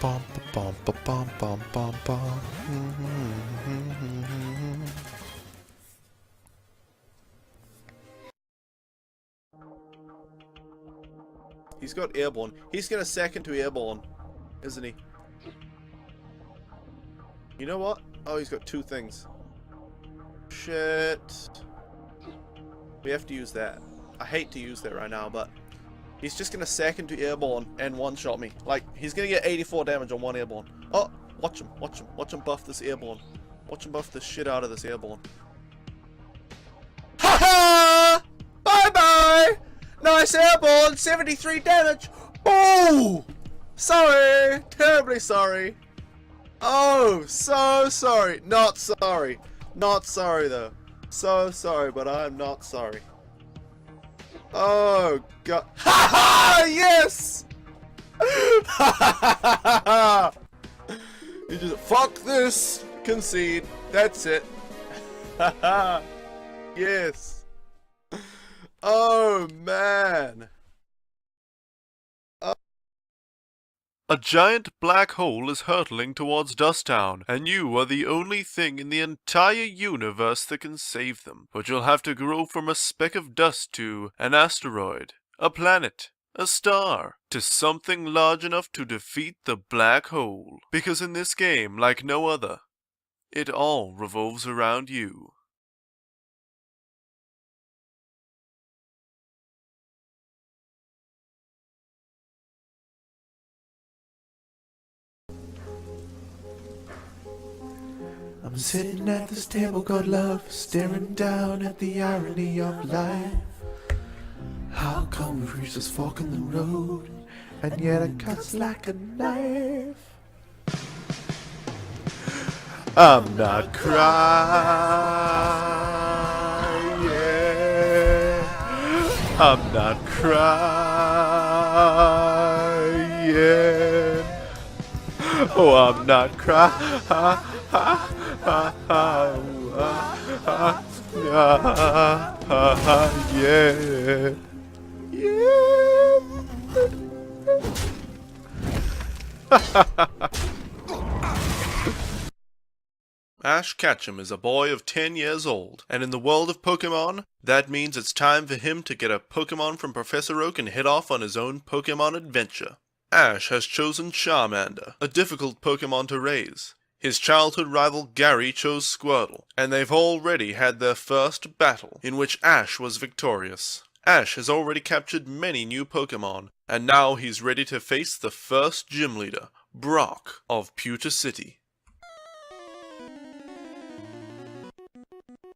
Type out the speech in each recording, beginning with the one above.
bum bum bum bum bum bum. He's got airborne. He's got a second to airborne, isn't he? You know what? Oh, he's got two things. Shit. We have to use that. I hate to use that right now, but he's just gonna second to airborne and one-shot me. Like, he's gonna get 84 damage on one airborne. Oh, watch him, watch him, watch him buff this airborne. Watch him buff the shit out of this airborne. Ha ha! Bye bye! Nice airborne, 73 damage! Oh! Sorry! Terribly sorry. Oh, so sorry. Not sorry. Not sorry though. So sorry, but I'm not sorry. Oh god. Ha ha! Yes! Ha ha ha ha! You just fuck this. Concede. That's it. Ha ha! Yes. Oh man. A giant black hole is hurtling towards Dusttown, and you are the only thing in the entire universe that can save them. But you'll have to grow from a speck of dust to an asteroid, a planet, a star, to something large enough to defeat the black hole. Because in this game, like no other, it all revolves around you. I'm sitting at this table called love, staring down at the irony of life. How come we've reached this fork in the road, and yet it cuts like a knife? I'm not crying. I'm not crying. Oh, I'm not crying. Yeah. Ash Ketchum is a boy of 10 years old, and in the world of Pokemon, that means it's time for him to get a Pokemon from Professor Oak and head off on his own Pokemon adventure. Ash has chosen Charmander, a difficult Pokemon to raise. His childhood rival Gary chose Squirtle, and they've already had their first battle, in which Ash was victorious. Ash has already captured many new Pokemon, and now he's ready to face the first gym leader, Brock of Pewter City.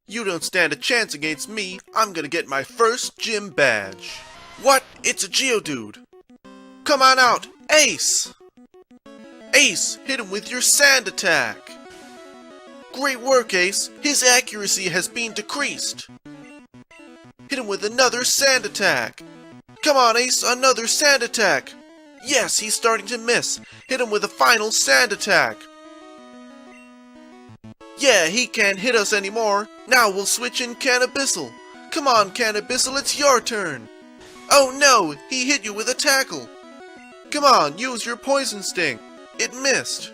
You don't stand a chance against me. I'm gonna get my first gym badge. What? It's a Geodude. Come on out, Ace! Ace, hit him with your sand attack. Great work, Ace. His accuracy has been decreased. Hit him with another sand attack. Come on, Ace, another sand attack. Yes, he's starting to miss. Hit him with a final sand attack. Yeah, he can't hit us anymore. Now we'll switch in Cannabissel. Come on, Cannabissel, it's your turn. Oh no, he hit you with a tackle. Come on, use your poison sting. It missed.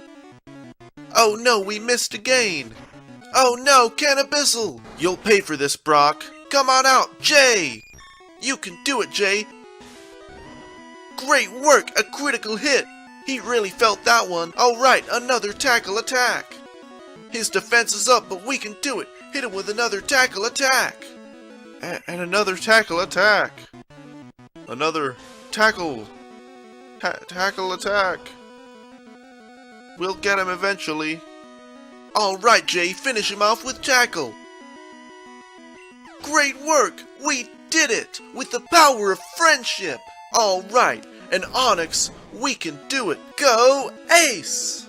Oh no, we missed again. Oh no, Cannabissel. You'll pay for this, Brock. Come on out, Jay. You can do it, Jay. Great work, a critical hit. He really felt that one. Alright, another tackle attack. His defense is up, but we can do it. Hit him with another tackle attack. And another tackle attack. Another tackle. Tackle attack. We'll get him eventually. Alright, Jay, finish him off with tackle. Great work! We did it! With the power of friendship! Alright, and Onyx, we can do it! Go, Ace!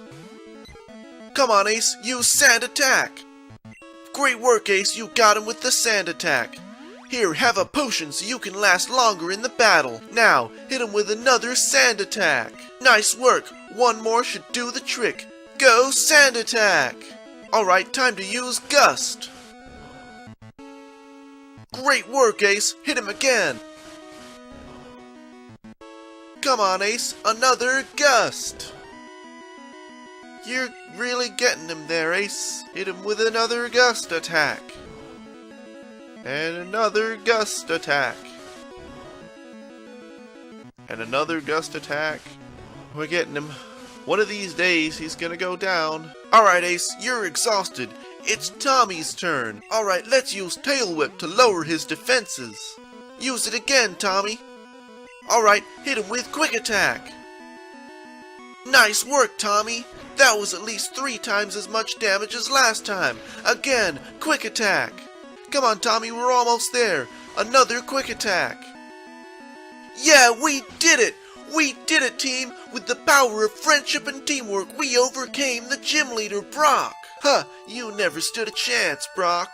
Come on, Ace, use sand attack! Great work, Ace, you got him with the sand attack! Here, have a potion so you can last longer in the battle. Now, hit him with another sand attack. Nice work. One more should do the trick. Go sand attack. Alright, time to use Gust. Great work, Ace. Hit him again. Come on, Ace. Another Gust. You're really getting him there, Ace. Hit him with another gust attack. And another gust attack. And another gust attack. We're getting him. One of these days, he's gonna go down. Alright, Ace, you're exhausted. It's Tommy's turn. Alright, let's use Tail Whip to lower his defenses. Use it again, Tommy. Alright, hit him with Quick Attack. Nice work, Tommy. That was at least 3 times as much damage as last time. Again, Quick Attack. Come on, Tommy, we're almost there. Another Quick Attack. Yeah, we did it! We did it, team! With the power of friendship and teamwork, we overcame the gym leader, Brock! Huh, you never stood a chance, Brock.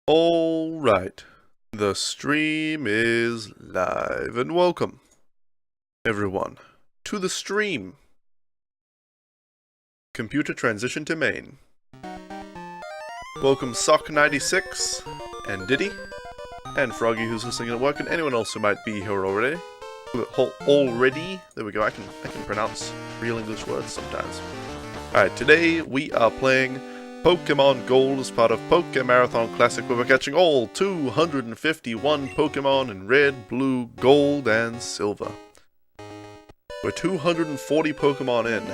Alright, the stream is live, and welcome, everyone, to the stream. Computer transition to main. Welcome Sock96, and Diddy, and Froggy who's listening at work, and anyone else who might be here already. There we go, I can pronounce real English words sometimes. Alright, today we are playing Pokemon Gold as part of Pokemon Marathon Classic, where we're catching all 251 Pokemon in Red, Blue, Gold, and Silver. We're 240 Pokemon in.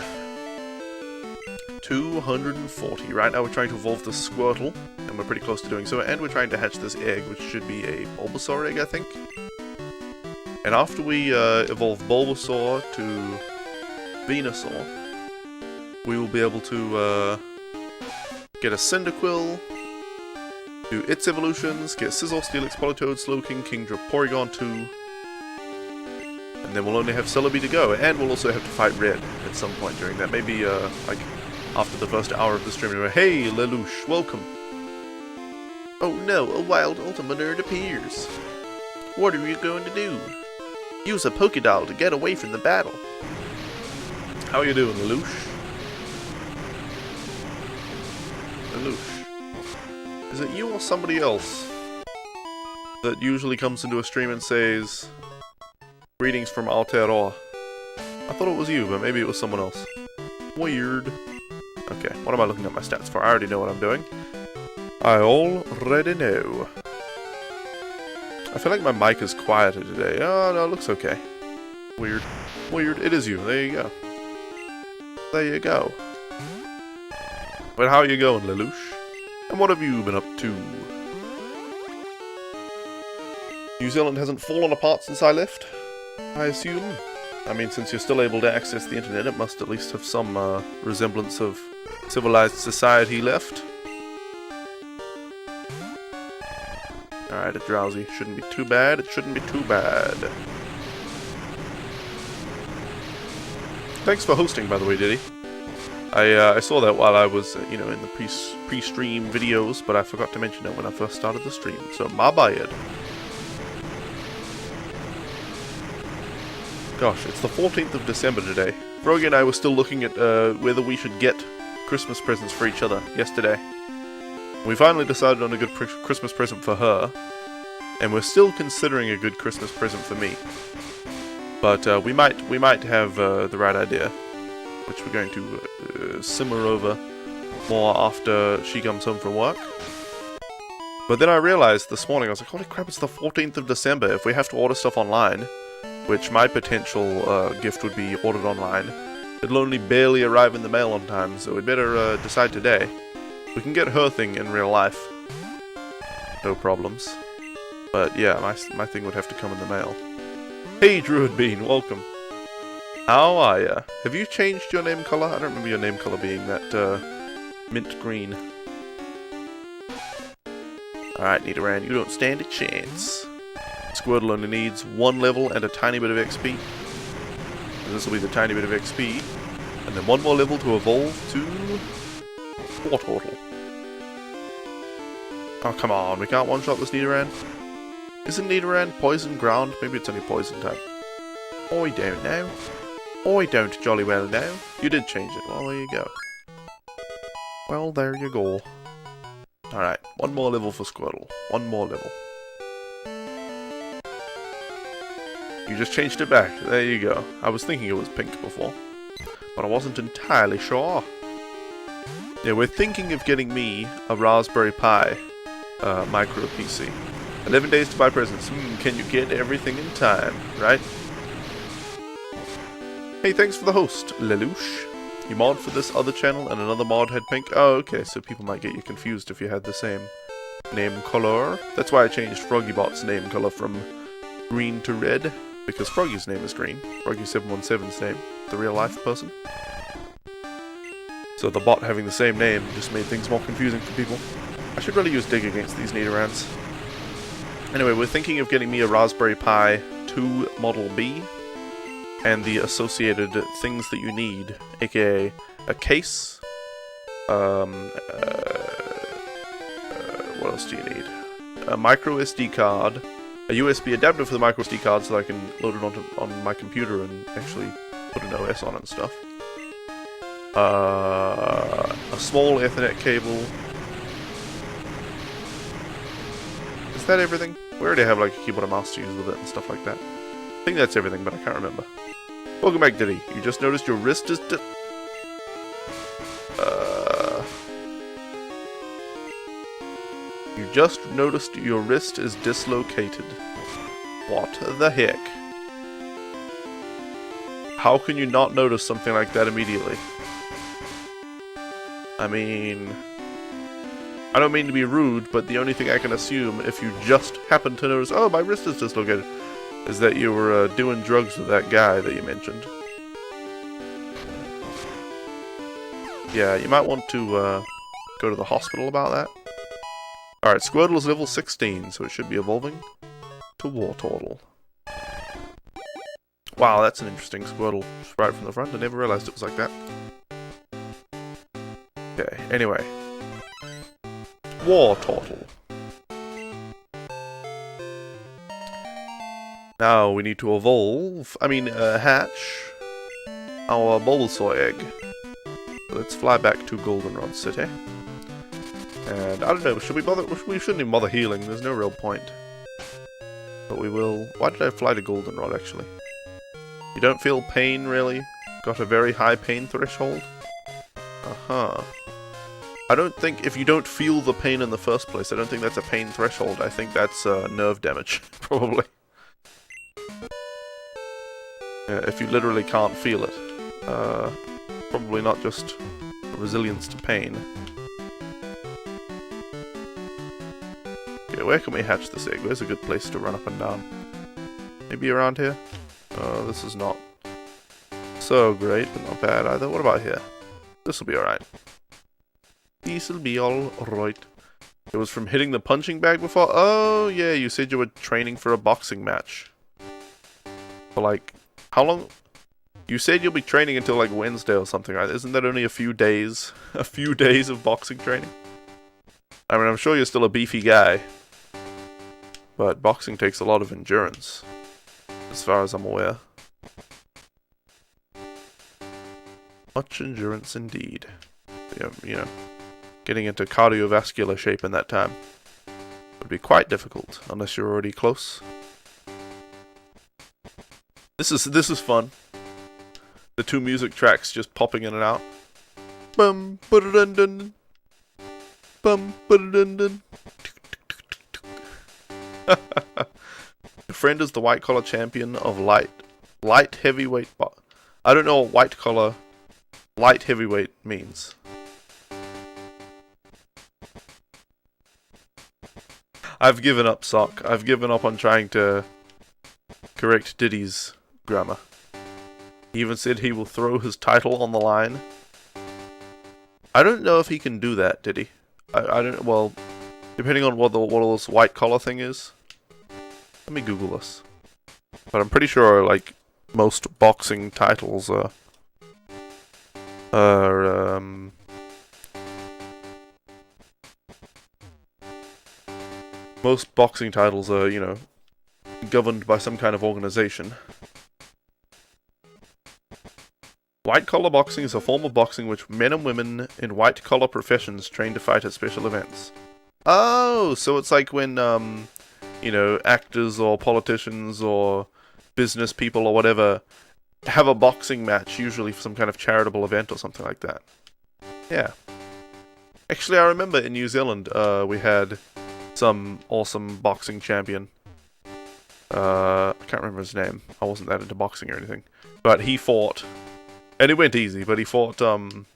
240. Right now we're trying to evolve the Squirtle, and we're pretty close to doing so, and we're trying to hatch this egg, which should be a Bulbasaur egg, I think. And after we evolve Bulbasaur to Venusaur, we will be able to get a Cyndaquil, do its evolutions, get Scizor, Steelix, Politoed, Slowking, Kingdra, Porygon 2, and then we'll only have Celebi to go, and we'll also have to fight Red at some point during that, maybe like after the first hour of the stream. Hey Lelouch, welcome! Oh no, a wild Ultima nerd appears! What are you going to do? Use a Pokédoll to get away from the battle. How you doing, Lelouch? Lelouch. Is it you or somebody else that usually comes into a stream and says, "Greetings from Aotearoa"? I thought it was you, but maybe it was someone else. Weird. Okay, what am I looking at my stats for? I already know what I'm doing. I already know. I feel like my mic is quieter today. Oh, no, it looks okay. Weird. Weird. It is you. There you go. There you go. But how are you going, Lelouch? And what have you been up to? New Zealand hasn't fallen apart since I left, I assume? I mean, since you're still able to access the internet, it must at least have some resemblance of civilized society left. Alright, a Drowsy. Shouldn't be too bad. It shouldn't be too bad. Thanks for hosting, by the way, Diddy. I saw that while I was, you know, in the pre-stream videos, but I forgot to mention it when I first started the stream, so my bad. Gosh, it's the 14th of December today. Froggy and I were still looking at whether we should get Christmas presents for each other yesterday. We finally decided on a good Christmas present for her, and we're still considering a good Christmas present for me. But we might have the right idea, which we're going to simmer over more after she comes home from work. But then I realized this morning, I was like, holy crap, it's the 14th of December. If we have to order stuff online, which my potential gift would be ordered online, it'll only barely arrive in the mail on time, so we'd better decide today. We can get her thing in real life. No problems. But yeah, my thing would have to come in the mail. Hey Druid Bean, welcome. How are ya? Have you changed your name color? I don't remember your name color being that mint green. Alright, Nidoran, you don't stand a chance. Squirtle only needs 1 level and a tiny bit of XP. And this will be the tiny bit of XP. And then 1 more level to evolve to Wartortle. Oh, come on, we can't one-shot this Nidoran? Isn't Nidoran poison ground? Maybe it's only poison type. I don't know. I don't jolly well know. You did change it. Well, there you go. Well, there you go. Alright, 1 more level for Squirtle. 1 more level. You just changed it back. There you go. I was thinking it was pink before, but I wasn't entirely sure. Yeah, we're thinking of getting me a Raspberry Pi micro PC. 11 days to buy presents. Can you get everything in time, right? Hey, thanks for the host, Lelouch. You mod for this other channel and another mod had pink? Oh, okay, so people might get you confused if you had the same name color. That's why I changed FroggyBot's name color from green to red, because Froggy's name is green. Froggy717's name, the real life person. So the bot having the same name just made things more confusing for people. I should really use Dig against these Nidorands. Anyway, we're thinking of getting me a Raspberry Pi 2 Model B and the associated things that you need, aka a case. What else do you need? A micro SD card, a USB adapter for the micro SD card so that I can load it on my computer and actually put an OS on it and stuff. A small Ethernet cable. Is that everything? We already have like a keyboard and mouse to use with it and stuff like that. I think that's everything, but I can't remember. Welcome back, Diddy. You just noticed your wrist is You just noticed your wrist is dislocated. What the heck? How can you not notice something like that immediately? I mean, I don't mean to be rude, but the only thing I can assume, if you just happen to notice, oh, my wrist is dislocated, is that you were doing drugs with that guy that you mentioned. Yeah, you might want to go to the hospital about that. Alright, Squirtle is level 16, so it should be evolving to Wartortle. Wow, that's an interesting Squirtle right from the front. I never realized it was like that. Okay, anyway. Wartortle. Now we need to evolve, hatch our Bulbasaur egg. Let's fly back to Goldenrod City. And I don't know, should we bother? We shouldn't even bother healing, there's no real point. But we will. Why did I fly to Goldenrod actually? You don't feel pain really? Got a very high pain threshold? Uh-huh. I don't think, if you don't feel the pain in the first place, I don't think that's a pain threshold. I think that's nerve damage, probably. Yeah, if you literally can't feel it. Probably not just resilience to pain. Okay, where can we hatch this egg? Where's a good place to run up and down? Maybe around here? This is not so great, but not bad either. What about here? This'll be alright. This'll be alright. It was from hitting the punching bag before? Oh, yeah, you said you were training for a boxing match. For like, how long? You said you'll be training until like Wednesday or something, right? Isn't that only a few days? A few days of boxing training? I mean, I'm sure you're still a beefy guy. But boxing takes a lot of endurance. As far as I'm aware. Much endurance indeed. You know, getting into cardiovascular shape in that time would be quite difficult, unless you're already close. This is fun. The two music tracks just popping in and out. Bum ba-da-dun dun. Bum ba-da-dun dun. Your friend is the white collar champion of light heavyweight. I don't know what white collar light heavyweight means. I've given up, Sock. I've given up on trying to correct Diddy's grammar. He even said he will throw his title on the line. I don't know if he can do that, Diddy. I don't. Well, depending on what this white collar thing is. Let me Google this. But I'm pretty sure, like, most boxing titles are most boxing titles are, you know, governed by some kind of organization. White-collar boxing is a form of boxing which men and women in white-collar professions train to fight at special events. Oh, so it's like when, you know, actors or politicians or business people or whatever have a boxing match, usually for some kind of charitable event or something like that. Yeah. Actually, I remember in New Zealand, we had some awesome boxing champion. I can't remember his name. I wasn't that into boxing or anything. But he fought, and it went easy, but he fought, some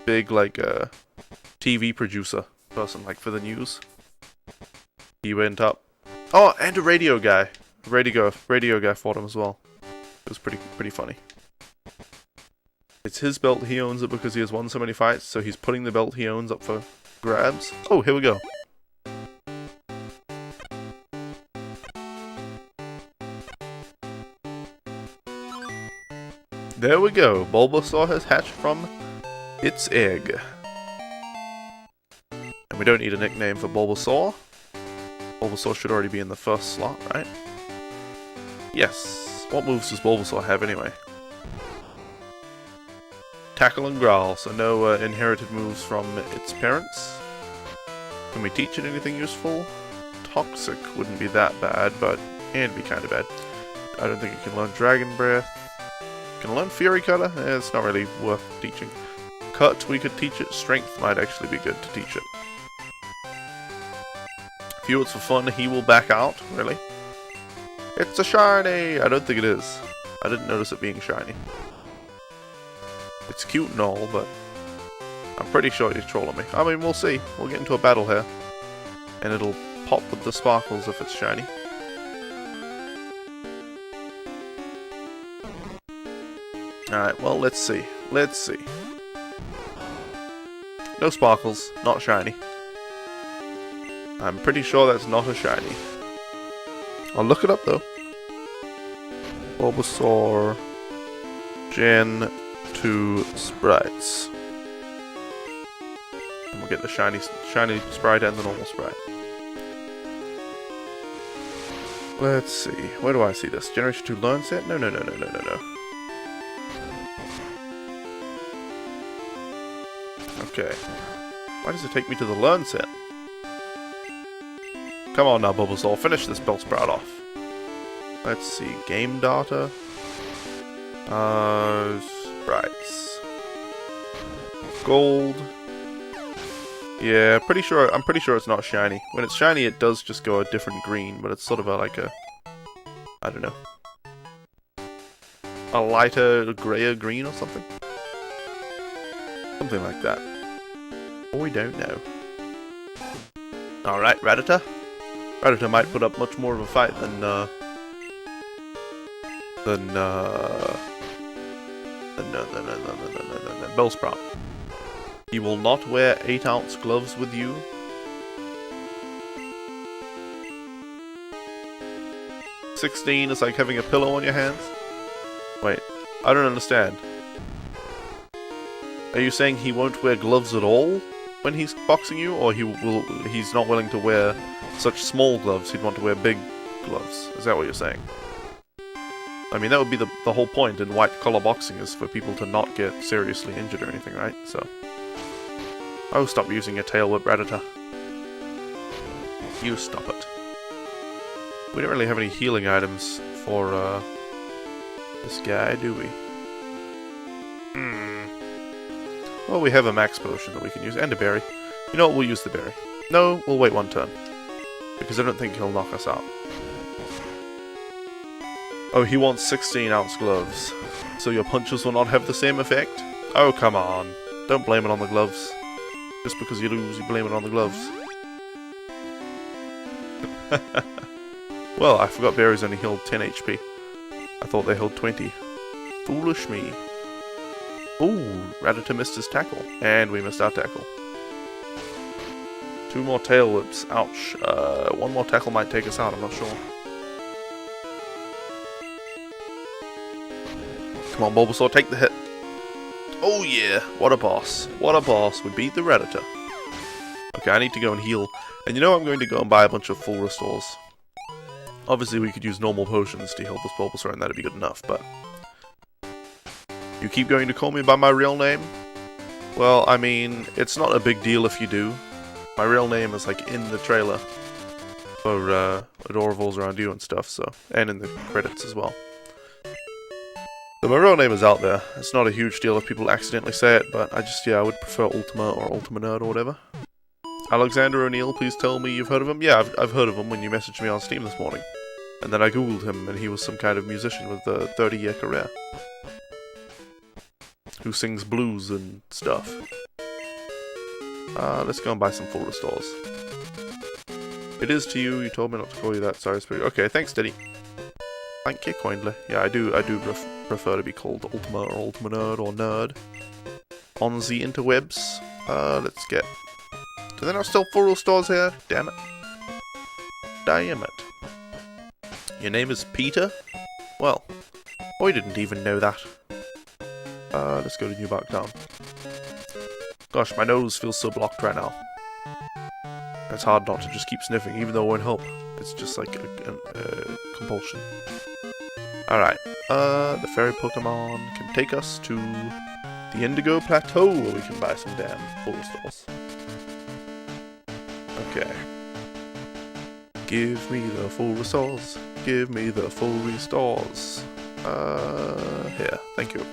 big, like, TV producer person, like, for the news. He went up. Oh, and a radio guy. Radio guy fought him as well. It was pretty funny. It's his belt, he owns it because he has won so many fights, so he's putting the belt he owns up for grabs. Oh, here we go. There we go. Bulbasaur has hatched from its egg. And we don't need a nickname for Bulbasaur. Bulbasaur should already be in the first slot, right? Yes. What moves does Bulbasaur have anyway? Tackle and Growl, so no inherited moves from its parents. Can we teach it anything useful? Toxic wouldn't be that bad, but it'd be kind of bad. I don't think it can learn Dragon Breath. Can it learn Fury Cutter? It's not really worth teaching. Cut, we could teach it. Strength might actually be good to teach it. Few it's for fun, he will back out. Really? It's a shiny! I don't think it is. I didn't notice it being shiny. It's cute and all, but I'm pretty sure he's trolling me. I mean, we'll see. We'll get into a battle here. And it'll pop with the sparkles if it's shiny. Alright, well, let's see. Let's see. No sparkles, not shiny. I'm pretty sure that's not a shiny. I'll look it up, though. Bulbasaur Gen 2 sprites. And we'll get the shiny sprite and the normal sprite. Let's see. Where do I see this? Generation 2 learn set? No. Okay. Why does it take me to the learn set? Come on now, Bulbasaur. Finish this Bellsprout off. Let's see. Game data. Sprites. Gold. Yeah, I'm pretty sure it's not shiny. When it's shiny, it does just go a different green, but it's sort of like a, I don't know, a lighter grayer green or something. Something like that. Or we don't know. Alright, Rattata. Rattata might put up much more of a fight than Bellsprout. He will not wear 8-ounce gloves with you. $16 is like having a pillow on your hands? Wait, I don't understand. Are you saying he won't wear gloves at all when he's boxing you, or he's not willing to wear such small gloves, he'd want to wear big gloves? Is that what you're saying? I mean, that would be the whole point in white-collar boxing, is for people to not get seriously injured or anything, right? So, oh, stop using your tail whip, Rattata. You stop it. We don't really have any healing items for this guy, do we? Well, we have a max potion that we can use, and a berry. You know what, we'll use the berry. No, we'll wait one turn. Because I don't think he'll knock us out. Oh, he wants 16-ounce gloves. So your punches will not have the same effect? Oh, come on. Don't blame it on the gloves. Just because you lose, you blame it on the gloves. Well, I forgot berries only healed 10 HP. I thought they held 20. Foolish me. Ooh, Rattata missed his tackle. And we missed our tackle. 2 more tail whips. Ouch. 1 more tackle might take us out, I'm not sure. Come on, Bulbasaur, take the hit. Oh yeah, what a boss. What a boss. We beat the Rattata. Okay, I need to go and heal. And you know I'm going to go and buy a bunch of full restores. Obviously we could use normal potions to heal this Bulbasaur and that'd be good enough, but... You keep going to call me by my real name? Well, I mean, it's not a big deal if you do. My real name is like in the trailer. or it all revolves around you and stuff. So, and in the credits as well. So my real name is out there. It's not a huge deal if people accidentally say it, but I would prefer Ultima or Ultima Nerd or whatever. Alexander O'Neill, please tell me you've heard of him. Yeah, I've heard of him when you messaged me on Steam this morning. And then I googled him, and he was some kind of musician with a 30-year career. Who sings blues and stuff. Let's go and buy some full restores. It is to you, you told me not to call you that, sorry, Spirit. Okay, thanks, Diddy. Thank you kindly. Yeah, I do prefer to be called Ultima or Ultima Nerd or Nerd. On the interwebs. Let's get... Do they not still full restores here? Damn it. Damn it. Your name is Peter? Well, I didn't even know that. Let's go to New Bark Town. Gosh, my nose feels so blocked right now. It's hard not to just keep sniffing, even though it won't help. It's just like a compulsion. Alright, the fairy Pokemon can take us to the Indigo Plateau, where we can buy some damn full restores. Okay. Give me the full restores. Give me the full restores. Here, thank you.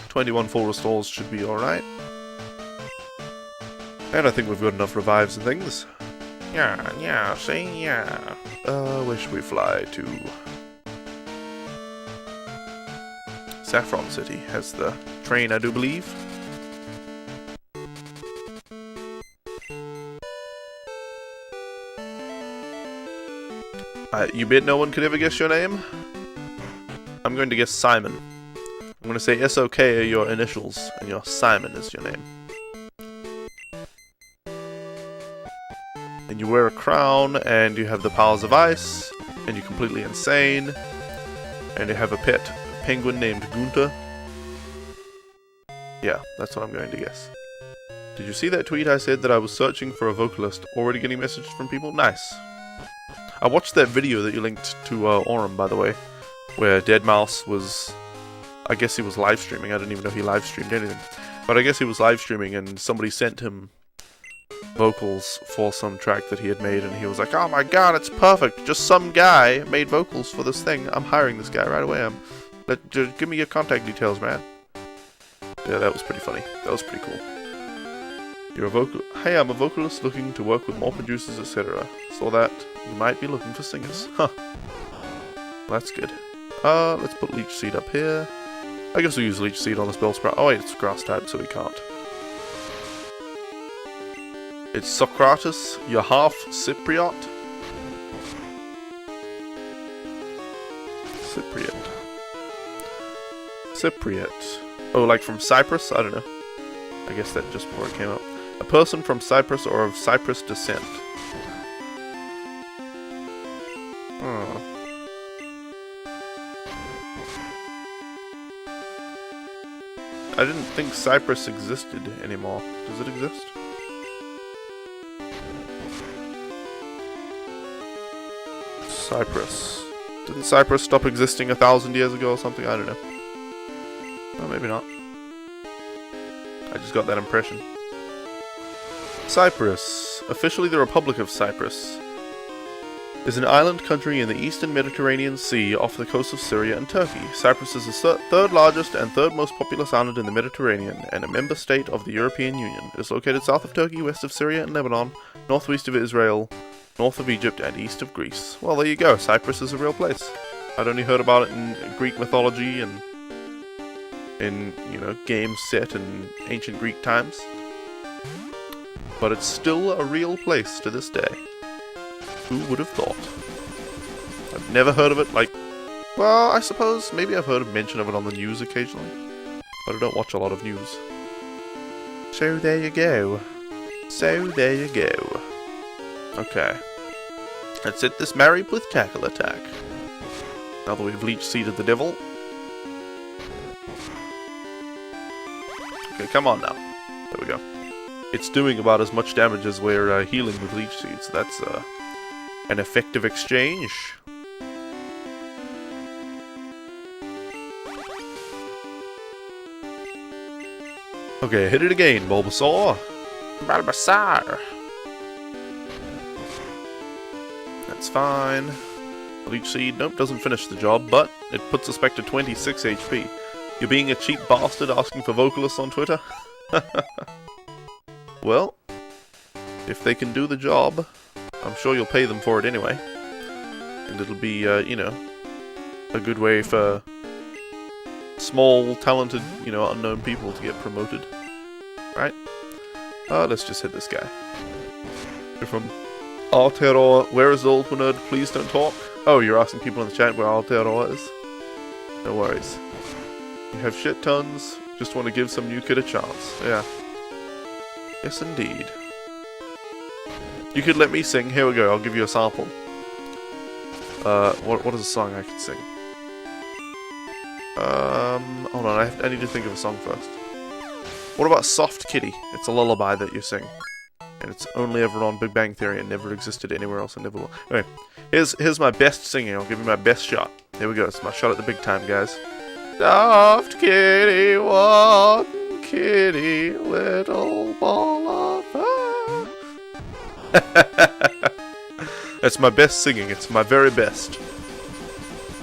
21 full restores should be alright. And I think we've got enough revives and things. Yeah, see, yeah. Where should we fly to? Saffron City has the train, I do believe. You bet no one could ever guess your name? I'm going to guess Simon. I'm going to say SOK are your initials, and your Simon is your name. And you wear a crown, and you have the powers of ice, and you're completely insane, and you have a pet penguin named Gunther. Yeah, that's what I'm going to guess. Did you see that tweet I said that I was searching for a vocalist, already getting messages from people? Nice. I watched that video that you linked to Aurum, by the way, where Deadmau5 was... I guess he was live streaming. I didn't even know he live streamed anything. But I guess he was live streaming, and somebody sent him vocals for some track that he had made, and he was like, oh my god, it's perfect! Just some guy made vocals for this thing. I'm hiring this guy right away. Just give me your contact details, man. Yeah, that was pretty funny. That was pretty cool. You're a vocal... Hey, I'm a vocalist looking to work with more producers, etc. Saw that you might be looking for singers. Huh. That's good. Let's put Leech Seed up here. I guess we'll use Leech Seed on the Spellsprout. Oh wait, it's grass type, so we can't. It's Socrates, you're half Cypriot. Cypriot. Oh, like from Cyprus? I don't know. I guess that just before it came up. A person from Cyprus or of Cyprus descent. Oh. I didn't think Cyprus existed anymore. Does it exist? Cyprus. Didn't Cyprus stop existing 1,000 years ago or something? I don't know. Well, maybe not. I just got that impression. Cyprus, officially the Republic of Cyprus, is an island country in the eastern Mediterranean Sea off the coast of Syria and Turkey. Cyprus is the third largest and third most populous island in the Mediterranean and a member state of the European Union. It is located south of Turkey, west of Syria and Lebanon, northwest of Israel, north of Egypt, and east of Greece. Well, there you go. Cyprus is a real place. I'd only heard about it in Greek mythology and in, you know, games set in ancient Greek times. But it's still a real place to this day. Who would have thought? I've never heard of it, like... Well, I suppose maybe I've heard mention of it on the news occasionally. But I don't watch a lot of news. So there you go. So there you go. Okay. Let's hit this Married with Tackle attack. Now that we've Leech Seeded the devil. Okay, come on now. There we go. It's doing about as much damage as we're healing with Leech Seed, so that's an effective exchange. Okay, hit it again, Bulbasaur. Bulbasaur. That's fine. Leech Seed, nope, doesn't finish the job, but it puts us back to 26 HP. You're being a cheap bastard asking for vocalists on Twitter? Well, if they can do the job, I'm sure you'll pay them for it anyway. And it'll be, you know, a good way for small, talented, you know, unknown people to get promoted. Right? Let's just hit this guy. You're from Aotearoa. Where is the ultimate nerd? Please don't talk. Oh, you're asking people in the chat where Aotearoa is? No worries. You have shit tons. Just want to give some new kid a chance. Yeah. Yes, indeed. You could let me sing. Here we go. I'll give you a sample. What is a song I could sing? Hold on. I need to think of a song first. What about Soft Kitty? It's a lullaby that you sing. And it's only ever on Big Bang Theory and never existed anywhere else and never will. Anyway, here's my best singing. I'll give you my best shot. Here we go. It's my shot at the big time, guys. Soft kitty, one kitty, little ball of fur. That's my best singing. It's my very best.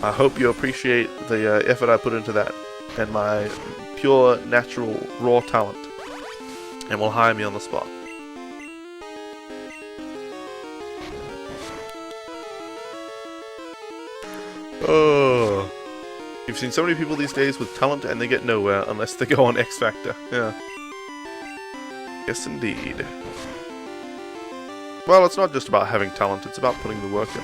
I hope you appreciate the effort I put into that and my pure, natural, raw talent. And will hire me on the spot. Oh, you've seen so many people these days with talent and they get nowhere unless they go on X Factor. Yeah. Yes, indeed. Well, it's not just about having talent, it's about putting the work in.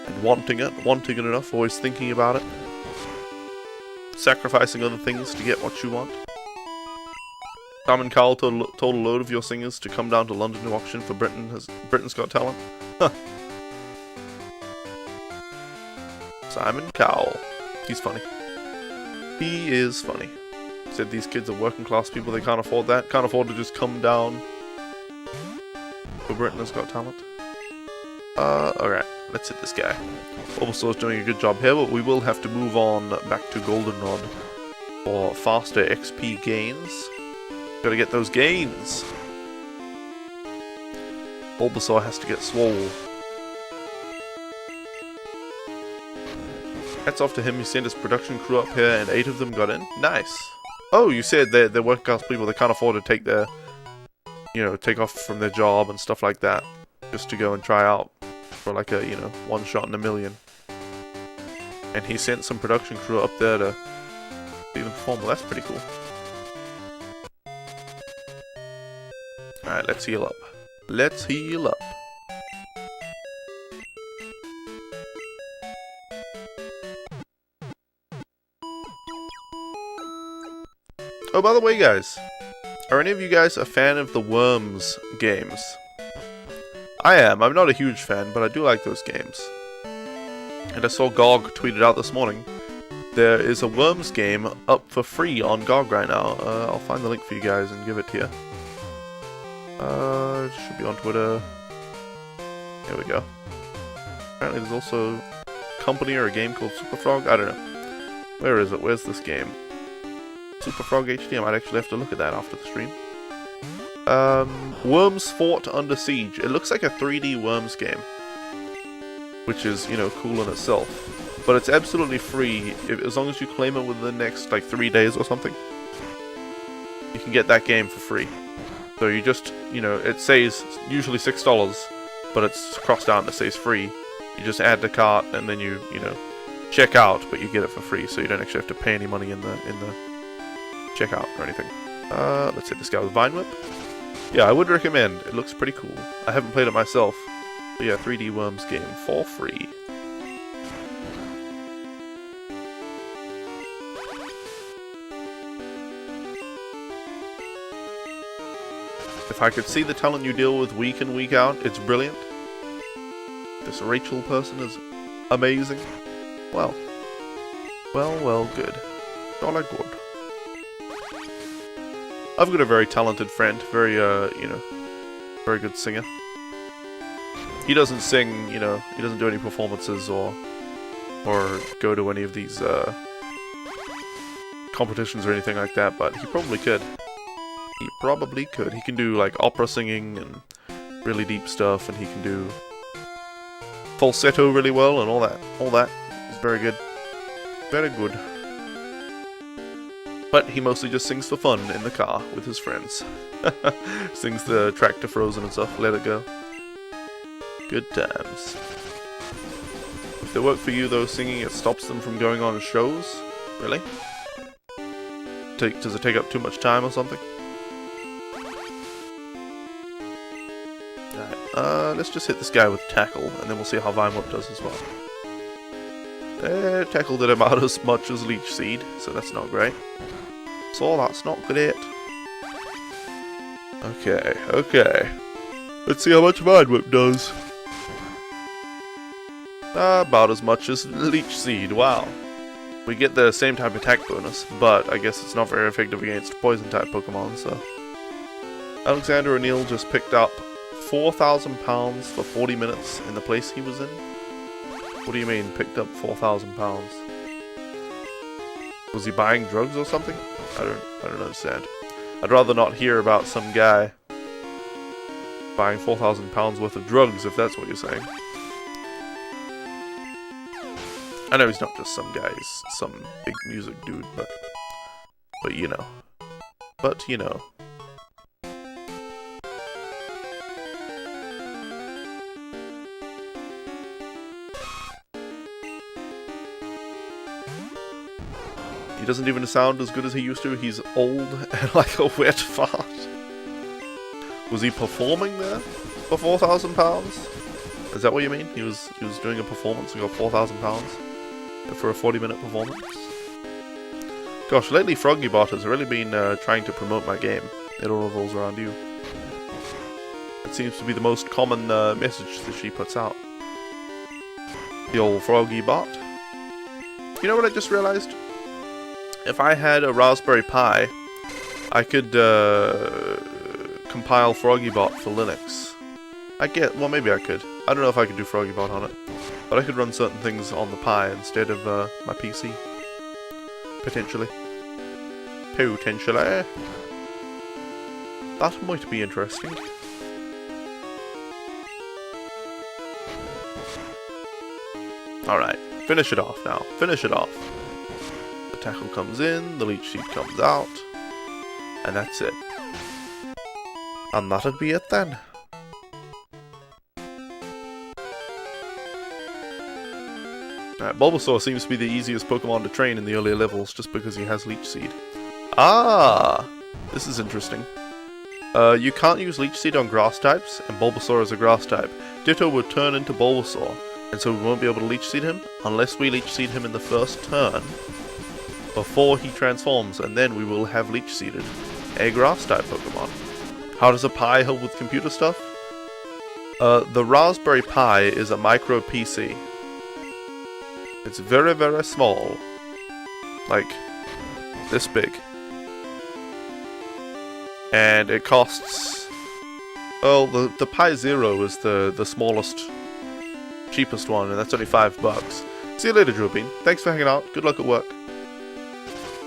And wanting it enough, always thinking about it. Sacrificing other things to get what you want. Simon Cowell told a load of your singers to come down to London to auction for Britain's Got Talent. Huh. Simon Cowell. He's funny. He is funny. Said these kids are working class people, they can't afford that. Can't afford to just come down for Britain Has Got Talent. Alright, let's hit this guy. Bulbasaur's doing a good job here, but we will have to move on back to Goldenrod for faster XP gains. Gotta get those gains. Bulbasaur has to get swole. Hats off to him, he sent his production crew up here and 8 of them got in. Nice. Oh, you said they're working class people, they can't afford to take their, you know, take off from their job and stuff like that. Just to go and try out for like a, you know, one shot in a million. And he sent some production crew up there to see them perform. Well, that's pretty cool. Alright, let's heal up. Let's heal up. Oh, by the way, guys, are any of you guys a fan of the Worms games? I am. I'm not a huge fan, but I do like those games. And I saw GOG tweeted out this morning, there is a Worms game up for free on GOG right now. I'll find the link for you guys and give it to you. It should be on Twitter. There we go. Apparently there's also a company or a game called Super Frog. I don't know. Where is it? Where's this game? Super Frog HD. I might actually have to look at that after the stream. Worms Fort Under Siege. It looks like a 3D Worms game, which is, you know, cool in itself. But it's absolutely free as long as you claim it within the next like 3 days or something. You can get that game for free. So you just, you know, it says usually $6, but it's crossed out and it says free. You just add to cart and then you know, check out, but you get it for free, so you don't actually have to pay any money in the checkout or anything. Let's hit this guy with Vine Whip. Yeah, I would recommend. It looks pretty cool. I haven't played it myself. But yeah, 3D Worms game for free. If I could see the talent you deal with week in, week out, it's brilliant. This Rachel person is amazing. Well, good. Jolly good. I've got a very talented friend, very, you know, very good singer. He doesn't sing, you know, he doesn't do any performances or go to any of these, competitions or anything like that, but he probably could. He probably could. He can do, like, opera singing and really deep stuff, and he can do falsetto really well, and all that. All that is very good. Very good. But he mostly just sings for fun in the car with his friends. Sings the Tractor Frozen and stuff. Let it go. Good times. If they work for you, though, singing, it stops them from going on shows? Really? Does it take up too much time or something? Alright, let's just hit this guy with Tackle, and then we'll see how Vine Whip does as well. Tackle did about as much as Leech Seed, so that's not great. So that's not great. Okay, okay. Let's see how much Vine Whip does. About as much as Leech Seed, wow. We get the same type attack bonus, but I guess it's not very effective against Poison-type Pokemon, so... Alexander O'Neill just picked up 4,000 pounds for 40 minutes in the place he was in? What do you mean, picked up 4,000 pounds? Was he buying drugs or something? I don't understand. I'd rather not hear about some guy buying 4,000 pounds worth of drugs, if that's what you're saying. I know he's not just some guy, he's some big music dude, but you know. But you know. He doesn't even sound as good as he used to. He's old and like a wet fart. Was he performing there for 4,000 pounds? Is that what you mean? He was doing a performance and got 4,000 pounds for a 40-minute performance? Gosh, lately FroggyBot has really been trying to promote my game. It all revolves around you. It seems to be the most common message that she puts out. The old FroggyBot. You know what I just realized? If I had a Raspberry Pi, I could compile FroggyBot for Linux. Well, maybe I could. I don't know if I could do FroggyBot on it, but I could run certain things on the Pi instead of my PC. Potentially. Potentially. That might be interesting. Alright, finish it off now. Finish it off. The tackle comes in, the leech seed comes out, and that's it. And that'd be it then. Bulbasaur seems to be the easiest Pokemon to train in the earlier levels just because he has Leech Seed. Ah! This is interesting. You can't use Leech Seed on grass types, and Bulbasaur is a grass type. Ditto would turn into Bulbasaur, and so we won't be able to Leech Seed him unless we Leech Seed him in the first turn before he transforms, and then we will have Leech Seeded a grass type Pokemon. How does a Pi help with computer stuff? The Raspberry Pi is a micro PC. It's very, very small. Like, this big. And it costs... Well, the Pi Zero is the smallest, cheapest one, and that's only $5. See you later, Drillbean. Thanks for hanging out. Good luck at work.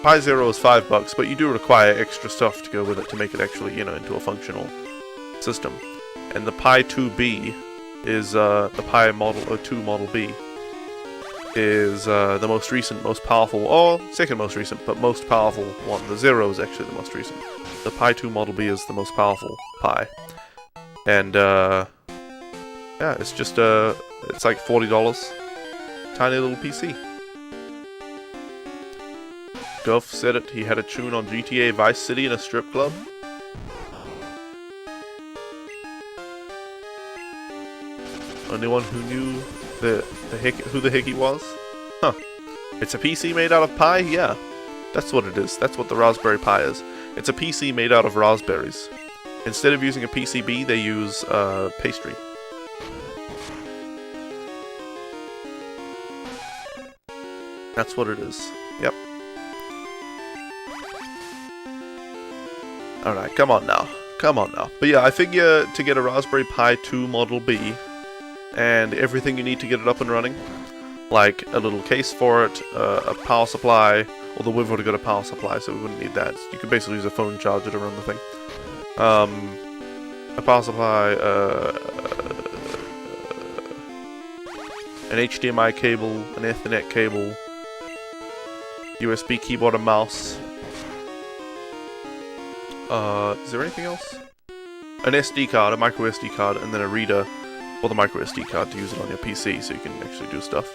Pi Zero is $5, but you do require extra stuff to go with it to make it actually, into a functional system. And the Pi 2B is, the Pi Model 2 Model B. Is the most recent, most powerful, or second most recent, but most powerful one. The Zero is actually the most recent. The Pi 2 Model B is the most powerful Pi. And, yeah, it's just, it's like $40. Tiny little PC. Guff said it, he had a tune on GTA Vice City in a strip club. Anyone who knew who the heck he was? Huh. It's a PC made out of Pi? Yeah. That's what it is. That's what the Raspberry Pi is. It's a PC made out of raspberries. Instead of using a PCB, they use pastry. That's what it is. Yep. Alright, come on now. Come on now. But yeah, I figure to get a Raspberry Pi 2 Model B, and everything you need to get it up and running, like a little case for it, a power supply, although we've already got a power supply, so we wouldn't need that. You could basically use a phone charger to run the thing. a power supply, an HDMI cable, an Ethernet cable, USB keyboard and mouse. Is there anything else? An SD card, a micro SD card, and then a reader for the micro SD card to use it on your PC so you can actually do stuff.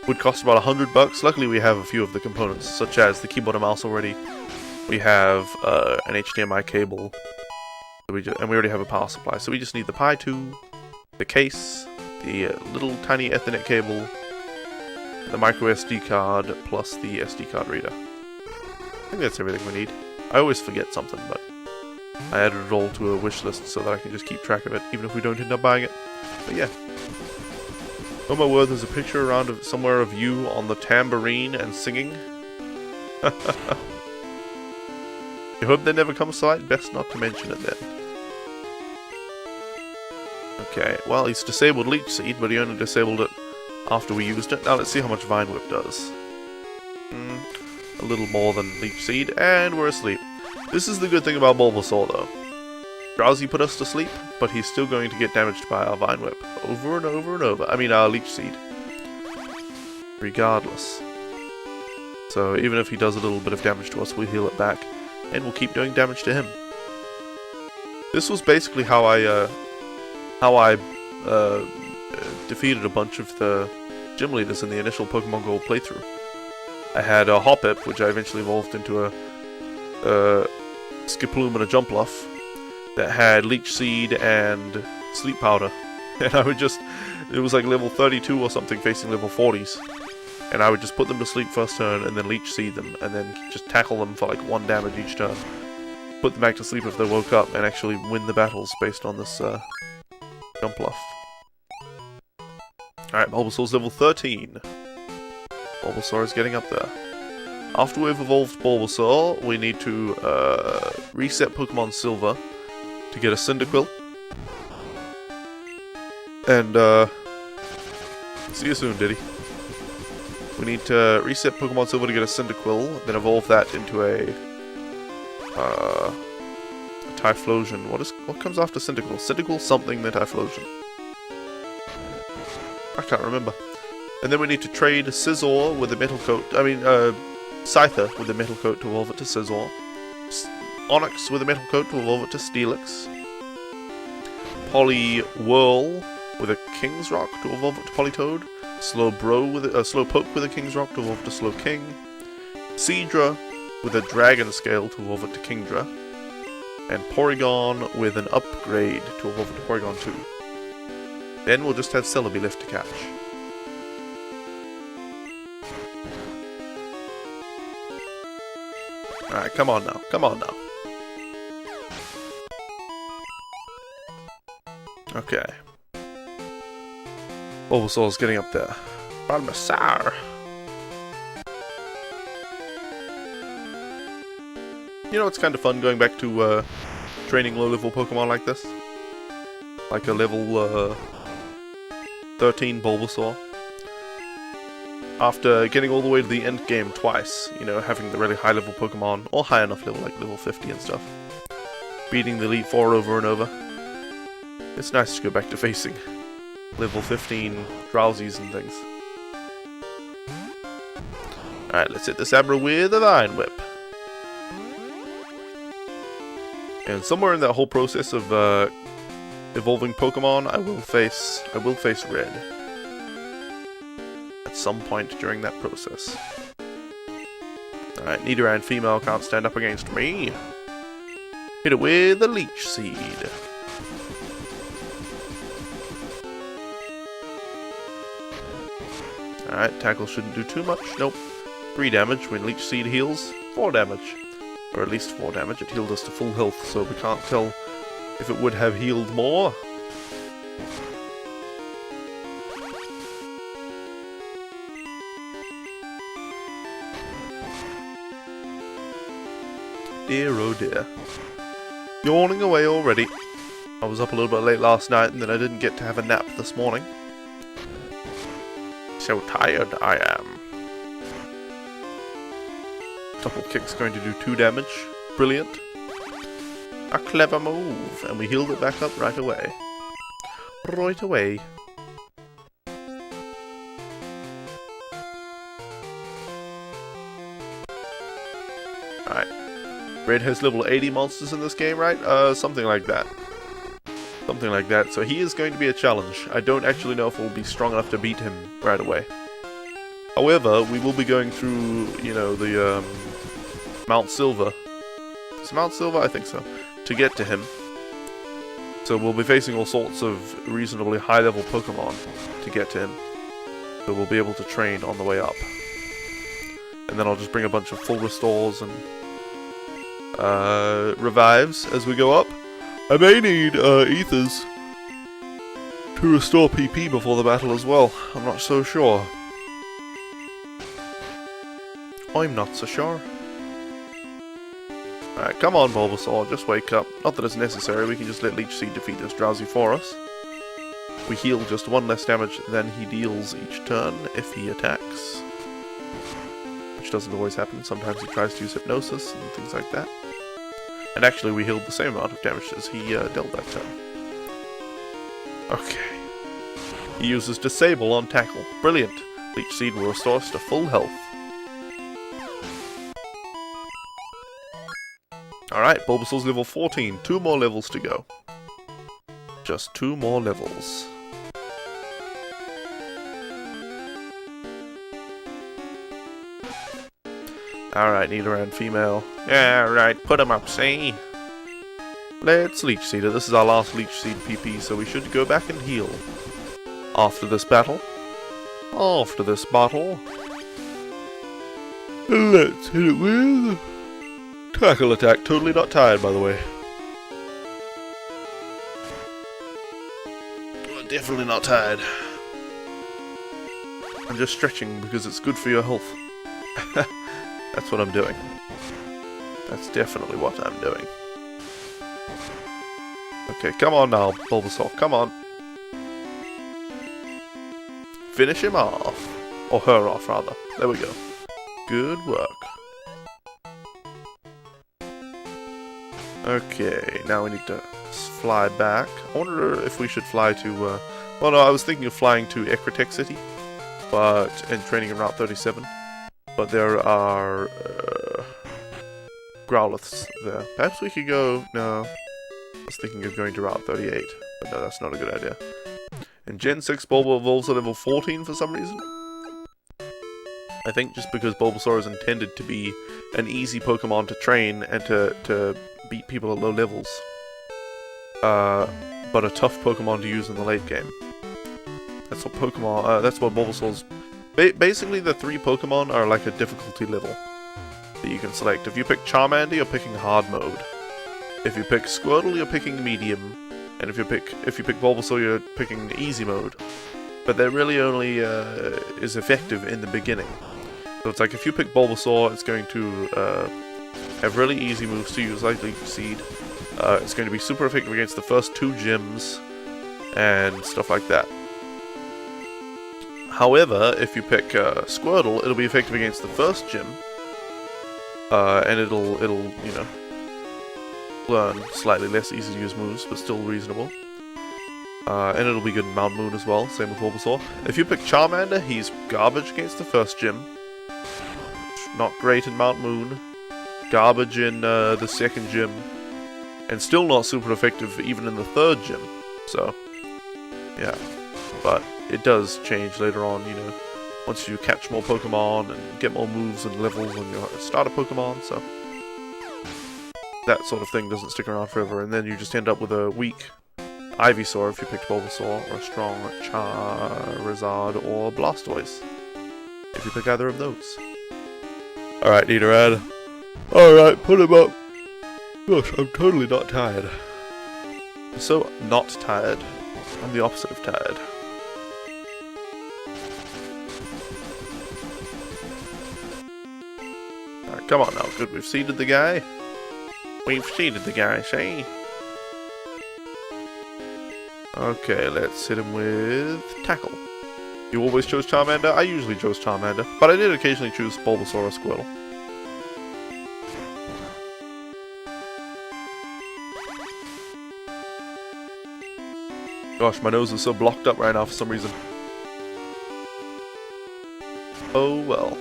Would cost about $100. Luckily we have a few of the components, such as the keyboard and mouse already. We have an HDMI cable, and we already have a power supply, so we just need the Pi 2, the case, the little tiny Ethernet cable, the micro SD card, plus the SD card reader. I think that's everything we need. I always forget something, but I added it all to a wish list so that I can just keep track of it, even if we don't end up buying it. But yeah. Oh my word, there's a picture around of somewhere of you on the tambourine and singing. You hope they never come sight? Best not to mention it then. Okay, well he's disabled Leech Seed, but he only disabled it after we used it. Now let's see how much Vine Whip does. A little more than Leech Seed, and we're asleep. This is the good thing about Bulbasaur though. Drowsy put us to sleep, but he's still going to get damaged by our Vine Whip. Over and over and over. I mean our Leech Seed. Regardless. So even if he does a little bit of damage to us, we'll heal it back. And we'll keep doing damage to him. This was basically how I defeated a bunch of the gym leaders in the initial Pokemon Gold playthrough. I had a Hoppip, which I eventually evolved into a Skiploom and a Jumpluff, that had Leech Seed and Sleep Powder. And I would just, it was like level 32 or something facing level 40s. And I would just put them to sleep first turn and then Leech Seed them and then just tackle them for like 1 damage each turn. Put them back to sleep if they woke up and actually win the battles based on this Jumpluff. Alright, Bulbasaur's level 13. Bulbasaur is getting up there. After we've evolved Bulbasaur, we need to reset Pokemon Silver to get a Cyndaquil. And see you soon, Diddy. We need to reset Pokemon Silver to get a Cyndaquil, then evolve that into a Typhlosion. What comes after Cyndaquil? Cyndaquil something, then Typhlosion. I can't remember. And then we need to trade Scizor with a Metal Coat. Scyther with a Metal Coat to evolve it to Scizor. Onix with a Metal Coat to evolve it to Steelix. Poliwhirl with a King's Rock to evolve it to Politoad. Slowpoke with a King's Rock to evolve it to Slowking. Seadra with a Dragon Scale to evolve it to Kingdra. And Porygon with an upgrade to evolve it to Porygon 2. Then we'll just have Celebi left to catch. Alright, come on now. Come on now. Okay. Bulbasaur's getting up there. Bulbasaur! You know, it's kind of fun going back to training low-level Pokemon like this. Like a level 13 Bulbasaur. After getting all the way to the end game twice, you know, having the really high-level Pokemon, or high enough level, like level 50 and stuff. Beating the Elite Four over and over. It's nice to go back to facing level 15 Drowsies and things. Alright, let's hit this Abra with a Vine Whip. And somewhere in that whole process of evolving Pokemon, I will face Red. At some point during that process. Alright, Nidoran female can't stand up against me. Hit it with a Leech Seed. Alright, Tackle shouldn't do too much. Nope. 3 damage when Leech Seed heals. 4 damage. Or at least 4 damage. It healed us to full health, so we can't tell if it would have healed more. Dear oh dear. Yawning away already. I was up a little bit late last night and then I didn't get to have a nap this morning. So tired I am. Double Kick's going to do 2 damage. Brilliant. A clever move. And we healed it back up right away. Right away. Alright. Red has level 80 monsters in this game, right? Something like that. Something like that. So he is going to be a challenge. I don't actually know if we'll be strong enough to beat him right away. However, we will be going through, you know, the, Mount Silver. Is it Mount Silver? I think so. To get to him. So we'll be facing all sorts of reasonably high-level Pokemon to get to him. So we'll be able to train on the way up. And then I'll just bring a bunch of full restores and revives as we go up. I may need ethers to restore PP before the battle as well. I'm not so sure. I'm not so sure. Alright, come on Bulbasaur, just wake up. Not that it's necessary, we can just let Leech Seed defeat this Drowsy for us. We heal just 1 less damage than he deals each turn if he attacks. Which doesn't always happen, sometimes he tries to use Hypnosis and things like that. And actually we healed the same amount of damage as he dealt that turn. Okay. He uses Disable on Tackle. Brilliant. Leech Seed will restore us to full health. Alright, Bulbasaur's level 14. 2 more levels to go. Just 2 more levels. Alright, Nidoran female. Yeah, right, put him up, see? Let's Leech Seed it. This is our last Leech Seed PP, so we should go back and heal. After this battle. After this battle. Let's hit it with... Tackle attack. Totally not tired, by the way. Well, definitely not tired. I'm just stretching because it's good for your health. That's what I'm doing. That's definitely what I'm doing. Okay, come on now, Bulbasaur. Come on. Finish him off. Or her off, rather. There we go. Good work. Okay, now we need to fly back. I wonder if we should fly to, well no, I was thinking of flying to Ecrotech City, and training in Route 37. But there are, Growliths there. Perhaps we could go, no, I was thinking of going to Route 38, but no, that's not a good idea. And Gen 6 Bulba evolves at level 14 for some reason. I think just because Bulbasaur is intended to be an easy Pokemon to train and to beat people at low levels. But a tough Pokemon to use in the late game. That's what Pokemon, that's what Bulbasaur's... Basically the 3 Pokemon are like a difficulty level that you can select. If you pick Charmander, you're picking hard mode. If you pick Squirtle, you're picking medium. And if you pick Bulbasaur, you're picking easy mode. But that really only is effective in the beginning. So it's like if you pick Bulbasaur, it's going to have really easy moves to use, like Leech Seed. It's going to be super effective against the first 2 gyms and stuff like that. However, if you pick Squirtle, it'll be effective against the first gym, and it'll you know, learn slightly less easy to use moves, but still reasonable. And it'll be good in Mount Moon as well, same with Bulbasaur. If you pick Charmander, he's garbage against the first gym. Not great in Mount Moon. Garbage in the second gym. And still not super effective even in the third gym. So, yeah. But it does change later on, you know, once you catch more Pokemon and get more moves and levels on your starter Pokemon, so... That sort of thing doesn't stick around forever, and then you just end up with a weak Ivysaur if you picked Bulbasaur, or a strong Charizard or Blastoise, if you pick either of those. Alright, Nidoran. Alright, put him up. Gosh, I'm totally not tired. I'm so not tired. I'm the opposite of tired. Alright, come on now. Good, we've seeded the guy. We've seeded the guy, see? Okay, let's hit him with Tackle. You always chose Charmander? I usually chose Charmander, but I did occasionally choose Bulbasaur or Squirtle. Gosh, my nose is so blocked up right now for some reason. Oh well.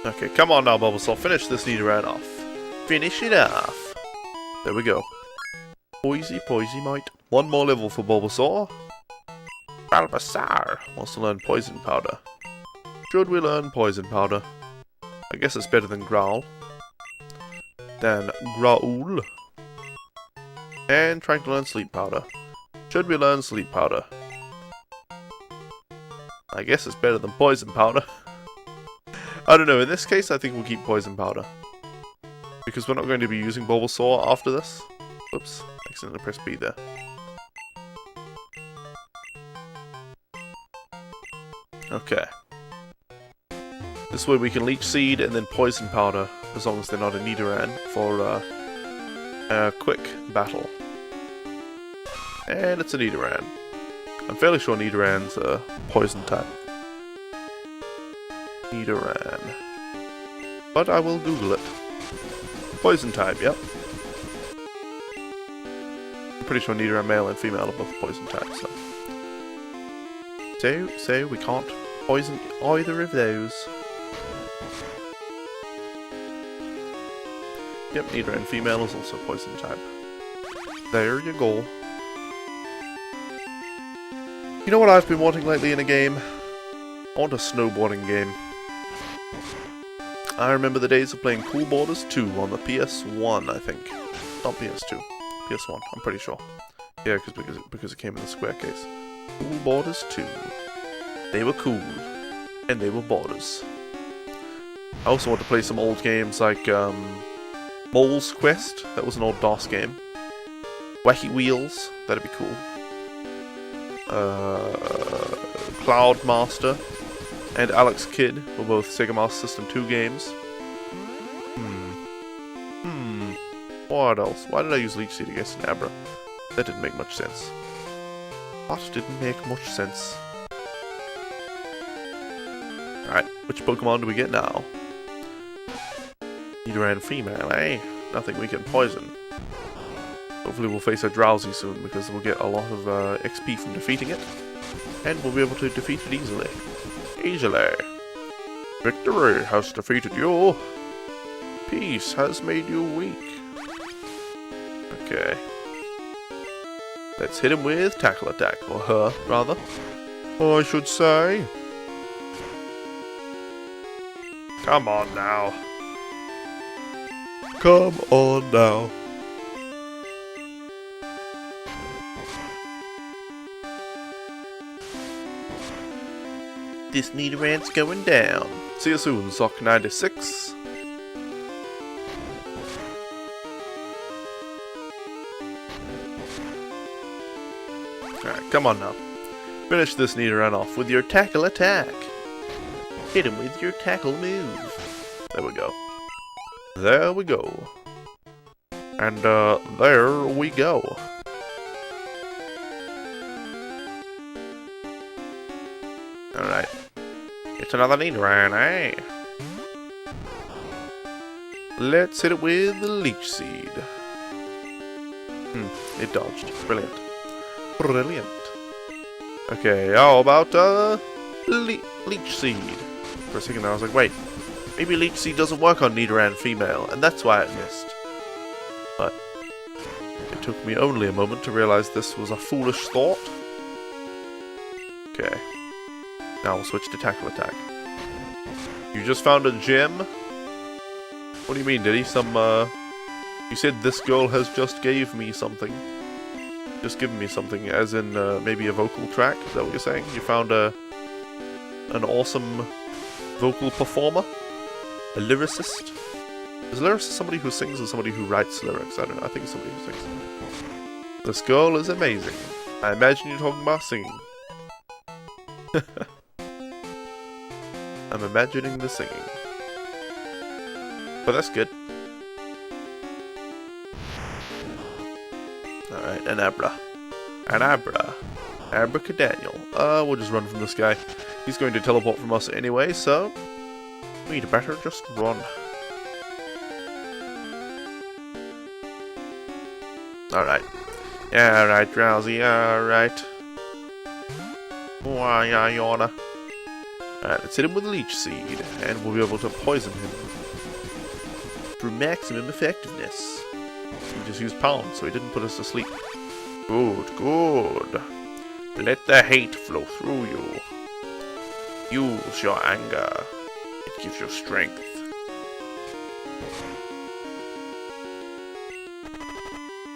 Okay, come on now, Bulbasaur. Finish this Nidoran off. Finish it off. There we go. Poisey, mate. One more level for Bulbasaur. Bulbasaur wants to learn Poison Powder. Should we learn Poison Powder? I guess it's better than Growl. Then Growl. And trying to learn Sleep Powder. Should we learn Sleep Powder? I guess it's better than Poison Powder. I don't know, in this case I think we'll keep Poison Powder. Because we're not going to be using Bulbasaur after this. Oops, accidentally pressed B there. Okay. This way we can Leech Seed and then Poison Powder, as long as they're not a Nidoran, for a quick battle. And it's a Nidoran. I'm fairly sure Nidoran's a Poison type. Nidoran. But I will Google it. Poison type, yep. I'm pretty sure Nidoran male and female are both poison types, so. So we can't poison either of those. Yep, Nidoran female is also poison type. There you go. You know what I've been wanting lately in a game? I want a snowboarding game. I remember the days of playing Cool Borders 2 on the PS1, I think. Not PS2. PS1, I'm pretty sure. Yeah, because it came in the square case. Cool Borders 2. They were cool. And they were borders. I also want to play some old games like, Mole's Quest. That was an old DOS game. Wacky Wheels. That'd be cool. Cloud Master and Alex Kidd were both Sega Master System 2 games. What else? Why did I use Leech Seed against an Abra? That didn't make much sense. What didn't make much sense? Alright, which Pokemon do we get now? Nidoran female, eh? Nothing we can poison. Hopefully we'll face a Drowsy soon, because we'll get a lot of XP from defeating it. And we'll be able to defeat it easily. Easily. Victory has defeated you. Peace has made you weak. Okay. Let's hit him with Tackle Attack. Or her, rather. I should say. Come on now. Come on now. This Nidoran's going down. See you soon, Sock 96. Alright, come on now. Finish this Nidoran off with your Tackle Attack. Hit him with your Tackle move. There we go. There we go. And, there we go. Alright. It's another Nidoran, eh? Let's hit it with the Leech Seed. It dodged. Brilliant. Brilliant. Okay, how about, Leech Seed? For a second I was like, wait, maybe Leech Seed doesn't work on Nidoran female, and that's why it missed. But it took me only a moment to realize this was a foolish thought. Okay. Now we'll switch to Tackle Attack. You just found a gem? What do you mean, did he? You said this girl has just gave me something. Just given me something, as in, maybe a vocal track? Is that what you're saying? You found an awesome vocal performer? A lyricist? Is a lyricist somebody who sings or somebody who writes lyrics? I don't know, I think it's somebody who sings. This girl is amazing. I imagine you're talking about singing. I'm imagining the singing. But that's good. Alright, an Abra. An Abra. Abracadaniel. We'll just run from this guy. He's going to teleport from us anyway, so we'd better just run. Alright. Alright, Drowsy, alright. Why, yawna. Alright, let's hit him with a Leech Seed, and we'll be able to poison him for maximum effectiveness. We just used Pound, so he didn't put us to sleep. Good, good. Let the hate flow through you. Use your anger. It gives you strength.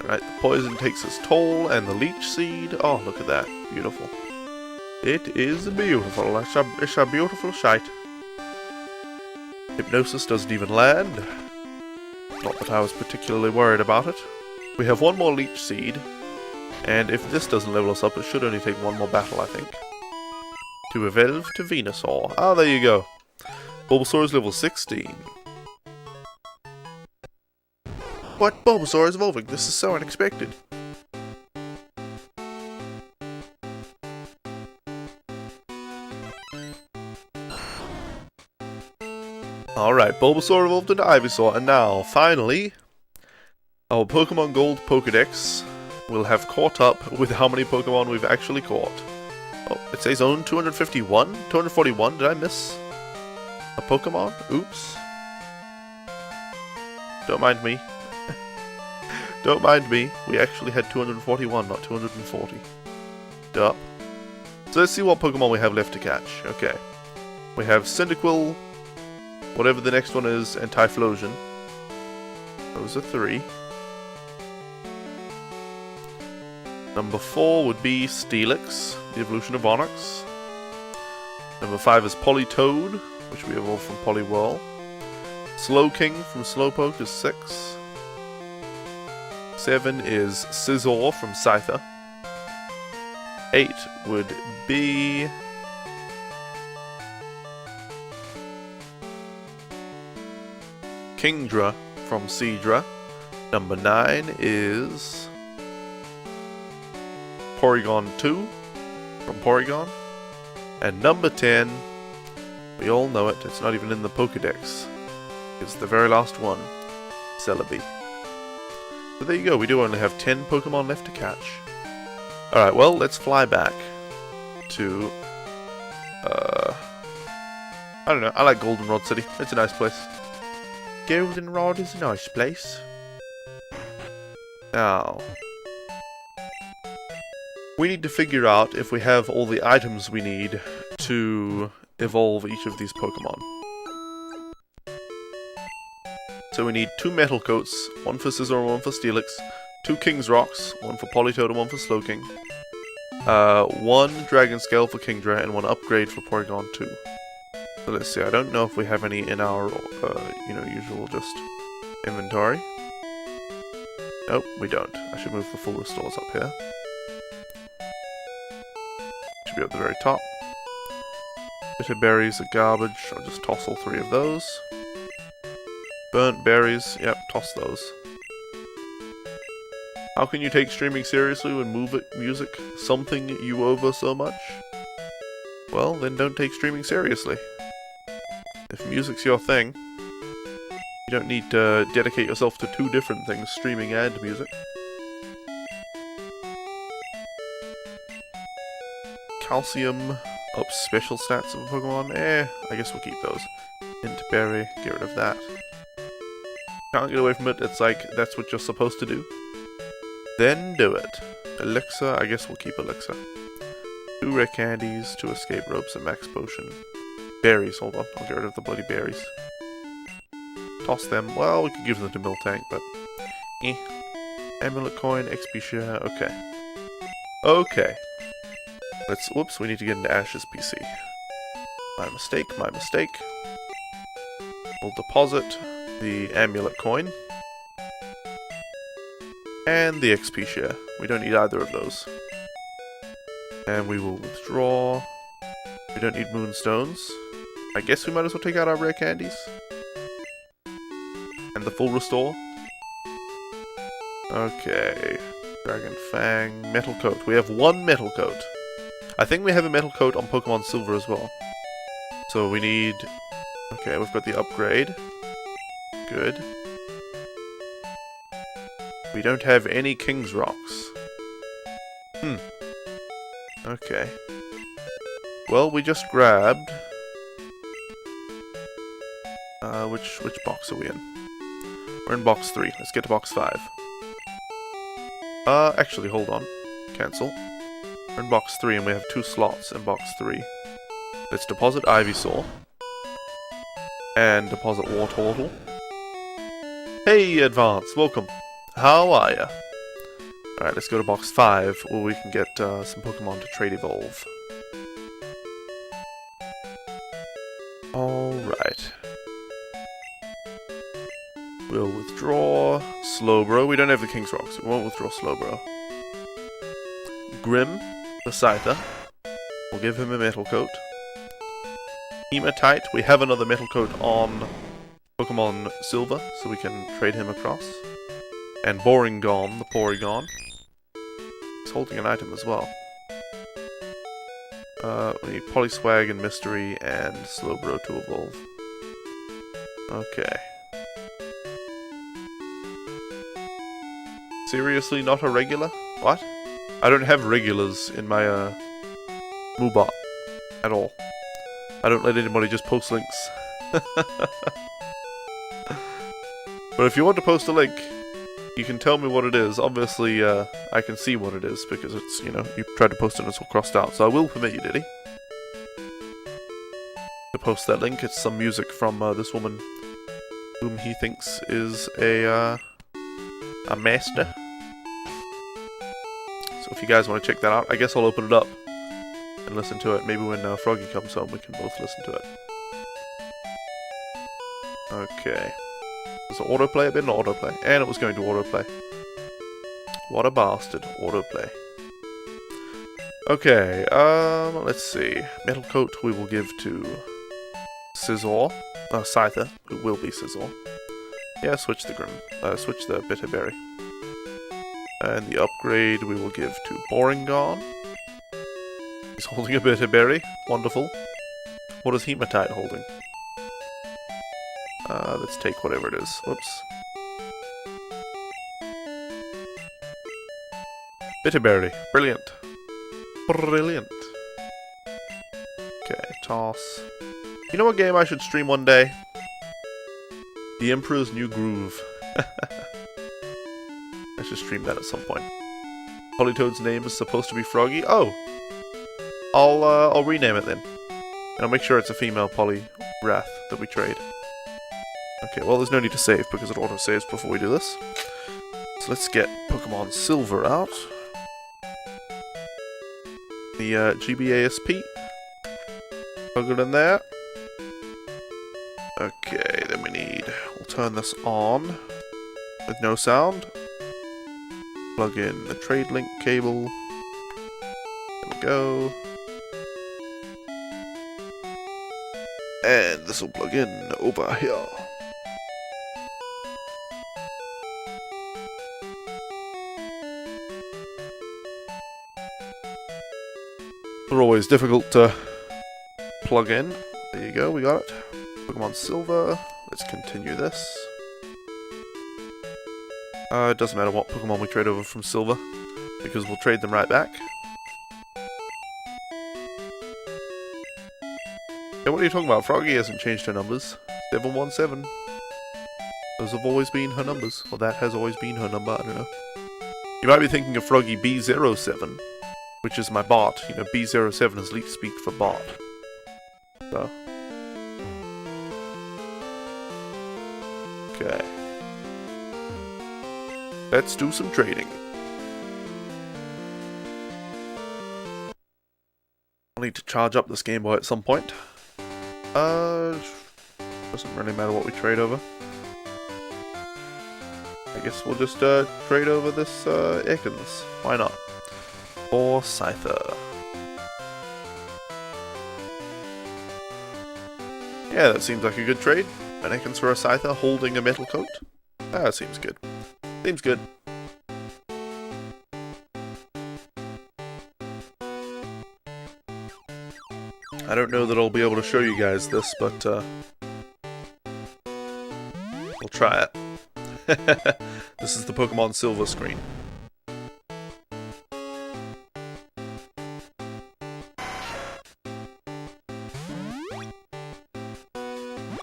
Alright, the poison takes its toll, and the Leech Seed. Oh, look at that. Beautiful. It is beautiful. It's a beautiful sight. Hypnosis doesn't even land. Not that I was particularly worried about it. We have one more Leech Seed, and if this doesn't level us up, it should only take one more battle, I think. To evolve to Venusaur. Ah, there you go. Bulbasaur is level 16. What? Bulbasaur is evolving. This is so unexpected. Alright, Bulbasaur evolved into Ivysaur, and now, finally, our Pokemon Gold Pokedex will have caught up with how many Pokemon we've actually caught. Oh, it says own 251? 241? Did I miss a Pokemon? Oops. Don't mind me. Don't mind me. We actually had 241, not 240. Duh. So let's see what Pokemon we have left to catch. Okay. We have Cyndaquil, whatever the next one is, and Typhlosion. Those are 3. Number 4 would be Steelix, the evolution of Onix. Number 5 is Politoed, which we evolved from Poliwhirl. Slowking from Slowpoke is 6. 7 is Scizor from Scyther. 8 would be Kingdra from Seadra. Number 9 is Porygon 2 from Porygon. And number 10, we all know it, it's not even in the Pokedex. It's the very last one, Celebi. So there you go, we do only have 10 Pokemon left to catch. Alright, well, let's fly back to, I don't know, I like Goldenrod City, it's a nice place. Goldenrod is a nice place. Now, we need to figure out if we have all the items we need to evolve each of these Pokemon. So we need 2 Metal Coats, one for Scizor and one for Steelix, 2 King's Rocks, one for Politoed and one for Slowking, 1 Dragon Scale for Kingdra, and 1 upgrade for Porygon 2. So let's see, I don't know if we have any in our, usual just inventory. Nope, we don't. I should move the full restores up here. Should be at the very top. Bitter berries are garbage, I'll just toss all 3 of those. Burnt berries, yep, toss those. How can you take streaming seriously when music something you over so much? Well, then don't take streaming seriously. If music's your thing, you don't need to dedicate yourself to 2 different things, streaming and music. Calcium ups special stats of a Pokemon. I guess we'll keep those. Hint berry, get rid of that. Can't get away from it, it's like, that's what you're supposed to do. Then do it. Elixir, I guess we'll keep Elixir. 2 rare candies, 2 escape ropes, a max potion. Berries, hold on, I'll get rid of the bloody berries. Toss them, well, we could give them to Miltank, but Amulet coin, XP share, okay. Okay. Whoops, we need to get into Ash's PC. My mistake, my mistake. We'll deposit the Amulet coin. And the XP share. We don't need either of those. And we will withdraw. We don't need Moonstones. I guess we might as well take out our rare candies. And the full restore. Okay. Dragon Fang. Metal Coat. We have 1 Metal Coat. I think we have a Metal Coat on Pokemon Silver as well. So we need... Okay, we've got the upgrade. Good. We don't have any King's Rocks. Okay. Well, we just grabbed... which box are we in? We're in box 3. Let's get to box 5. Actually, hold on. Cancel. We're in box 3 and we have 2 slots in box 3. Let's deposit Ivysaur. And deposit War Turtle. Hey, Advance, welcome. How are ya? Alright, let's go to box 5, where we can get some Pokemon to trade evolve. Alright. We'll withdraw Slowbro. We don't have the King's Rocks, so we won't withdraw Slowbro. Grim, the Scyther. We'll give him a Metal Coat. Hematite, we have another Metal Coat on Pokemon Silver, so we can trade him across. And Boringon, the Porygon. He's holding an item as well. We need Polyswag and Mystery and Slowbro to evolve. Okay. Seriously, not a regular? What? I don't have regulars in my, Moobot. At all. I don't let anybody just post links. But if you want to post a link, you can tell me what it is. Obviously, I can see what it is, because it's, you know, you tried to post it and it's all crossed out. So I will permit you, Diddy, to post that link. It's some music from this woman, whom he thinks is a master. So if you guys want to check that out, I guess I'll open it up and listen to it. Maybe when Froggy comes home, we can both listen to it. Okay. Was it autoplay? It didn't autoplay. And it was going to autoplay. What a bastard. Autoplay. Okay, let's see. Metal Coat we will give to Scizor. Scyther, who will be Scizor. Yeah, switch the switch the Bitterberry. And the upgrade we will give to Boringon. He's holding a Bitterberry. Wonderful. What is Hematite holding? Let's take whatever it is. Whoops. Bitterberry. Brilliant. Brilliant. Okay, toss. You know what game I should stream one day? The Emperor's New Groove. I should stream that at some point. Politoad's name is supposed to be Froggy. Oh! I'll rename it then. And I'll make sure it's a female Poliwrath that we trade. Okay, well there's no need to save because it auto-saves before we do this. So let's get Pokemon Silver out. The GBASP. Plug it in there. Okay, then we'll turn this on with no sound. Plug in the trade link cable. There we go. And this will plug in over here. They're always difficult to plug in. There you go, we got it. Pokemon Silver. Let's continue this. It doesn't matter what Pokemon we trade over from Silver, because we'll trade them right back. Yeah, what are you talking about? Froggy hasn't changed her numbers. 717. Those have always been her numbers. Well, that has always been her number, I don't know. You might be thinking of Froggy B07, which is my bot. You know, B07 is leak speak for bot. So. Okay. Let's do some trading. I'll need to charge up this Game Boy at some point. Doesn't really matter what we trade over. I guess we'll just trade over this Ekans. Why not? Or Scyther. Yeah, that seems like a good trade. An Ekans for a Scyther holding a Metal Coat. That seems good. Seems good. I don't know that I'll be able to show you guys this, but we'll try it. This is the Pokemon Silver screen.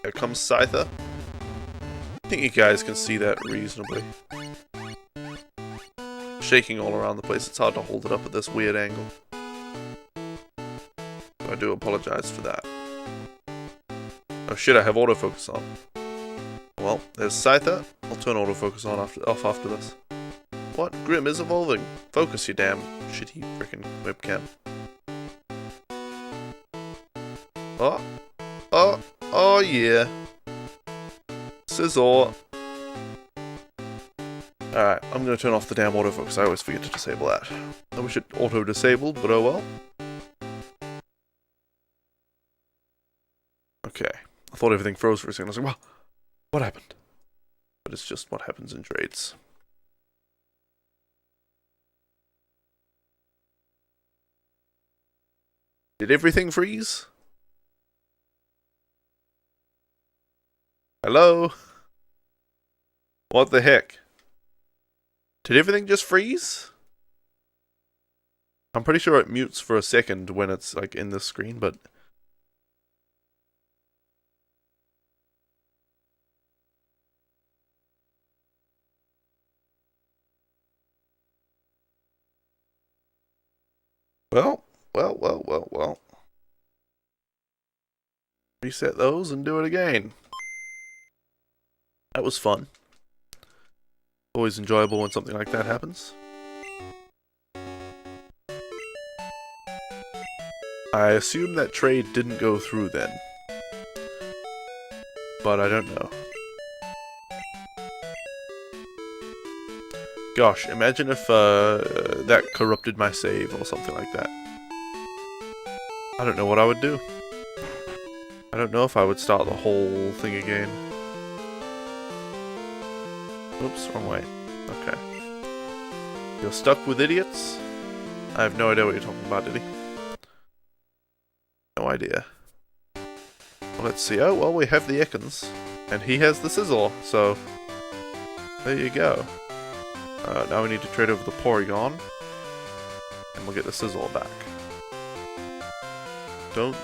Here comes Scyther. I think you guys can see that reasonably. Shaking all around the place, it's hard to hold it up at this weird angle. So I do apologize for that. Oh shit, I have autofocus on. Well, there's Scyther. I'll turn autofocus on off after this. What? Grim is evolving. Focus, you damn shitty freaking webcam. Oh yeah. Scizor. Alright, I'm gonna turn off the damn autofocus. I always forget to disable that. I wish it auto-disabled, but oh well. Okay. I thought everything froze for a second. I was like, what happened? But it's just what happens in trades. Did everything freeze? Hello? What the heck? Did everything just freeze? I'm pretty sure it mutes for a second when it's like in the screen, but... Well. Reset those and do it again. That was fun. Always enjoyable when something like that happens. I assume that trade didn't go through then. But I don't know. Gosh, imagine if that corrupted my save or something like that. I don't know what I would do. I don't know if I would start the whole thing again. Oops, wrong way. Okay. You're stuck with idiots? I have no idea what you're talking about, Diddy. No idea. Well, let's see. Oh, well, we have the Ekans. And he has the Scizor, so... There you go. Now we need to trade over the Porygon. And we'll get the Scizor back. Don't...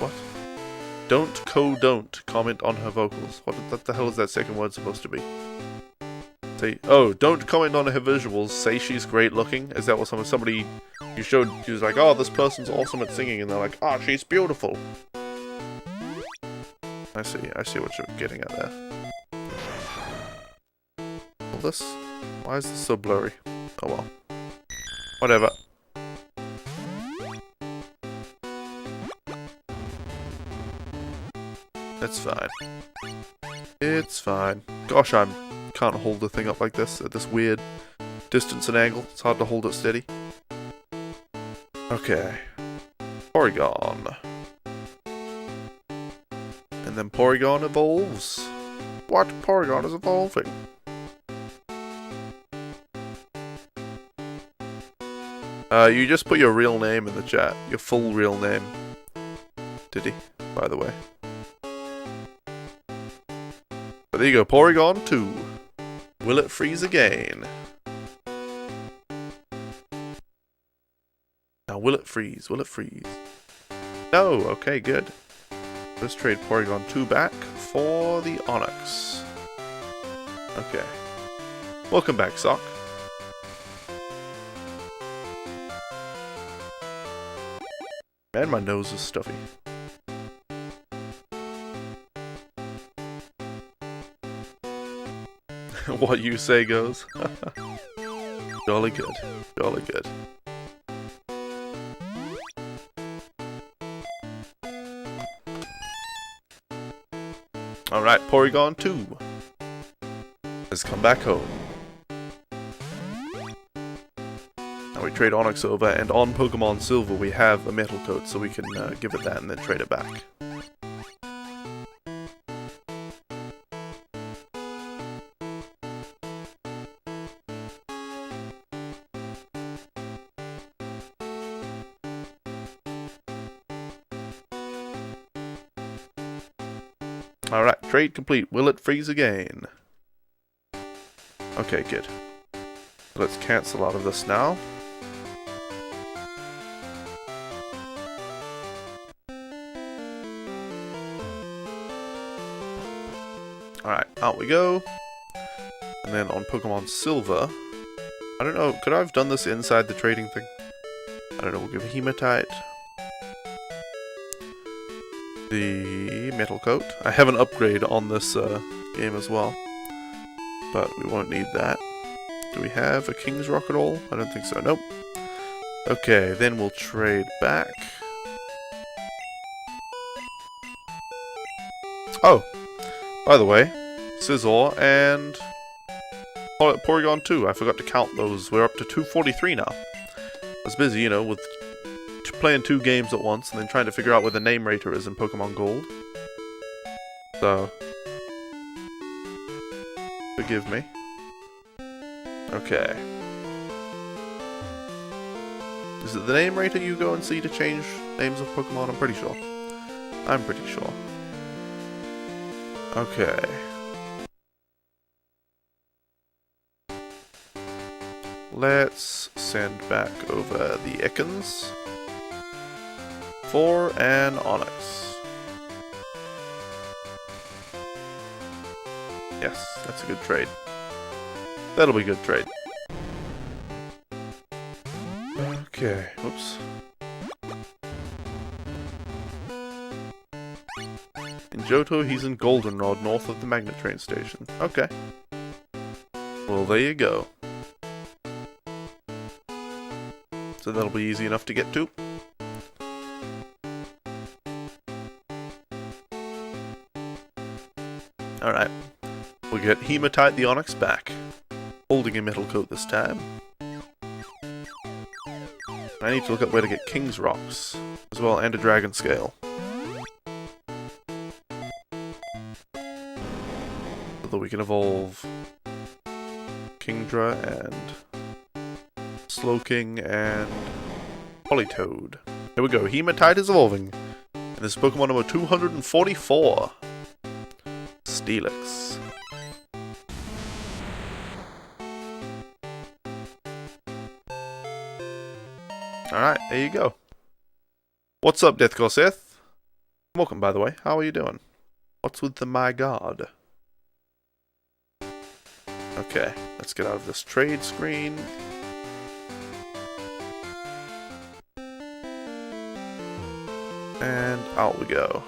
What? Don't comment on her vocals. What the hell is that second word supposed to be? Say, oh, don't comment on her visuals. Say she's great looking. Is that what somebody you showed? She was like, oh, this person's awesome at singing, and they're like, oh, she's beautiful. I see what you're getting at there. Well, this, why is this so blurry? Oh well, whatever. It's fine. It's fine. Gosh, I can't hold the thing up like this at this weird distance and angle. It's hard to hold it steady. Okay. Porygon. And then Porygon evolves. What? Porygon is evolving. You just put your real name in the chat. Your full real name. Did he? By the way. But there you go, Porygon 2. Will it freeze again? Now, will it freeze? Will it freeze? No, okay, good. Let's trade Porygon 2 back for the Onix. Okay. Welcome back, Sock. Man, my nose is stuffy. What you say goes. Jolly good. Jolly good. Alright, Porygon 2 has come back home. Now we trade Onix over, and on Pokemon Silver we have a metal coat, so we can give it that and then trade it back. Alright, trade complete. Will it freeze again? Okay, good. Let's cancel out of this now. Alright, out we go. And then on Pokemon Silver, I don't know, could I have done this inside the trading thing? I don't know, we'll give a Hematite the Metal Coat. I have an upgrade on this game as well, but we won't need that. Do we have a King's Rock at all? I don't think so, nope. Okay, then we'll trade back. Oh, by the way, Scizor and Porygon 2, I forgot to count those. We're up to 243 now. I was busy, you know, with playing 2 games at once and then trying to figure out where the name rater is in Pokemon Gold. So, forgive me. Okay. Is it the name rater you go and see to change names of Pokemon? I'm pretty sure. I'm pretty sure. Okay. Let's send back over the Ekans for an Onyx. Yes, that's a good trade. That'll be a good trade. Okay, whoops. In Johto, he's in Goldenrod, north of the Magnet train station. Okay. Well, there you go. So that'll be easy enough to get to. Alright. We'll get Hematite the Onyx back. Holding a Metal Coat this time. I need to look up where to get King's Rocks as well, and a Dragon Scale. So that we can evolve Kingdra and Slowking and Politoed. Here we go, Hematite is evolving. And this is Pokemon number 244. Steelix. Alright, there you go. What's up, Death Seth? Welcome, by the way. How are you doing? What's with the my god? Okay, let's get out of this trade screen. And out we go.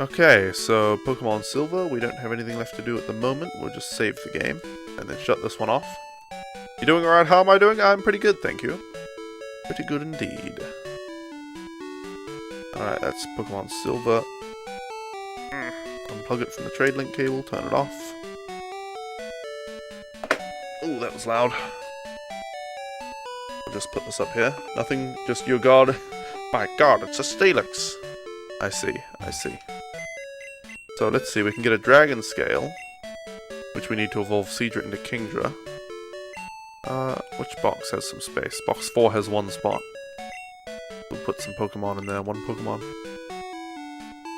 Okay, so Pokemon Silver, we don't have anything left to do at the moment. We'll just save the game and then shut this one off. You doing alright? How am I doing? I'm pretty good, thank you. Pretty good indeed. Alright, that's Pokemon Silver. Unplug it from the trade link cable, turn it off. Oh, that was loud. I'll just put this up here. Nothing, just your god. My god, it's a Steelix. I see, I see. So let's see, we can get a Dragon Scale, which we need to evolve Seadra into Kingdra. Which box has some space? Box 4 has 1 spot. We'll put some Pokemon in there, 1 Pokemon.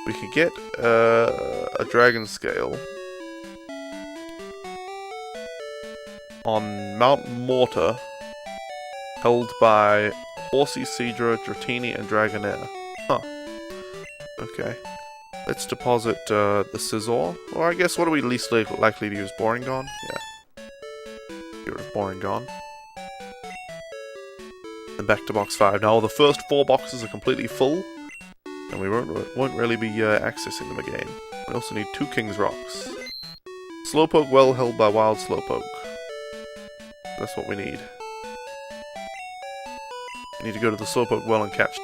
We could get a Dragon Scale on Mount Mortar, held by Horsey, Seadra, Dratini, and Dragonair. Huh. Okay. Let's deposit the Scizor. Or I guess, what are we least likely to use? Boringon? Yeah. Get rid of Boringon. And back to box 5. Now the first 4 boxes are completely full, and we won't really be accessing them again. We also need 2 King's Rocks. Slowpoke well held by Wild Slowpoke. That's what we need. We need to go to the Slowpoke well and catch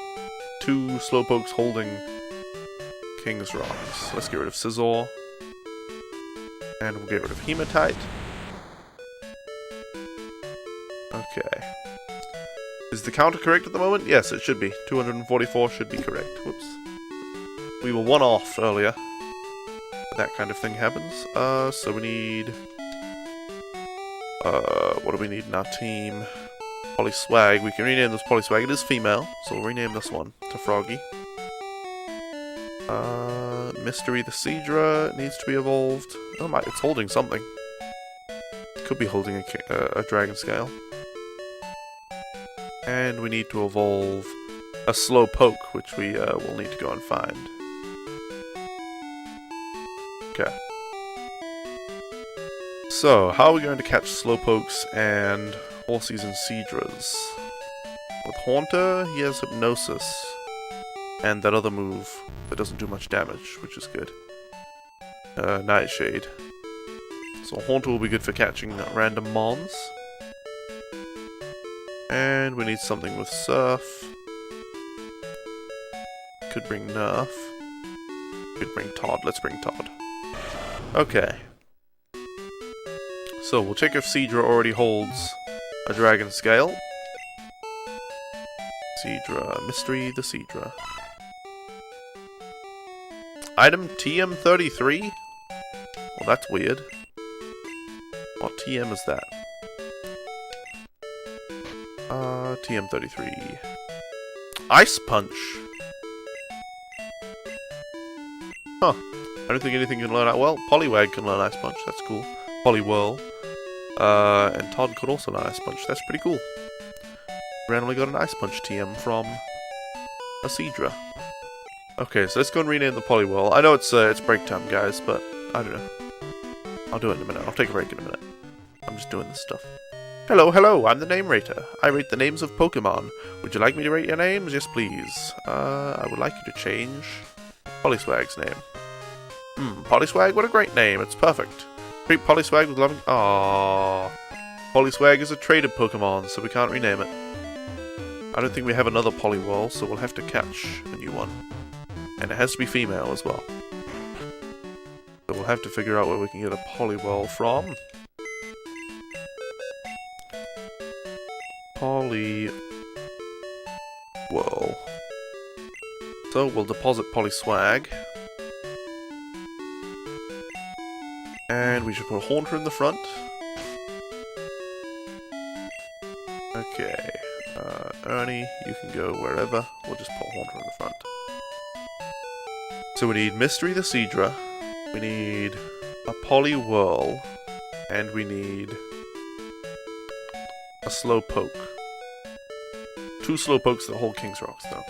2 Slowpokes holding King's Rocks. Let's get rid of Scizor. And we'll get rid of Hematite. Okay. Is the counter correct at the moment? Yes, it should be. 244 should be correct. Whoops. We were 1 off earlier. That kind of thing happens. So we need... what do we need in our team? Polyswag. We can rename this Polyswag. It is female, so we'll rename this one to Froggy. Mystery the Seadra needs to be evolved. Oh my, it's holding something. Could be holding a dragon scale. And we need to evolve a slow poke, which we will need to go and find. Okay. So, how are we going to catch slowpokes and horsies and seadras? With Haunter, he has Hypnosis. And that other move that doesn't do much damage, which is good. Nightshade. So Haunter will be good for catching random mons. And we need something with Surf. Could bring Nerf. Could bring Todd. Let's bring Todd. Okay. So we'll check if Seadra already holds a dragon scale. Seadra. Mystery the Seadra. Item TM33? Well, that's weird. What TM is that? TM33. Ice Punch! Huh. I don't think anything can learn that. Well, Poliwag can learn Ice Punch. That's cool. Poliwhirl. And Todd could also learn Ice Punch. That's pretty cool. Randomly got an Ice Punch TM from a Seadra. Okay, so let's go and rename the Poliwhirl. I know it's break time, guys, but I don't know. I'll do it in a minute. I'll take a break in a minute. I'm just doing this stuff. Hello, I'm the name rater. I rate the names of Pokemon. Would you like me to rate your names? Yes, please. I would like you to change Polyswag's name. Polyswag, what a great name. It's perfect. Treat Polyswag with loving... Aww. Polyswag is a traded Pokemon, so we can't rename it. I don't think we have another Poliwhirl, so we'll have to catch a new one. And it has to be female as well. So we'll have to figure out where we can get a Poliwhirl from. Poliwhirl. So we'll deposit Polyswag. And we should put Haunter in the front. Okay. Ernie, you can go wherever. We'll just put Haunter in the front. So we need Mystery the Seadra. We need a Poliwhirl. And we need a Slowpoke. 2 Slowpokes that hold King's Rocks, though.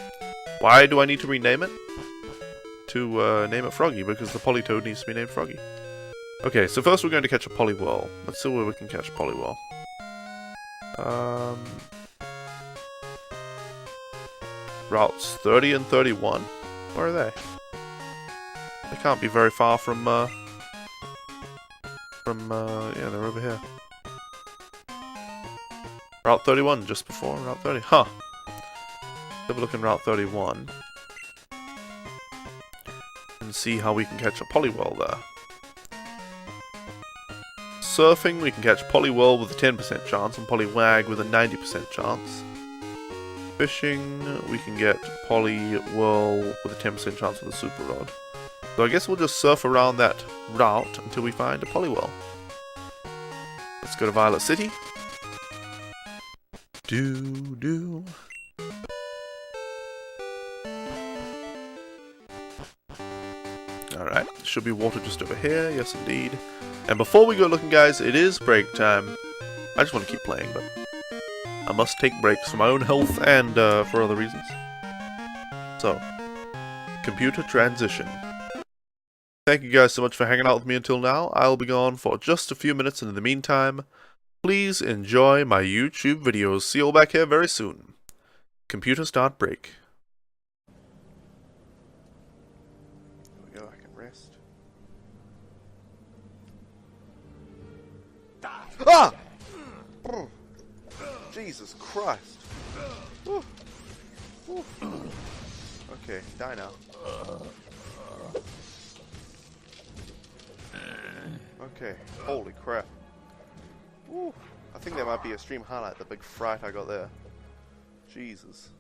Why do I need to rename it? To name it Froggy, because the Politoad needs to be named Froggy. Okay, so first we're going to catch a Poliwhirl. Let's see where we can catch a Poliwhirl. Routes 30 and 31. Where are they? They can't be very far from, yeah, they're over here. Route 31, just before Route 30. Huh. Let's have a look in Route 31. And see how we can catch a Poliwhirl there. Surfing, we can catch Poliwhirl with a 10% chance and Poliwag with a 90% chance. Fishing, we can get Poliwhirl with a 10% chance with a Super Rod. So I guess we'll just surf around that route until we find a Poliwhirl. Let's go to Violet City. Do. Alright, should be water just over here, yes indeed. And before we go looking, guys, it is break time. I just want to keep playing, but I must take breaks for my own health and for other reasons. So, computer transition. Thank you guys so much for hanging out with me until now. I'll be gone for just a few minutes, and in the meantime, please enjoy my YouTube videos. See you all back here very soon. Computer start break. There we go, I can rest. Ah! Jesus Christ. Woo. Woo. Okay, die now. Okay, holy crap. Woo. I think that might be a stream highlight, the big fright I got there. Jesus.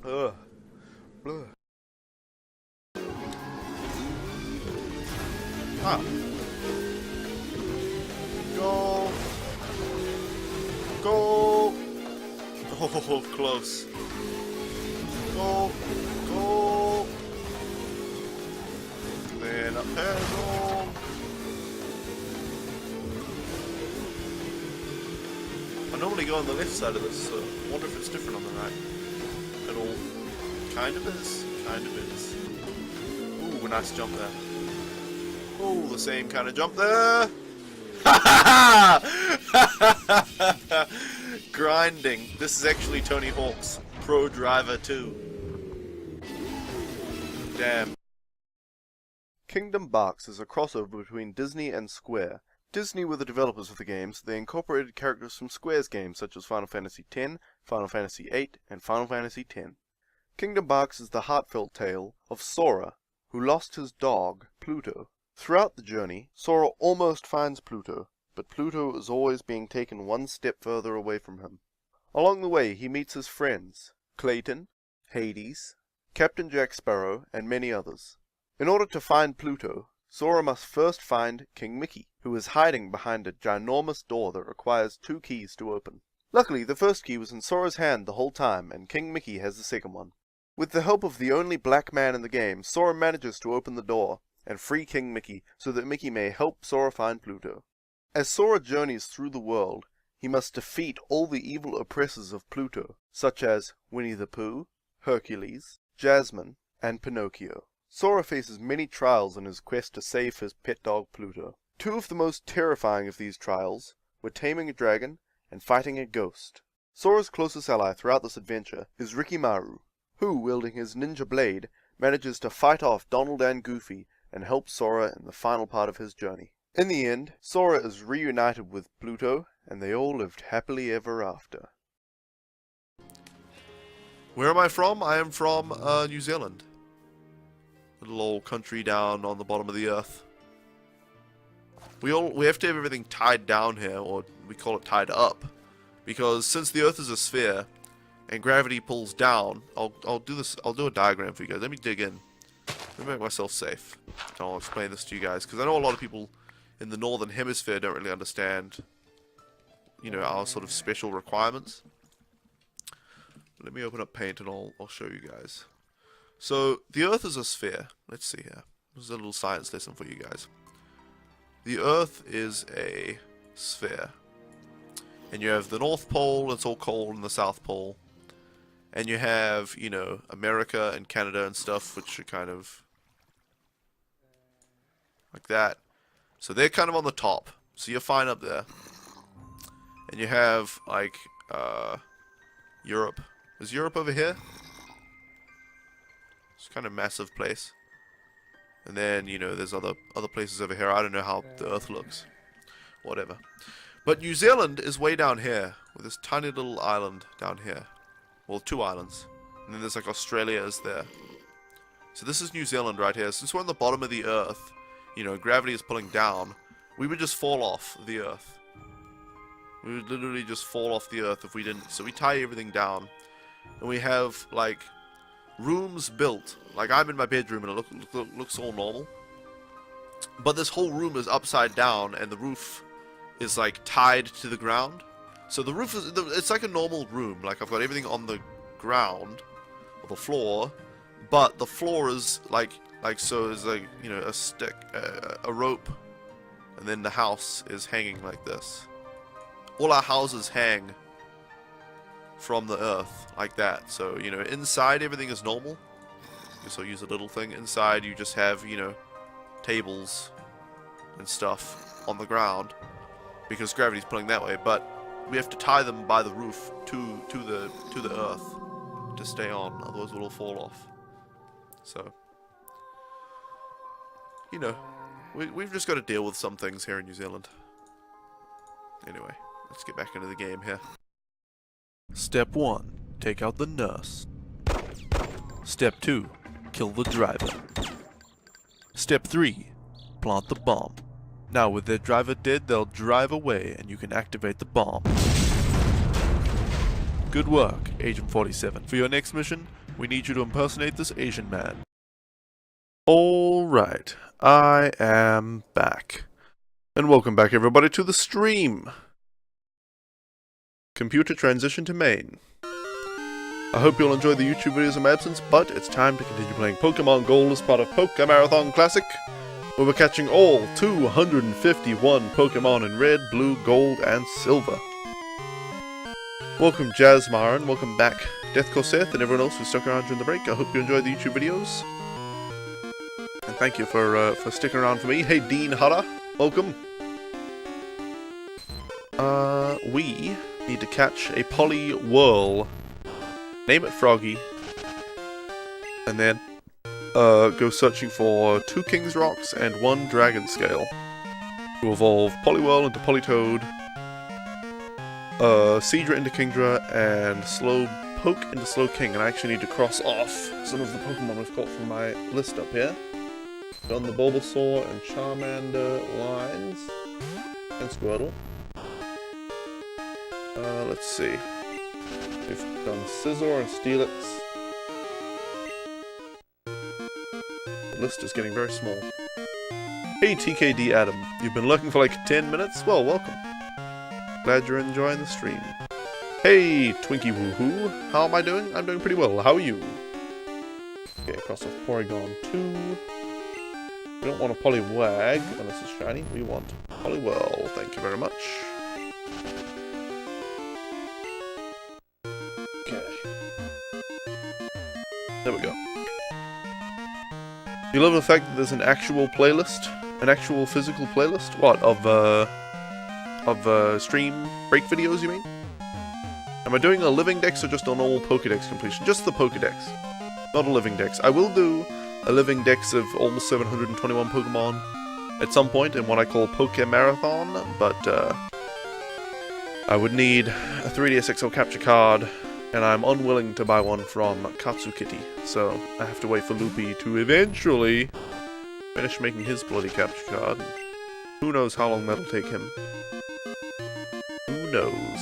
Ugh. Blah. Ah. Go. Go. Oh, close. Go. Go. pedal. I normally go on the left side of this, so I wonder if it's different on the right. It all kind of is. Kind of is. Ooh, nice jump there. Ooh, the same kind of jump there. Grinding. This is actually Tony Hawk's Pro Driver 2. Damn. Kingdom Barks is a crossover between Disney and Square. Disney were the developers of the games. They incorporated characters from Square's games such as Final Fantasy X, Final Fantasy VIII, and Final Fantasy X. Kingdom Barks is the heartfelt tale of Sora, who lost his dog, Pluto. Throughout the journey, Sora almost finds Pluto, but Pluto is always being taken one step further away from him. Along the way, he meets his friends, Clayton, Hades, Captain Jack Sparrow, and many others. In order to find Pluto, Sora must first find King Mickey, who is hiding behind a ginormous door that requires 2 keys to open. Luckily, the first key was in Sora's hand the whole time, and King Mickey has the second one. With the help of the only black man in the game, Sora manages to open the door and free King Mickey so that Mickey may help Sora find Pluto. As Sora journeys through the world, he must defeat all the evil oppressors of Pluto, such as Winnie the Pooh, Hercules, Jasmine, and Pinocchio. Sora faces many trials in his quest to save his pet dog Pluto. 2 of the most terrifying of these trials were taming a dragon and fighting a ghost. Sora's closest ally throughout this adventure is Rikimaru, who, wielding his ninja blade, manages to fight off Donald and Goofy and help Sora in the final part of his journey. In the end, Sora is reunited with Pluto, and they all lived happily ever after. Where am I from? I am from New Zealand. Little old country down on the bottom of the earth. We have to have everything tied down here, or we call it tied up, because since the earth is a sphere and gravity pulls down, I'll do a diagram for you guys. Let me dig in. Let me make myself safe. And I'll explain this to you guys, because I know a lot of people in the northern hemisphere don't really understand, you know, our sort of special requirements. Let me open up Paint and I'll show you guys. So the earth is a sphere. Let's see here. This is a little science lesson for you guys. The earth is a sphere. And you have the North Pole, it's all cold, and the South Pole. And you have, you know, America and Canada and stuff, which are kind of like that. So they're kind of on the top. So you're fine up there. And you have, like, Europe. Is Europe over here? It's kind of a massive place. And then, you know, there's other places over here. I don't know how the Earth looks. Whatever. But New Zealand is way down here, with this tiny little island down here. Well, 2 islands. And then there's like Australia is there. So this is New Zealand right here. Since we're on the bottom of the Earth, you know, gravity is pulling down, we would just fall off the Earth. We would literally just fall off the Earth if we didn't. So we tie everything down. And we have, like, rooms built. Like, I'm in my bedroom and it looks all normal. But this whole room is upside down and the roof is, like, tied to the ground. So the roof is, it's like a normal room. Like, I've got everything on the ground, or the floor, but the floor is, like so is, like, you know, a stick, a rope, and then the house is hanging like this. All our houses hang from the earth, like that. So, you know, inside everything is normal. Guess I'll use a little thing. Inside you just have, you know, tables and stuff on the ground, because gravity's pulling that way, but we have to tie them by the roof to the earth to stay on, otherwise we'll all fall off. So, you know, we've just got to deal with some things here in New Zealand. Anyway, let's get back into the game here. Step 1. Take out the nurse. Step 2. Kill the driver. Step 3. Plant the bomb. Now with their driver dead, they'll drive away and you can activate the bomb. Good work, Agent 47. For your next mission, we need you to impersonate this Asian man. Alright, I am back. And welcome back everybody to the stream. Computer transition to main. I hope you'll enjoy the YouTube videos in my absence, but it's time to continue playing Pokemon Gold as part of Pokemarathon Classic, where we're catching all 251 Pokemon in Red, Blue, Gold, and Silver. Welcome Jazzmarin, welcome back Death Corseth, and everyone else who stuck around during the break. I hope you enjoyed the YouTube videos. And thank you for sticking around for me. Hey Dean Hutter, welcome. We need to catch a Poliwhirl. Name it Froggy. And then go searching for 2 King's Rocks and 1 Dragon Scale to evolve Poliwhirl into Politoed, Seadra into Kingdra, and Slowpoke into Slowking. And I actually need to cross off some of the Pokemon we've got from my list up here. Done the Bulbasaur and Charmander lines, and Squirtle. Let's see. We've done Scizor and Steelix. The list is getting very small. Hey TKD Adam, you've been lurking for like 10 minutes? Well, welcome. Glad you're enjoying the stream. Hey Twinkie Woohoo, how am I doing? I'm doing pretty well, how are you? Okay, cross off Porygon 2. We don't want a Poliwag, unless it's shiny. We want Poliwhirl, thank you very much. There we go. You love the fact that there's an actual playlist? An actual physical playlist? What, of stream break videos, you mean? Am I doing a living dex or just a normal Pokedex completion? Just the Pokedex. Not a living dex. I will do a living dex of almost 721 Pokemon at some point in what I call Pokemarathon, but I would need a 3DS XL capture card, and I'm unwilling to buy one from Katsukitty, so I have to wait for Loopy to eventually finish making his bloody capture card. Who knows how long that'll take him. Who knows?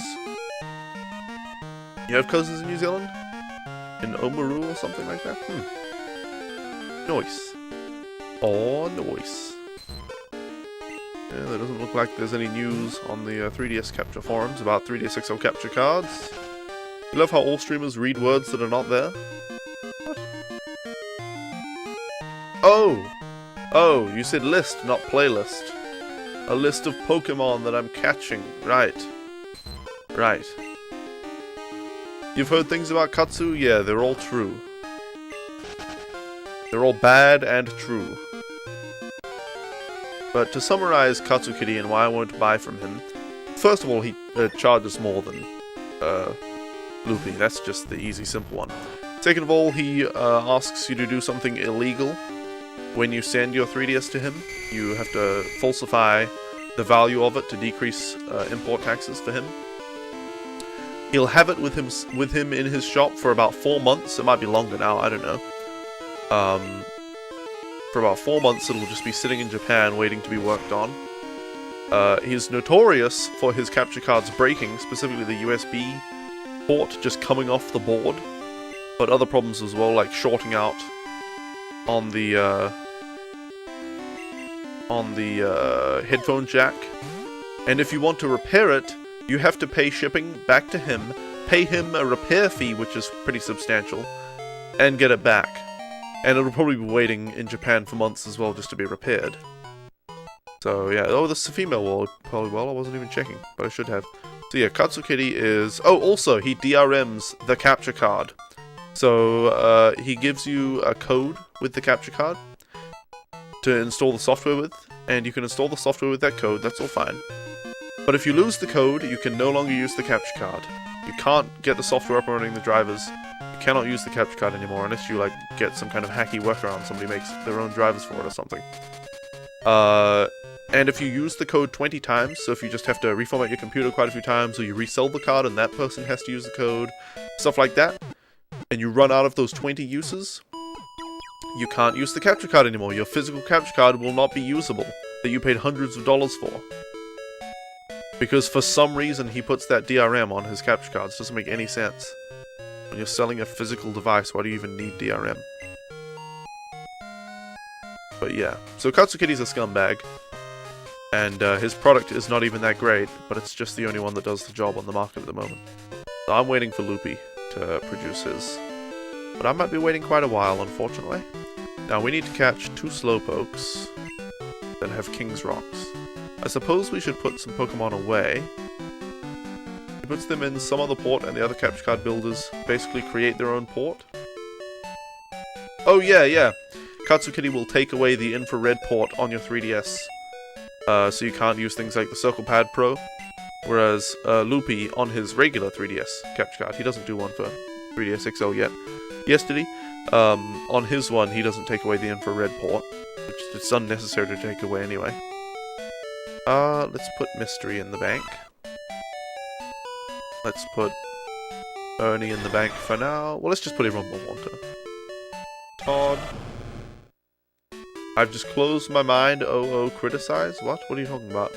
You have cousins in New Zealand? In Oamaru or something like that? Nice. Oh, nice. Yeah, there doesn't look like there's any news on the 3DS capture forums about 3DS XL capture cards. You love how all streamers read words that are not there? What? Oh, you said list, not playlist. A list of Pokemon that I'm catching. Right. Right. You've heard things about Katsu? Yeah, they're all true. They're all bad and true. But to summarize Katsukitty and why I won't buy from him, first of all, he charges more than Loopy. That's just the easy, simple one. Second of all, he asks you to do something illegal when you send your 3DS to him. You have to falsify the value of it to decrease import taxes for him. He'll have it with him in his shop for about 4 months. It might be longer now, I don't know. For about 4 months it'll just be sitting in Japan waiting to be worked on. He's notorious for his capture cards breaking, specifically the USB port just coming off the board, but other problems as well, like shorting out on the headphone jack. And if you want to repair it, you have to pay shipping back to him, pay him a repair fee, which is pretty substantial, and get it back. And it'll probably be waiting in Japan for months as well just to be repaired. So yeah, oh, this is a female Poliwhirl, I wasn't even checking, but I should have. So yeah, Katsukitty is... Oh, also, he DRMs the capture card. So he gives you a code with the capture card to install the software with, and you can install the software with that code, that's all fine. But if you lose the code, you can no longer use the capture card. You can't get the software up and running the drivers. You cannot use the capture card anymore unless you like get some kind of hacky workaround, somebody makes their own drivers for it or something. And if you use the code 20 times, so if you just have to reformat your computer quite a few times, or you resell the card and that person has to use the code, stuff like that, and you run out of those 20 uses, you can't use the capture card anymore. Your physical capture card will not be usable, that you paid hundreds of dollars for. Because for some reason he puts that DRM on his capture cards. Doesn't make any sense. When you're selling a physical device, why do you even need DRM? But yeah, so Katsukitty's a scumbag. And his product is not even that great, but it's just the only one that does the job on the market at the moment. So I'm waiting for Loopy to produce his. But I might be waiting quite a while, unfortunately. Now we need to catch 2 Slowpokes. that have King's Rocks. I suppose we should put some Pokemon away. He puts them in some other port, and the other capture card builders basically create their own port. Oh yeah. Katsukity will take away the infrared port on your 3DS, so you can't use things like the Circle Pad Pro. Whereas Loopy, on his regular 3DS capture card, he doesn't do one for 3DS XL yet. Yesterday, on his one, he doesn't take away the infrared port, which it's unnecessary to take away anyway. Let's put Mystery in the bank. Let's put Ernie in the bank for now. Well, let's just put everyone but Wanta. Todd. I've just closed my mind. Criticize? What? What are you talking about?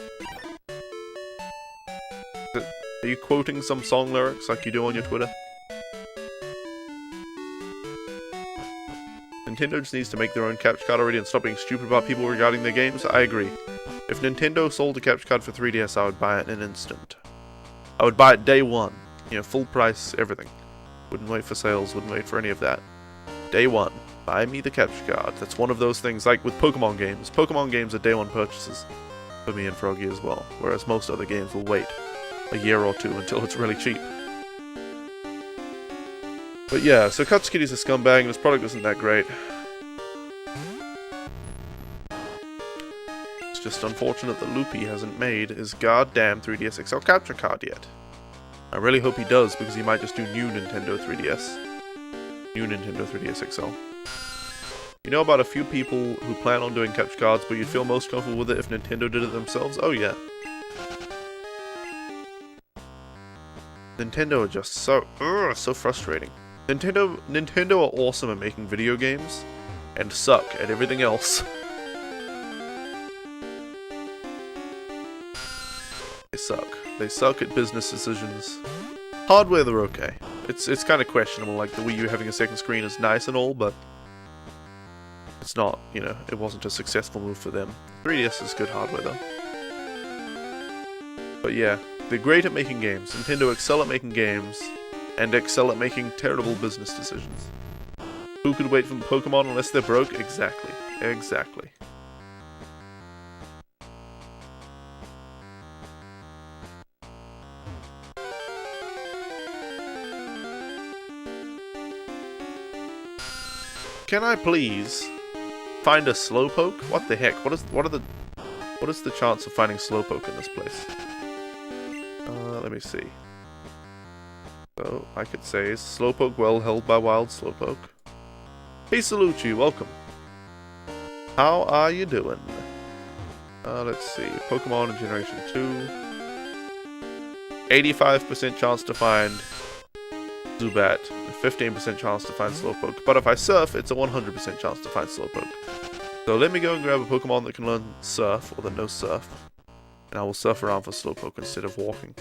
Are you quoting some song lyrics like you do on your Twitter? Nintendo just needs to make their own capture card already and stop being stupid about people regarding their games. I agree. If Nintendo sold a capture card for 3DS, I would buy it in an instant. I would buy it day one. You know, full price, everything. Wouldn't wait for sales, wouldn't wait for any of that. Day one. Buy me the capture card. That's one of those things, like with Pokemon games. Pokemon games are day one purchases for me and Froggy as well, whereas most other games will wait a year or two until it's really cheap. But yeah, so Katsukity's a scumbag and his product isn't that great. It's just unfortunate that Loopy hasn't made his goddamn 3DS XL capture card yet. I really hope he does, because he might just do new Nintendo 3DS. New Nintendo 3DS XL. You know about a few people who plan on doing capture cards, but you'd feel most comfortable with it if Nintendo did it themselves? Oh yeah. Nintendo are just so frustrating. Nintendo are awesome at making video games, and suck at everything else. They suck. They suck at business decisions. Hardware, they're okay. It's kind of questionable, like the Wii U having a second screen is nice and all, but it's not, you know, it wasn't a successful move for them. 3DS is good hardware though. But yeah, they're great at making games. Nintendo excel at making games, and excel at making terrible business decisions. Who could wait for Pokemon unless they're broke? Exactly. Exactly. Can I please find a Slowpoke? What the heck? What is the chance of finding Slowpoke in this place? Let me see. So I could say, is Slowpoke well held by Wild Slowpoke? Hey Salucci, welcome. How are you doing? Let's see. Pokemon in Generation 2. 85% chance to find Zubat. 15% chance to find Slowpoke. But if I surf, it's a 100% chance to find Slowpoke. So let me go and grab a Pokemon that can learn Surf, or the No Surf. And I will surf around for Slowpoke instead of walking.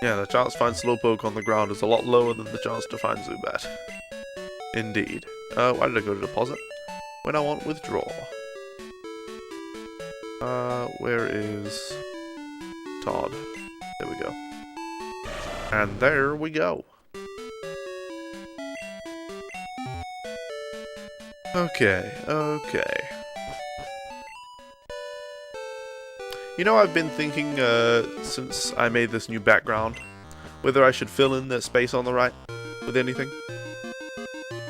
Yeah, the chance to find Slowpoke on the ground is a lot lower than the chance to find Zubat. Indeed. Why did I go to deposit? When I want withdraw. Where is Todd? There we go. And there we go. Okay. You know, I've been thinking, since I made this new background, whether I should fill in that space on the right with anything.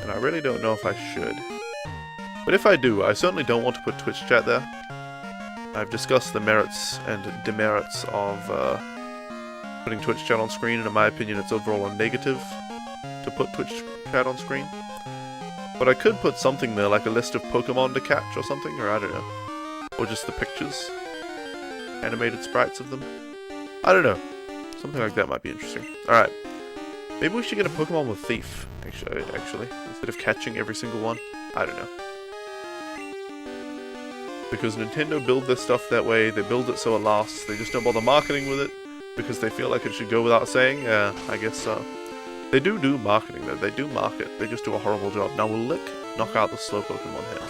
And I really don't know if I should. But if I do, I certainly don't want to put Twitch chat there. I've discussed the merits and demerits of putting Twitch chat on screen, and in my opinion it's overall a negative to put Twitch chat on screen. But I could put something there, like a list of Pokemon to catch or something, or I don't know. Or just the pictures. Animated sprites of them. I don't know. Something like that might be interesting. Alright. Maybe we should get a Pokemon with Thief, actually, instead of catching every single one. I don't know. Because Nintendo build their stuff that way, they build it so it lasts, they just don't bother marketing with it, because they feel like it should go without saying. Yeah, I guess so. They do marketing though, they do market, they just do a horrible job. Now will Lick knock out the Slowpoke in one hit?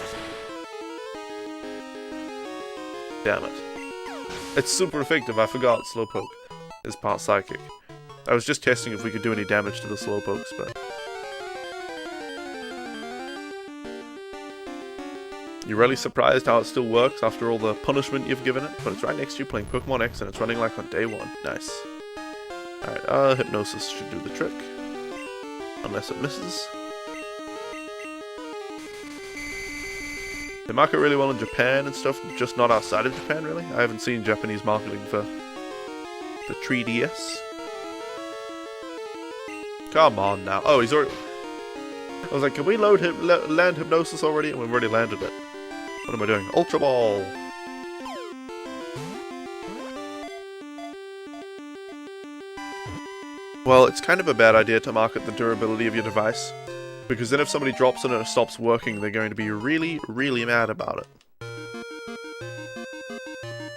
Damn it. It's super effective, I forgot Slowpoke is part Psychic. I was just testing if we could do any damage to the Slowpokes, but... You're really surprised how it still works after all the punishment you've given it, but it's right next to you playing Pokemon X and it's running like on day one. Nice. Alright, Hypnosis should do the trick. Unless it misses. They market really well in Japan and stuff, just not outside of Japan really. I haven't seen Japanese marketing for the 3DS. Come on now. Oh, he's already... I was like, can we land Hypnosis already? And we've already landed it. What am I doing? Ultra Ball! Well, it's kind of a bad idea to market the durability of your device, because then if somebody drops it and it stops working, they're going to be really, really mad about it.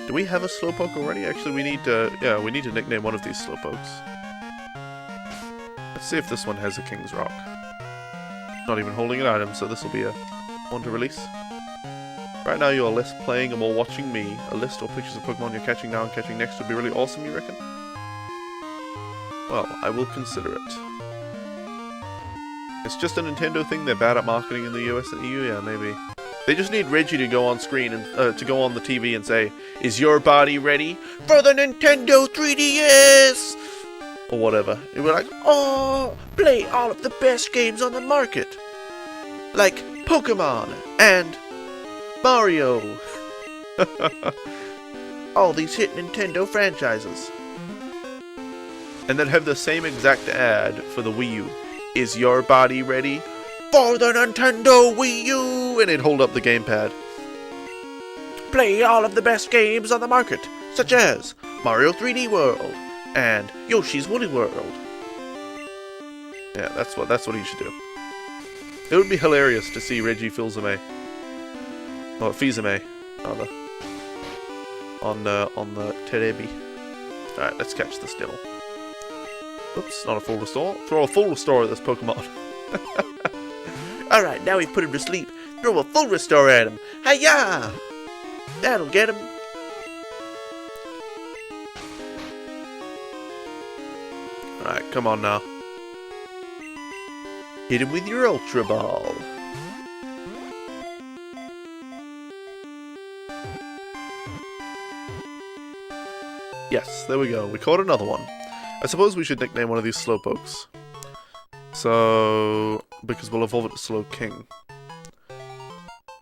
Do we have a Slowpoke already? Actually, we need to nickname one of these Slowpokes. Let's see if this one has a King's Rock. Not even holding an item, so this will be a one to release. Right now you are less playing and more watching me. A list or pictures of Pokemon you're catching now and catching next would be really awesome, you reckon? Well, I will consider it. It's just a Nintendo thing, they're bad at marketing in the US and EU, yeah, maybe. They just need Reggie to go on screen and to go on the TV and say, "Is your body ready for the Nintendo 3DS?" Or whatever. It would be like, "Oh, play all of the best games on the market. Like Pokemon and Mario." All these hit Nintendo franchises. And then have the same exact ad for the Wii U. "Is your body ready for the Nintendo Wii U?" And it'd hold up the gamepad. "Play all of the best games on the market, such as Mario 3D World and Yoshi's Woolly World." Yeah, that's what he should do. It would be hilarious to see Reggie Fils-Aimé, or Fils-Aimé, rather, on the Terebi. Alright, let's catch this devil. Oops, not a full restore. Throw a full restore at this Pokemon. Alright, now we've put him to sleep. Throw a full restore at him. Hi-ya! That'll get him. Alright, come on now. Hit him with your Ultra Ball. Yes, there we go. We caught another one. I suppose we should nickname one of these Slowpokes. So, because we'll evolve it to Slow King.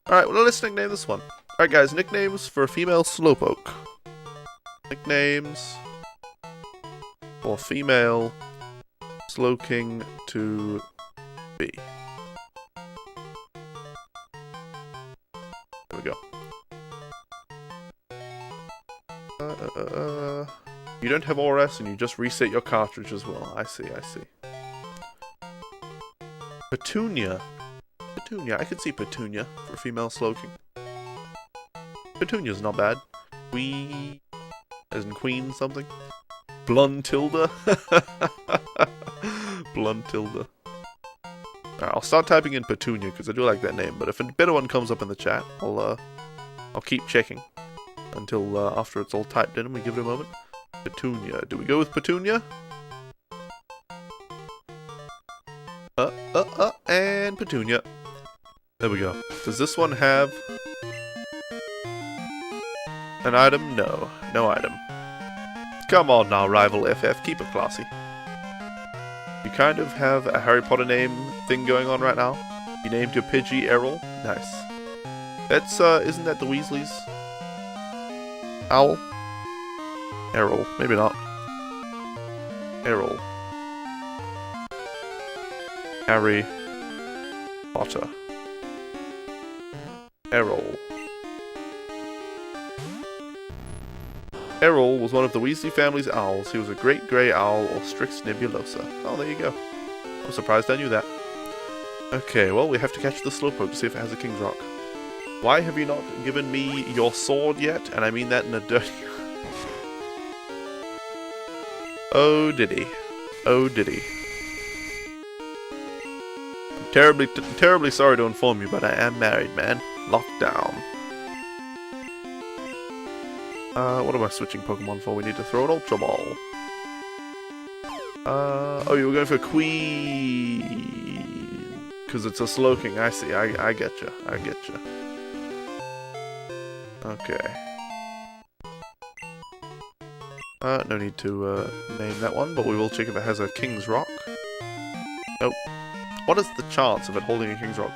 Alright, well let's nickname this one. Alright guys, nicknames for a female Slowpoke. Nicknames for female Slow King to be. There we go. You don't have ORS and you just reset your cartridge as well. I see, I see. Petunia. Petunia. I could see Petunia for female Slowking. Petunia's not bad. Queen, as in Queen something. Bluntilda. Bluntilda. Alright, I'll start typing in Petunia because I do like that name. But if a better one comes up in the chat, I'll keep checking until after it's all typed in and we give it a moment. Petunia. Do we go with Petunia? And Petunia. There we go. Does this one have an item? No. No item. Come on now, Rival FF. Keep it classy. You kind of have a Harry Potter name thing going on right now. You named your Pidgey Errol. Nice. That's, isn't that the Weasleys? Owl? Errol. Maybe not. Errol. Harry Potter. Errol. Errol was one of the Weasley family's owls. He was a great grey owl or Strix nebulosa. Oh, there you go. I'm surprised I knew that. Okay, well, we have to catch the Slowpoke to see if it has a King's Rock. Why have you not given me your sword yet? And I mean that in a dirty... Oh, did he? Oh, did he? I'm terribly sorry to inform you, but I am married, man. Locked down. What am I switching Pokemon for? We need to throw an Ultra Ball. Oh, you were going for Queen. Because it's a Slowking. I see. I get you. I get you. Okay. No need to name that one, but we will check if it has a King's Rock. Nope. What is the chance of it holding a King's Rock?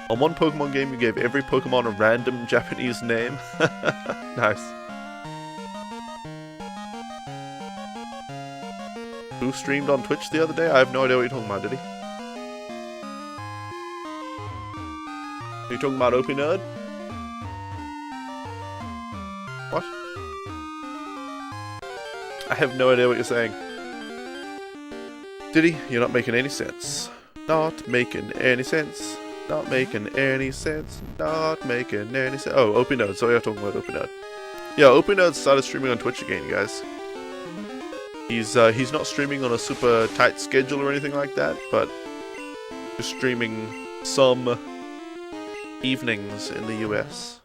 On one Pokemon game, you gave every Pokemon a random Japanese name. Nice. Who streamed on Twitch the other day? I have no idea what you're talking about, did he? Are you talking about Opie Nerd? What? I have no idea what you're saying. Diddy, you're not making any sense. Not making any sense. Not making any sense. Not making any sense. Oh, Opie Nerd. So we are talking about Opie Nerd. Yeah, Opie Nerd started streaming on Twitch again, guys. He's not streaming on a super tight schedule or anything like that, but just streaming some evenings in the US.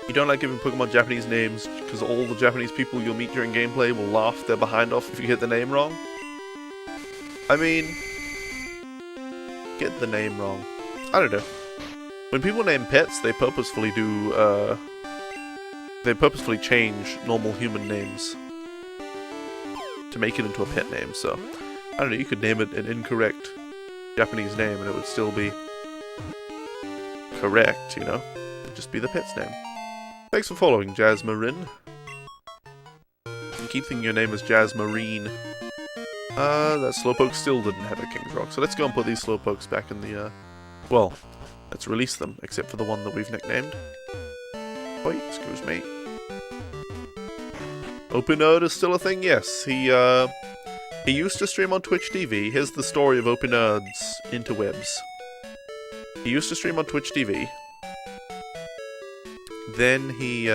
You don't like giving Pokemon Japanese names because all the Japanese people you'll meet during gameplay will laugh their behind off if you get the name wrong? I mean, get the name wrong. I don't know. When people name pets, they purposefully do, they purposefully change normal human names to make it into a pet name, so I don't know, you could name it an incorrect Japanese name and it would still be correct, you know? It'd just be the pet's name. Thanks for following, Jasmarine. You keep thinking your name is Jasmarine. That Slowpoke still didn't have a King's Rock, so let's go and put these Slowpokes back in the, well, let's release them, except for the one that we've nicknamed. Wait, excuse me. Opie Nerd is still a thing, yes. He used to stream on Twitch TV. Here's the story of Opie Nerd's interwebs. He used to stream on Twitch TV. Then he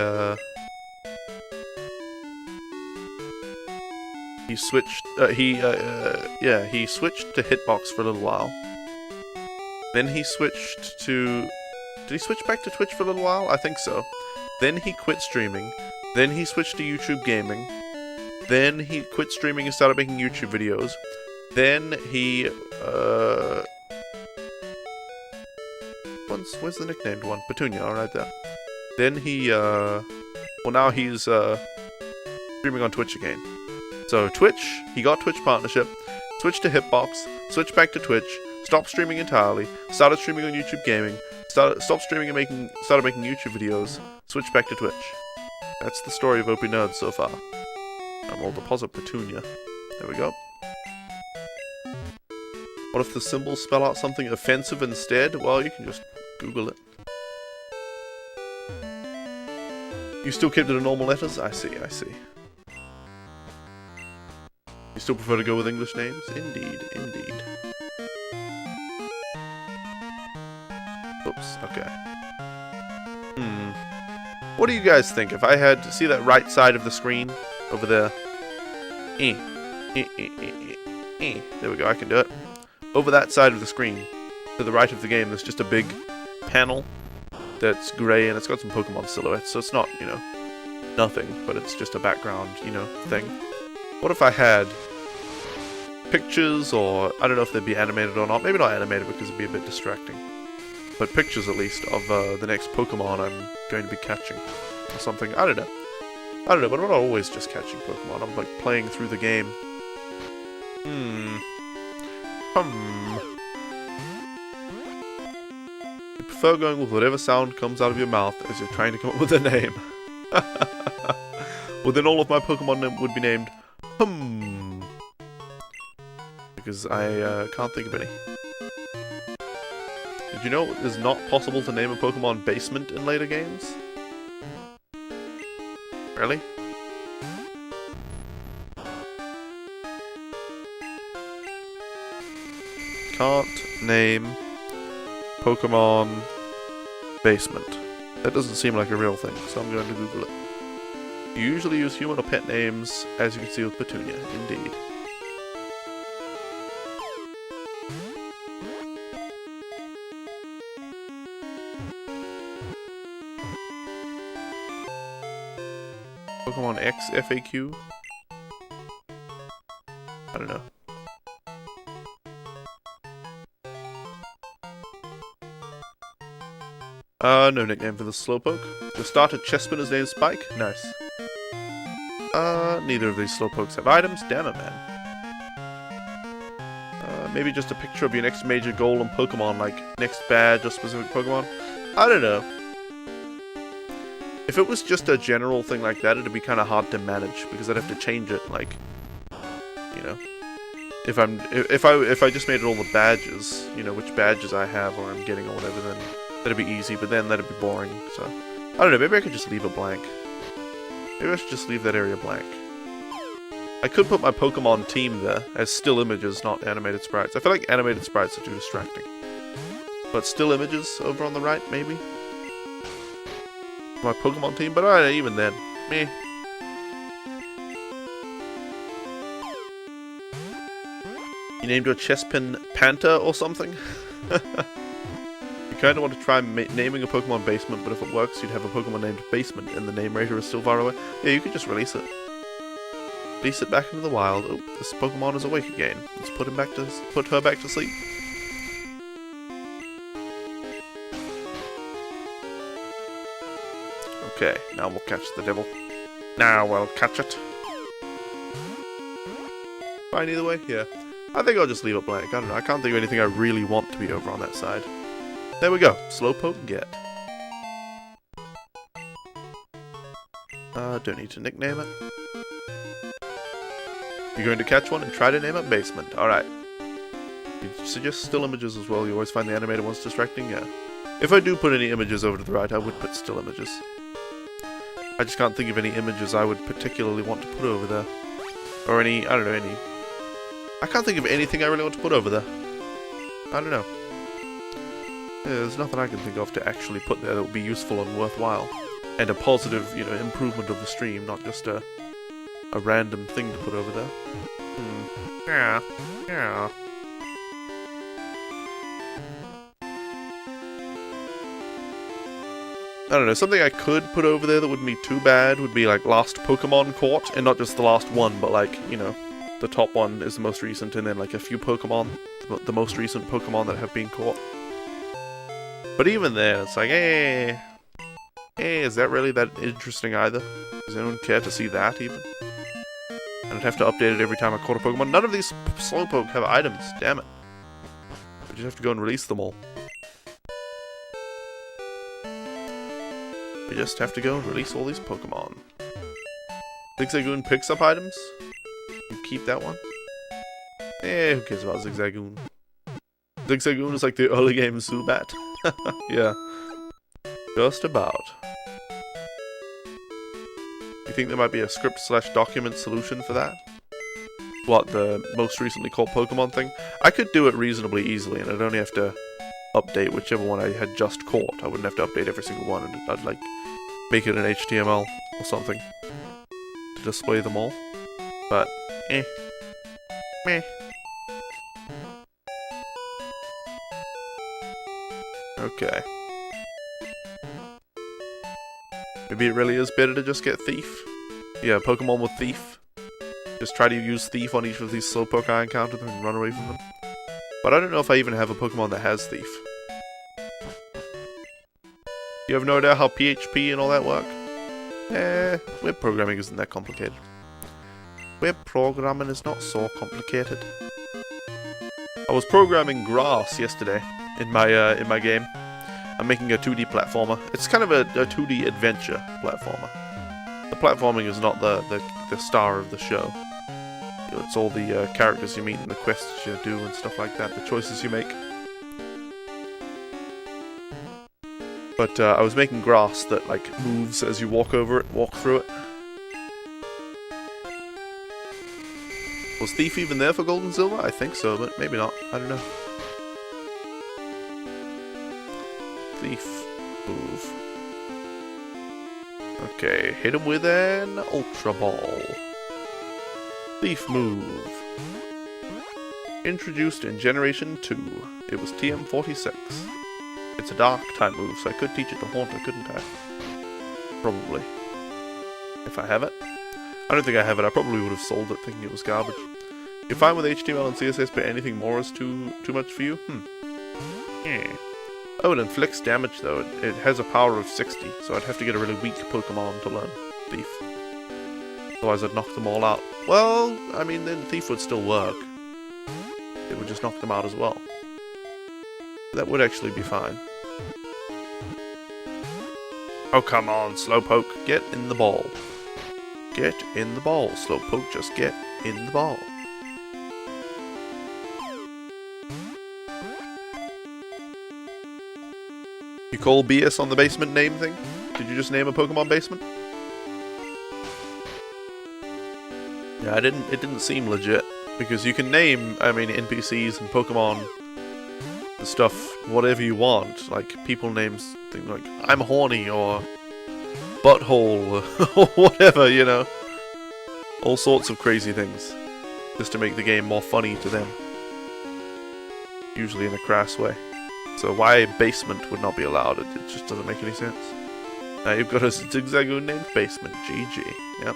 switched, he switched to Hitbox for a little while. Then he switched to, did he switch back to Twitch for a little while? I think so. Then he quit streaming. Then he switched to YouTube Gaming. Then he quit streaming and started making YouTube videos. Then he, where's the nicknamed one? Petunia, right there. Then he, well now he's, streaming on Twitch again. So Twitch, he got Twitch partnership, switched to Hitbox, switched back to Twitch, stopped streaming entirely, started streaming on YouTube Gaming, stopped streaming and started making YouTube videos, switched back to Twitch. That's the story of Opie Nerd so far. I'll deposit Petunia. There we go. What if the symbols spell out something offensive instead? Well, you can just Google it. You still kept it in normal letters? I see, I see. You still prefer to go with English names? Indeed, indeed. Oops, okay. What do you guys think if I had to see that right side of the screen over there? There we go, I can do it. Over that side of the screen, to the right of the game, there's just a big panel that's grey and it's got some Pokemon silhouettes, so it's not, you know, nothing, but it's just a background, you know, thing. What if I had pictures, or I don't know if they'd be animated or not, maybe not animated because it'd be a bit distracting, but pictures at least of the next Pokemon I'm going to be catching, or something, I don't know, but I'm not always just catching Pokemon, I'm like playing through the game. You prefer going with whatever sound comes out of your mouth as you're trying to come up with a name. Well, then all of my Pokemon would be named because I can't think of any. Did you know it is not possible to name a Pokemon Basement in later games? Really? Can't name Pokemon Basement. That doesn't seem like a real thing, so I'm going to Google it. You usually use human or pet names, as you can see with Petunia, indeed. Pokemon X FAQ? I don't know. No nickname for the Slowpoke. The starter Chespinner's name Spike? Nice. Neither of these Slowpokes have items. Damn it, man. Maybe just a picture of your next major goal in Pokemon, like next badge or specific Pokemon? I don't know. If it was just a general thing like that, it'd be kind of hard to manage, because I'd have to change it, like, you know. If I just made it all the badges, you know, which badges I have or I'm getting or whatever, then that'd be easy, but then that'd be boring, so. I don't know, maybe I could just leave it blank. Maybe I should just leave that area blank. I could put my Pokemon team there as still images, not animated sprites. I feel like animated sprites are too distracting. But still images over on the right, maybe? My Pokemon team, but even then, meh. You named your Chespin Panther or something? You kind of want to try naming a Pokemon Basement, but if it works, you'd have a Pokemon named Basement and the name rater is still far away. Yeah, you could just release it. Release it back into the wild. Oh, this Pokemon is awake again. Let's put her back to sleep. Okay, now we'll catch the devil. Now we'll catch it. Fine either way? Yeah. I think I'll just leave it blank. I don't know. I can't think of anything I really want to be over on that side. There we go. Slowpoke get. Don't need to nickname it. You're going to catch one and try to name it Basement. Alright. You suggest still images as well. You always find the animated ones distracting? Yeah. If I do put any images over to the right, I would put still images. I just can't think of any images I would particularly want to put over there. Or any, I don't know, any... I can't think of anything I really want to put over there. I don't know. Yeah, there's nothing I can think of to actually put there that would be useful and worthwhile. And a positive, you know, improvement of the stream, not just a random thing to put over there. Yeah. Yeah. I don't know, something I could put over there that wouldn't be too bad would be like last Pokemon caught, and not just the last one, but like, you know, the top one is the most recent, and then like a few Pokemon, the most recent Pokemon that have been caught. But even then, it's like, hey, is that really that interesting either? Does anyone care to see that even? And I'd have to update it every time I caught a Pokemon. None of these Slowpoke have items, damn it. I just have to go and release them all. We just have to go and release all these Pokemon. Zigzagoon picks up items. You keep that one. Who cares about Zigzagoon? Zigzagoon is like the early game Zubat. Yeah. Just about. You think there might be a script/document solution for that? What, the most recently caught Pokemon thing? I could do it reasonably easily, and I'd only have to update whichever one I had just caught. I wouldn't have to update every single one, and I'd like make it an HTML or something to display them all. But, meh. Okay. Maybe it really is better to just get Thief. Yeah, Pokemon with Thief. Just try to use Thief on each of these Slowpoke I encounter and run away from them. But I don't know if I even have a Pokemon that has Thief. You have no idea how PHP and all that work? Web programming isn't that complicated. Web programming is not so complicated. I was programming grass yesterday in my game. I'm making a 2D platformer. It's kind of a 2D adventure platformer. The platforming is not the star of the show. It's all the characters you meet and the quests you do and stuff like that, the choices you make. But I was making grass that like moves as you walk through it. Was Thief even there for Gold and Silver? I think so, but maybe not. I don't know. Thief. Move. Okay, hit him with an Ultra Ball. Thief move. Introduced in Generation 2. It was TM46. It's a dark type move, so I could teach it to Haunter, couldn't I? Probably. If I have it. I don't think I have it. I probably would have sold it thinking it was garbage. You're fine with HTML and CSS, but anything more is too much for you? Yeah. Oh, it inflicts damage though. It has a power of 60, so I'd have to get a really weak Pokemon to learn Thief. Otherwise I'd knock them all out. Well, I mean, then Thief would still work. It would just knock them out as well. That would actually be fine. Oh, come on, Slowpoke. Get in the ball. Get in the ball, Slowpoke. Just get in the ball. You call BS on the basement name thing? Did you just name a Pokemon basement? Yeah, it didn't seem legit. Because you can name, I mean, NPCs and Pokemon and stuff whatever you want. Like, people name things like, I'm horny, or butthole, or whatever, you know. All sorts of crazy things. Just to make the game more funny to them. Usually in a crass way. So why basement would not be allowed? It just doesn't make any sense. Now you've got a Zigzagoon named Basement. GG. Yep.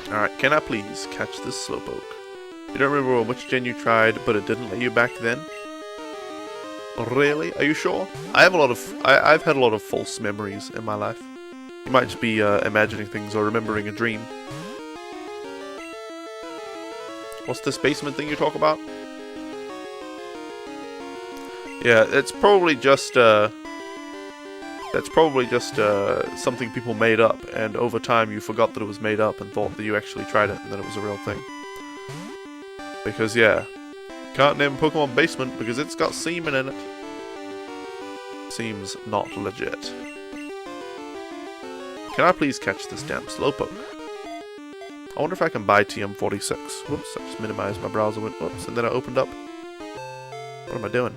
Alright, can I please catch this Slowpoke? You don't remember which gen you tried, but it didn't let you back then? Really? Are you sure? I've had a lot of false memories in my life. You might just be imagining things or remembering a dream. What's this basement thing you talk about? Yeah, it's probably just something people made up, and over time you forgot that it was made up and thought that you actually tried it and that it was a real thing. Because yeah, can't name Pokemon Basement because it's got semen in it. Seems not legit. Can I please catch this damn Slowpoke? I wonder if I can buy TM46. Whoops, I just minimized my browser. Whoops, and then I opened up. What am I doing?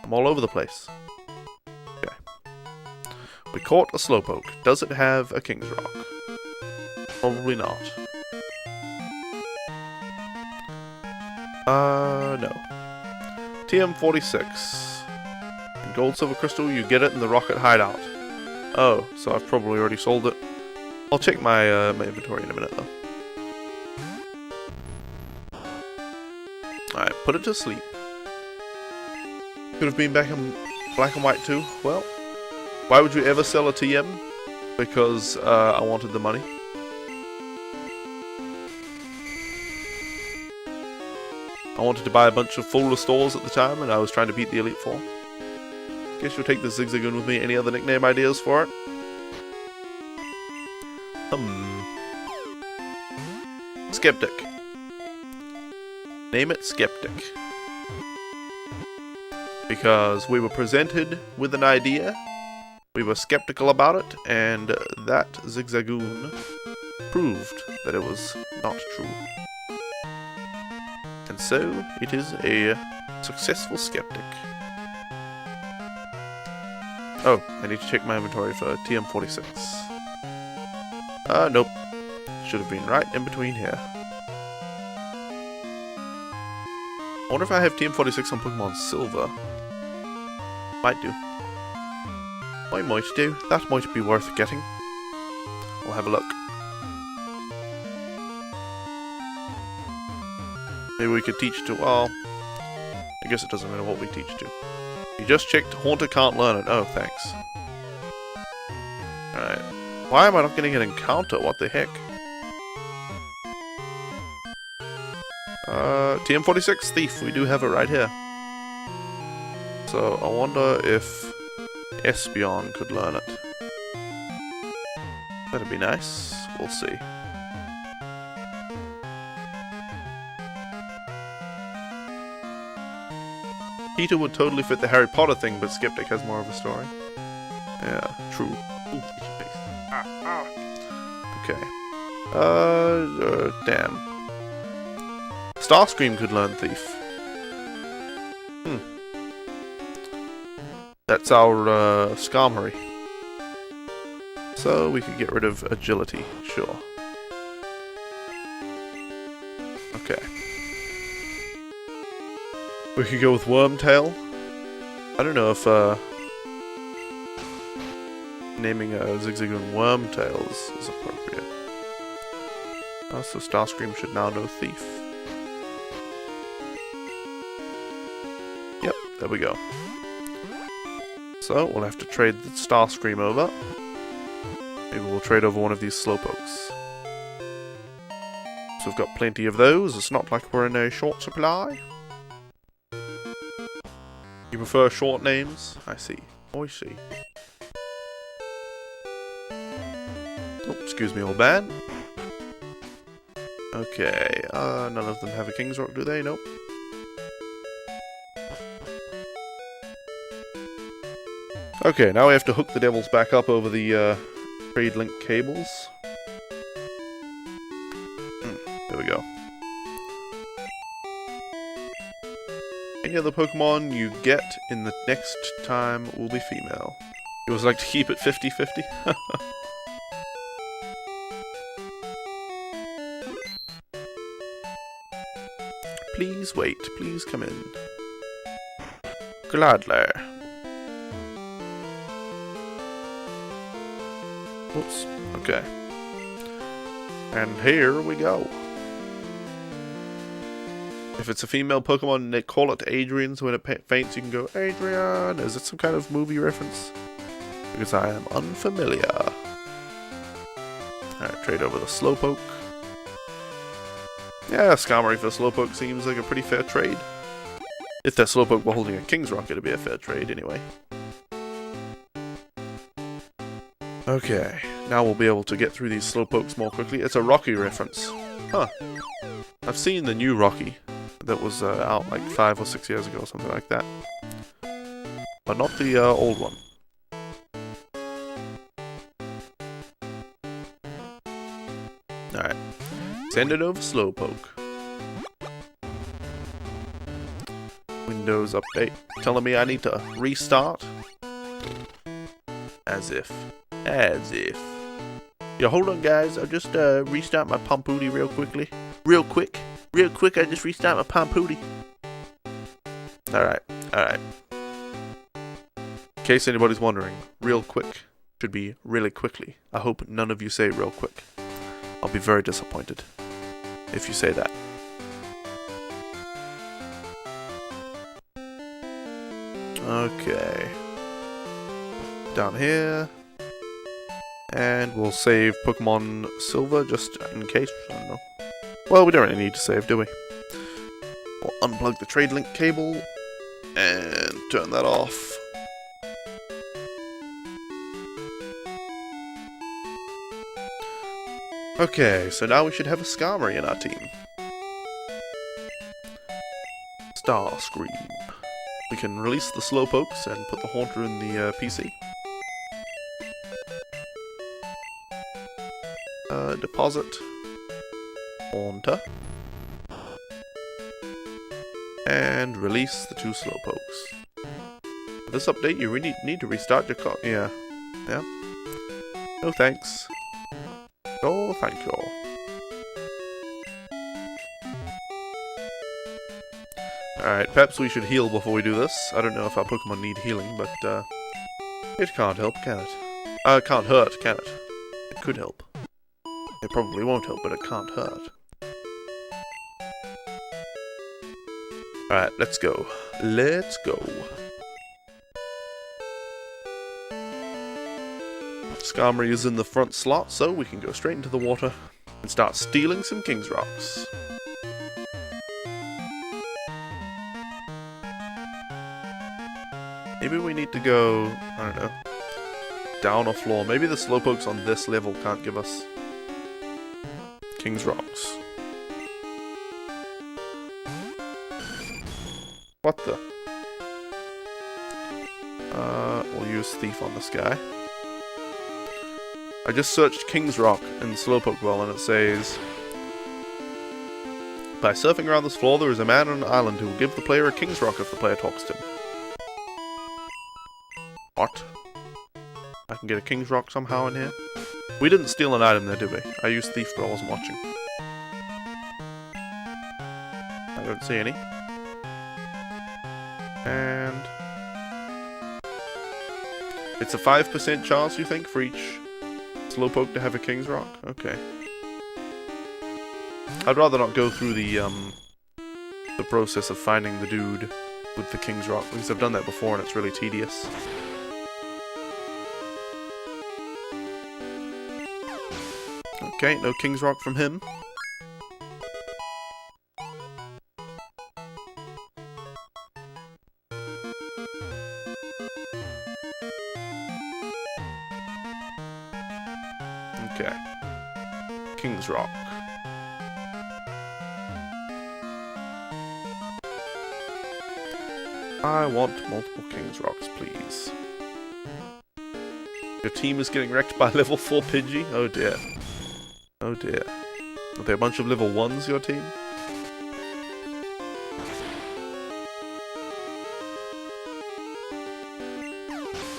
I'm all over the place. Okay. We caught a Slowpoke. Does it have a King's Rock? Probably not. No. TM46. In Gold Silver Crystal, you get it in the Rocket Hideout. Oh, so I've probably already sold it. I'll check my my inventory in a minute, though. Alright, put it to sleep. Could have been back in black and white too. Well, why would you ever sell a TM? Because I wanted the money. I wanted to buy a bunch of full restores at the time, and I was trying to beat the Elite Four. Guess you'll take the Zigzagoon with me. Any other nickname ideas for it? Skeptic. Name it Skeptic. Because we were presented with an idea, we were skeptical about it, and that Zigzagoon proved that it was not true. And so, it is a successful skeptic. Oh, I need to check my inventory for TM46. Nope. Should have been right in between here. I wonder if I have TM46 on Pokemon Silver. Might do. I might do. That might be worth getting. I'll have a look. Maybe we could teach to... well... I guess it doesn't matter what we teach to. You just checked Haunter can't learn it. Oh, thanks. Alright. Why am I not getting an encounter? What the heck? TM46 Thief. We do have it right here. So, I wonder if Espeon could learn it. That'd be nice. We'll see. Peter would totally fit the Harry Potter thing, but Skeptic has more of a story. Yeah, true. Ooh, itchy face. Okay. Damn. Starscream could learn Thief. That's our Skarmory. So we could get rid of Agility, sure. Okay. We could go with Wormtail. I don't know if naming a Zigzagoon Wormtail is appropriate. So Starscream should now know Thief. There we go. So, we'll have to trade the Starscream over. Maybe we'll trade over one of these Slowpokes. So we've got plenty of those. It's not like we're in a short supply. You prefer short names? I see. Oh, I see. Oh, excuse me, old man. Okay, none of them have a King's Rock, do they? Nope. Okay, now we have to hook the devils back up over the trade link cables. There we go. Any other Pokemon you get in the next time will be female. You always like to keep it 50-50? Please wait, please come in. Gladly. Oops, okay. And here we go. If it's a female Pokemon and they call it Adrian, so when it faints you can go, Adrian! Is it some kind of movie reference? Because I am unfamiliar. Alright, trade over the Slowpoke. Yeah, Skarmory for Slowpoke seems like a pretty fair trade. If that Slowpoke were holding a King's Rock, it'd be a fair trade anyway. Okay, now we'll be able to get through these Slowpokes more quickly. It's a Rocky reference. Huh. I've seen the new Rocky that was out like 5 or 6 years ago or something like that. But not the old one. Alright. Send it over Slowpoke. Windows update. Telling me I need to restart? As if. As if. Yeah, hold on guys, I'll just restart my Pampooty real quickly. Real quick, I just restart my Pampooty. Alright, alright. In case anybody's wondering, real quick should be really quickly. I hope none of you say real quick. I'll be very disappointed if you say that. Okay. Down here. And we'll save Pokemon Silver just in case. I don't know. Well, we don't really need to save, do we? We'll unplug the trade link cable and turn that off. Okay, so now we should have a Skarmory in our team. Starscream. We can release the Slowpokes and put the Haunter in the PC. Deposit. Haunter. And release the 2 Slowpokes. For this update, you really need to restart your car. Yeah. Yeah. No thanks. Oh, thank you. Alright, perhaps we should heal before we do this. I don't know if our Pokemon need healing, but it can't help, can it? It can't hurt, can it? It could help. It probably won't help, but it can't hurt. Alright, let's go. Let's go. Skarmory is in the front slot, so we can go straight into the water and start stealing some King's Rocks. Maybe we need to go, I don't know, down a floor. Maybe the Slowpokes on this level can't give us King's Rocks. What the? We'll use Thief on this guy. I just searched King's Rock in the Slowpoke Well and it says, by surfing around this floor there is a man on an island who will give the player a King's Rock if the player talks to him. What? I can get a King's Rock somehow in here? We didn't steal an item there, did we? I used Thief but I wasn't watching. I don't see any. And it's a 5% chance, you think, for each Slowpoke to have a King's Rock? Okay. I'd rather not go through the process of finding the dude with the King's Rock, because I've done that before and it's really tedious. Okay, no King's Rock from him. Okay. King's Rock. I want multiple King's Rocks, please. Your team is getting wrecked by level 4 Pidgey? Oh dear. Oh dear. Are they a bunch of level 1s, your team?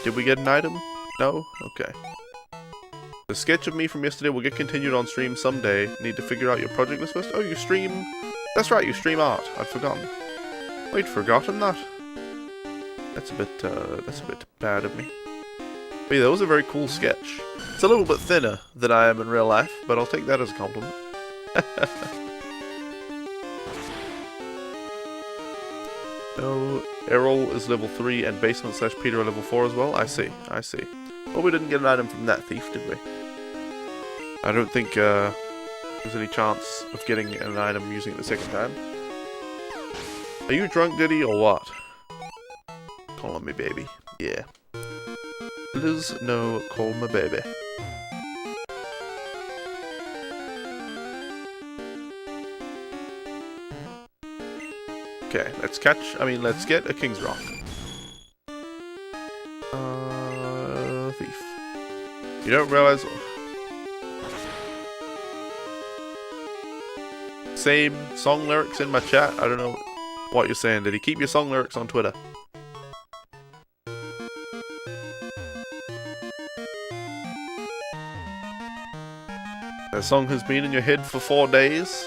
Did we get an item? No? Okay. The sketch of me from yesterday will get continued on stream someday. Need to figure out your project list first. Oh, you stream... That's right, you stream art. I'd forgotten. Wait, forgotten that? That's a bit bad of me. But yeah, that was a very cool sketch. It's a little bit thinner than I am in real life, but I'll take that as a compliment. No, Errol is level 3 and Basement / Peter are level 4 as well? I see, I see. Well, we didn't get an item from that thief, did we? I don't think there's any chance of getting an item using it the second time. Are you drunk, Diddy, or what? Call me baby. Yeah. Liz, no, call me baby. Okay, let's get a King's Rock. Thief. You don't realize... Same song lyrics in my chat? I don't know what you're saying. Did he keep your song lyrics on Twitter? The song has been in your head for 4 days.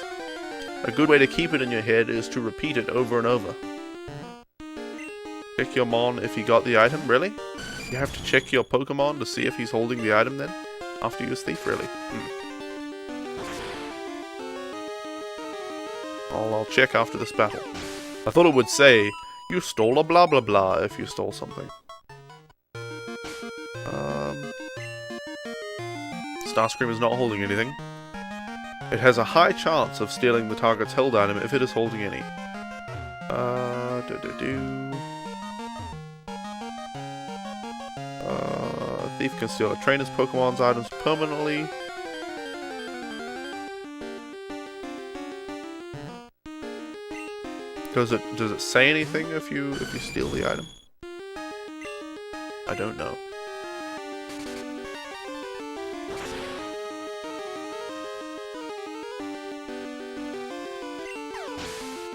A good way to keep it in your head is to repeat it over and over. Check your Mon if he got the item, really? You have to check your Pokemon to see if he's holding the item then? After you use Thief, really? I'll check after this battle. I thought it would say, you stole a blah blah blah if you stole something. Starscream is not holding anything. It has a high chance of stealing the target's held item if it is holding any. Thief can steal a trainer's Pokemon's items permanently. Does it say anything if you steal the item? I don't know.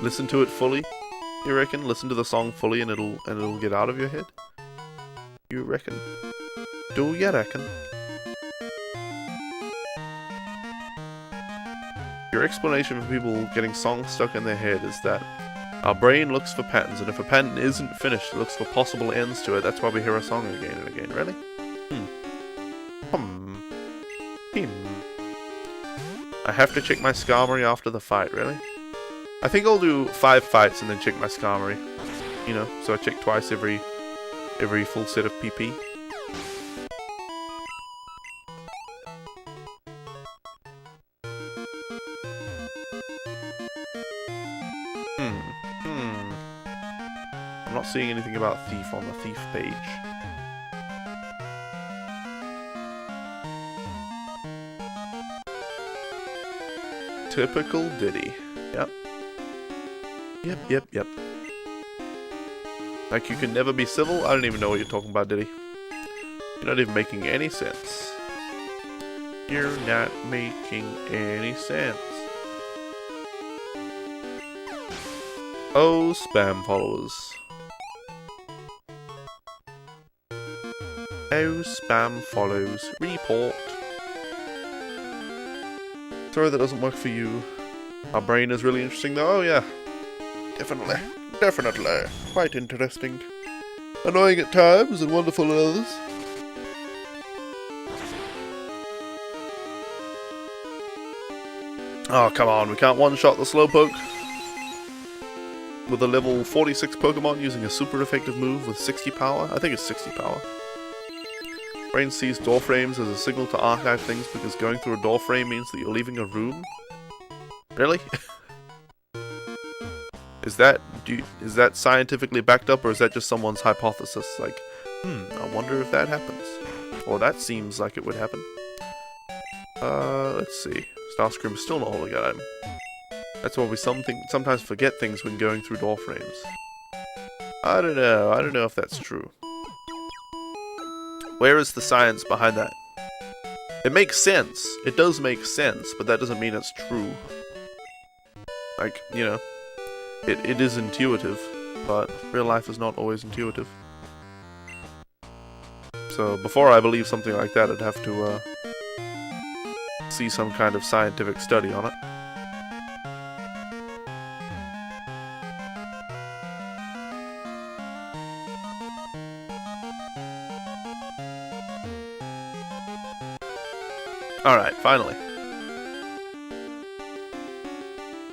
Listen to it fully, you reckon? Listen to the song fully and it'll get out of your head? You reckon? Do you reckon? Your explanation for people getting songs stuck in their head is that our brain looks for patterns, and if a pattern isn't finished, it looks for possible ends to it. That's why we hear a song again and again. Really? I have to check my Skarmory after the fight, really? I think I'll do 5 fights and then check my Skarmory. You know, so I check twice every full set of PP. I'm not seeing anything about Thief on the Thief page. Typical Diddy. Yep. Yep. Like you can never be civil? I don't even know what you're talking about, Diddy. You're not even making any sense. You're not making any sense. Oh, spam followers. Oh, spam follows. Report. Sorry that doesn't work for you. Our brain is really interesting though. Oh yeah. Definitely. Quite interesting. Annoying at times and wonderful at others. Oh, come on. We can't one-shot the Slowpoke. with a level 46 Pokemon using a super effective move with 60 power. I think it's 60 power. Brain sees door frames as a signal to archive things because going through a door frame means that you're leaving a room. Really? Is that scientifically backed up, or is that just someone's hypothesis? Like, I wonder if that happens. Well, that seems like it would happen. Let's see. Starscream is still not holding an item. That's why we sometimes forget things when going through door frames. I don't know. I don't know if that's true. Where is the science behind that? It makes sense. It does make sense, but that doesn't mean it's true. Like, you know, it is intuitive, but real life is not always intuitive. So before I believe something like that, I'd have to see some kind of scientific study on it. Alright, finally.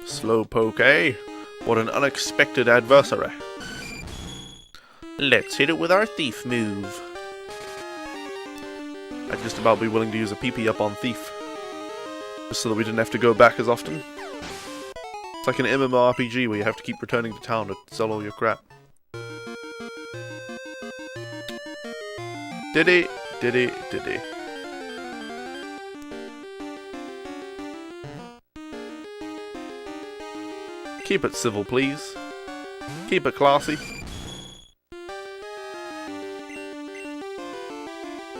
Slowpoke, eh? What an unexpected adversary. Let's hit it with our Thief move. I'd just about be willing to use a PP up on Thief. Just so that we didn't have to go back as often. It's like an MMORPG where you have to keep returning to town to sell all your crap. Diddy, diddy, diddy. Keep it civil, please. Keep it classy.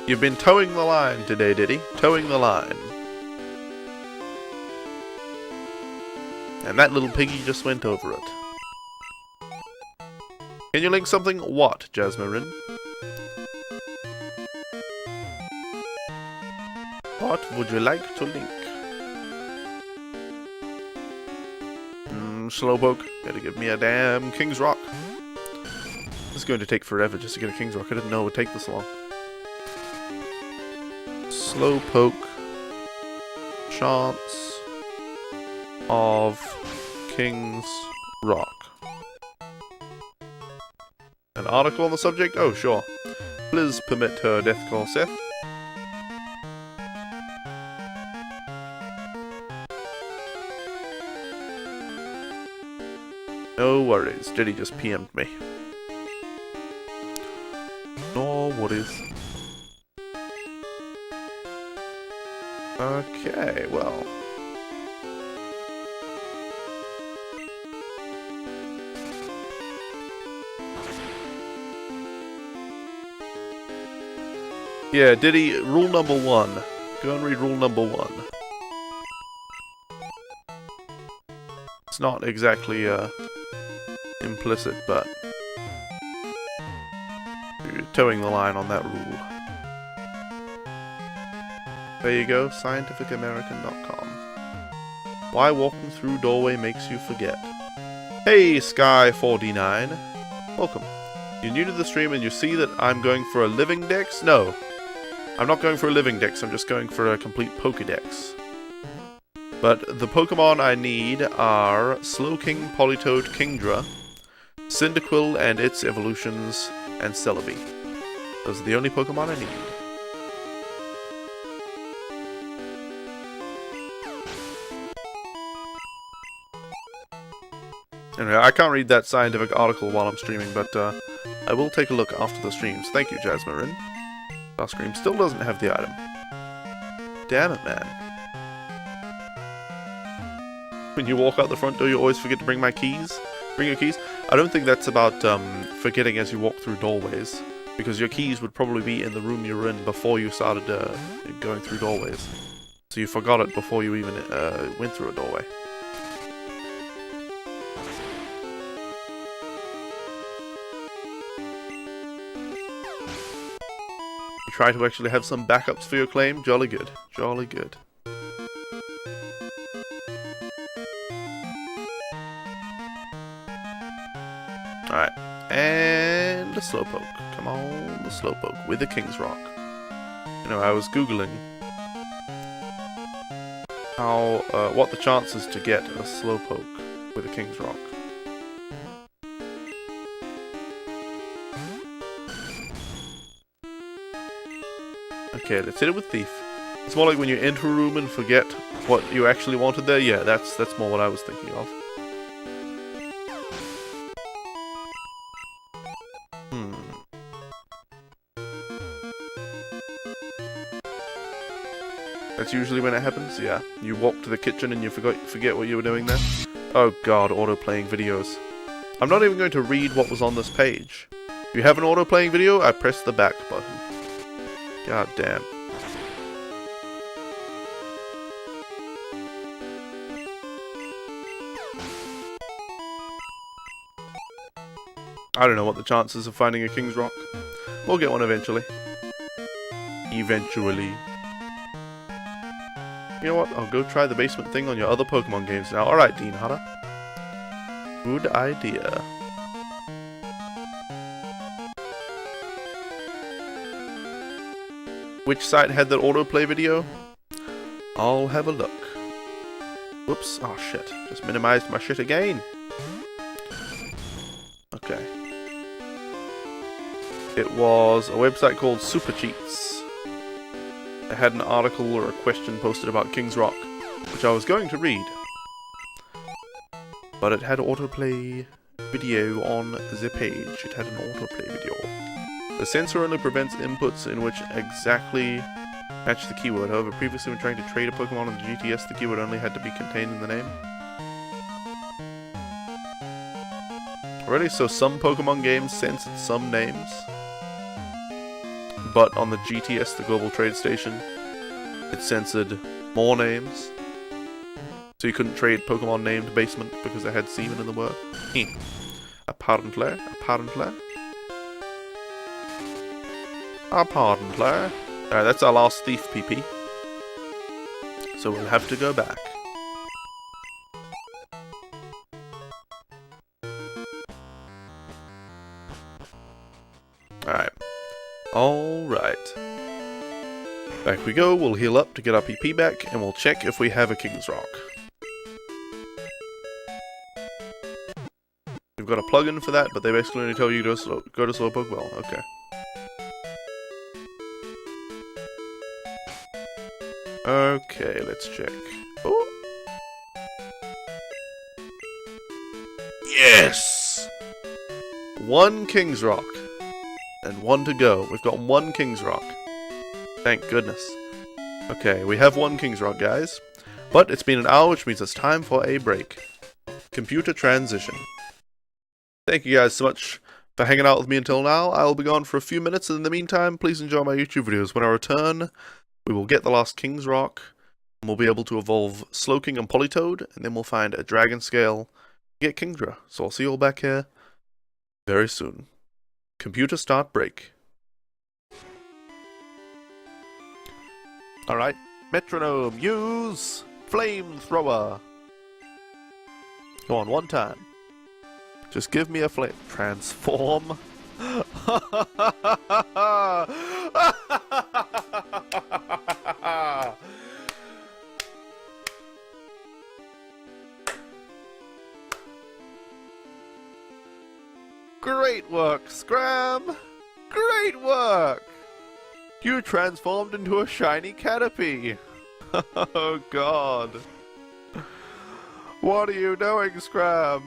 You've been towing the line today, Diddy. Towing the line. And that little piggy just went over it. Can you link something? What, Jasmine? What would you like to link? Slowpoke, gotta give me a damn King's Rock. This is going to take forever just to get a King's Rock. I didn't know it would take this long. Slowpoke. Chance of King's Rock. An article on the subject? Oh, sure. Please permit her death call, Seth. No worries, Diddy just PM'd me. No worries. Okay, well. Yeah, Diddy, rule number 1. Go and read rule number 1. It's not exactly, implicit, but you're towing the line on that rule. There you go, scientificamerican.com. Why walking through doorway makes you forget. Hey, Sky49. Welcome. You're new to the stream and you see that I'm going for a living dex? No. I'm not going for a living dex, I'm just going for a complete Pokédex. But the Pokemon I need are Slowking, Politoed, Kingdra, Cyndaquil and its evolutions, and Celebi. Those are the only Pokemon I need. Anyway, I can't read that scientific article while I'm streaming, but I will take a look after the streams. Thank you, Jasmine. Starscream still doesn't have the item. Damn it, man. When you walk out the front door, you always forget to bring my keys? Bring your keys? I don't think that's about forgetting as you walk through doorways, because your keys would probably be in the room you were in before you started going through doorways. So you forgot it before you even went through a doorway. You try to actually have some backups for your claim? Jolly good. Jolly good. Alright, and the Slowpoke. Come on, the Slowpoke with the King's Rock. You know, I was googling how, what the chances to get a Slowpoke with a King's Rock. Okay, let's hit it with Thief. It's more like when you enter a room and forget what you actually wanted there. Yeah, that's more what I was thinking of. That's usually when it happens, yeah. You walk to the kitchen and you forget what you were doing there. Oh god, auto-playing videos. I'm not even going to read what was on this page. If you have an auto-playing video, I press the back button. God damn. I don't know what the chances of finding a King's Rock. We'll get one eventually. Eventually. You know what? I'll go try the basement thing on your other Pokemon games now. Alright, Dean Hunter. Good idea. Which site had that autoplay video? I'll have a look. Whoops. Oh shit. Just minimized my shit again. Okay. It was a website called Super Cheats. It had an article or a question posted about King's Rock, which I was going to read. But it had autoplay video on the page. It had an autoplay video. The sensor only prevents inputs in which exactly match the keyword. However, previously when trying to trade a Pokemon on the GTS, the keyword only had to be contained in the name. Already, so some Pokemon games censored some names. But on the GTS, the Global Trade Station, it censored more names. So you couldn't trade Pokemon named Basement because they had semen in the word. Apparently. Alright, that's our last Thief PP. So we'll have to go back. Alright. Back we go, we'll heal up to get our PP back, and we'll check if we have a King's Rock. We've got a plugin for that, but they basically only tell you to go to Slowpoke Well. Okay. Okay, let's check. Oh! Yes! One King's Rock. And one to go. We've got one King's Rock. Thank goodness. Okay, we have one King's Rock, guys. But it's been an hour, which means it's time for a break. Computer transition. Thank you guys so much for hanging out with me until now. I'll be gone for a few minutes, and in the meantime, please enjoy my YouTube videos. When I return, we will get the last King's Rock, and we'll be able to evolve Slowking and Politoed, and then we'll find a Dragon Scale and get Kingdra. So I'll see you all back here very soon. Computer start break. Alright, metronome, use flamethrower. Go on, one time. Just give me a flame. Transform. Great work, Scram! Great work! You transformed into a shiny Caterpie! Oh god. What are you doing, Scram?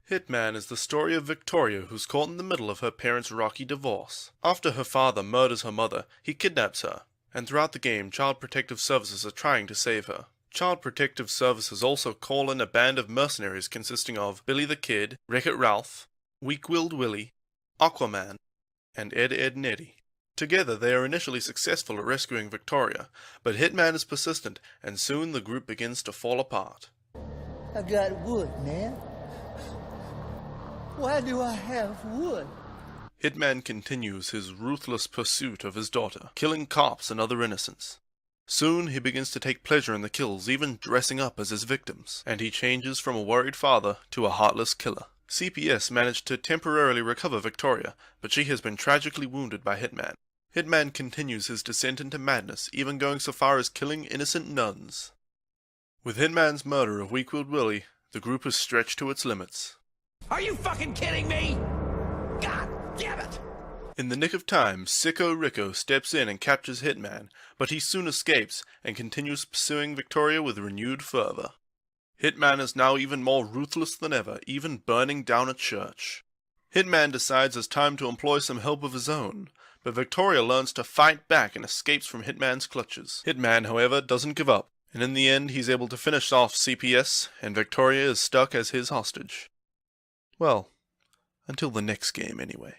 Hitman is the story of Victoria, who's caught in the middle of her parents' rocky divorce. After her father murders her mother, he kidnaps her, and throughout the game, Child Protective Services are trying to save her. Child Protective Services also call in a band of mercenaries consisting of Billy the Kid, Wreck-It Ralph, Weak-Willed Willie, Aquaman, and Ed, Edd n Eddy. Together, they are initially successful at rescuing Victoria, but Hitman is persistent, and soon the group begins to fall apart. I got wood, man. Why do I have wood? Hitman continues his ruthless pursuit of his daughter, killing cops and other innocents. Soon, he begins to take pleasure in the kills, even dressing up as his victims, and he changes from a worried father to a heartless killer. CPS managed to temporarily recover Victoria, but she has been tragically wounded by Hitman. Hitman continues his descent into madness, even going so far as killing innocent nuns. With Hitman's murder of Weak-Willed Willie, the group is stretched to its limits. Are you fucking kidding me? God damn it! In the nick of time, Sicko Rico steps in and captures Hitman, but he soon escapes and continues pursuing Victoria with renewed fervor. Hitman is now even more ruthless than ever, even burning down a church. Hitman decides it's time to employ some help of his own, but Victoria learns to fight back and escapes from Hitman's clutches. Hitman, however, doesn't give up, and in the end he's able to finish off CPS, and Victoria is stuck as his hostage. Well, until the next game anyway.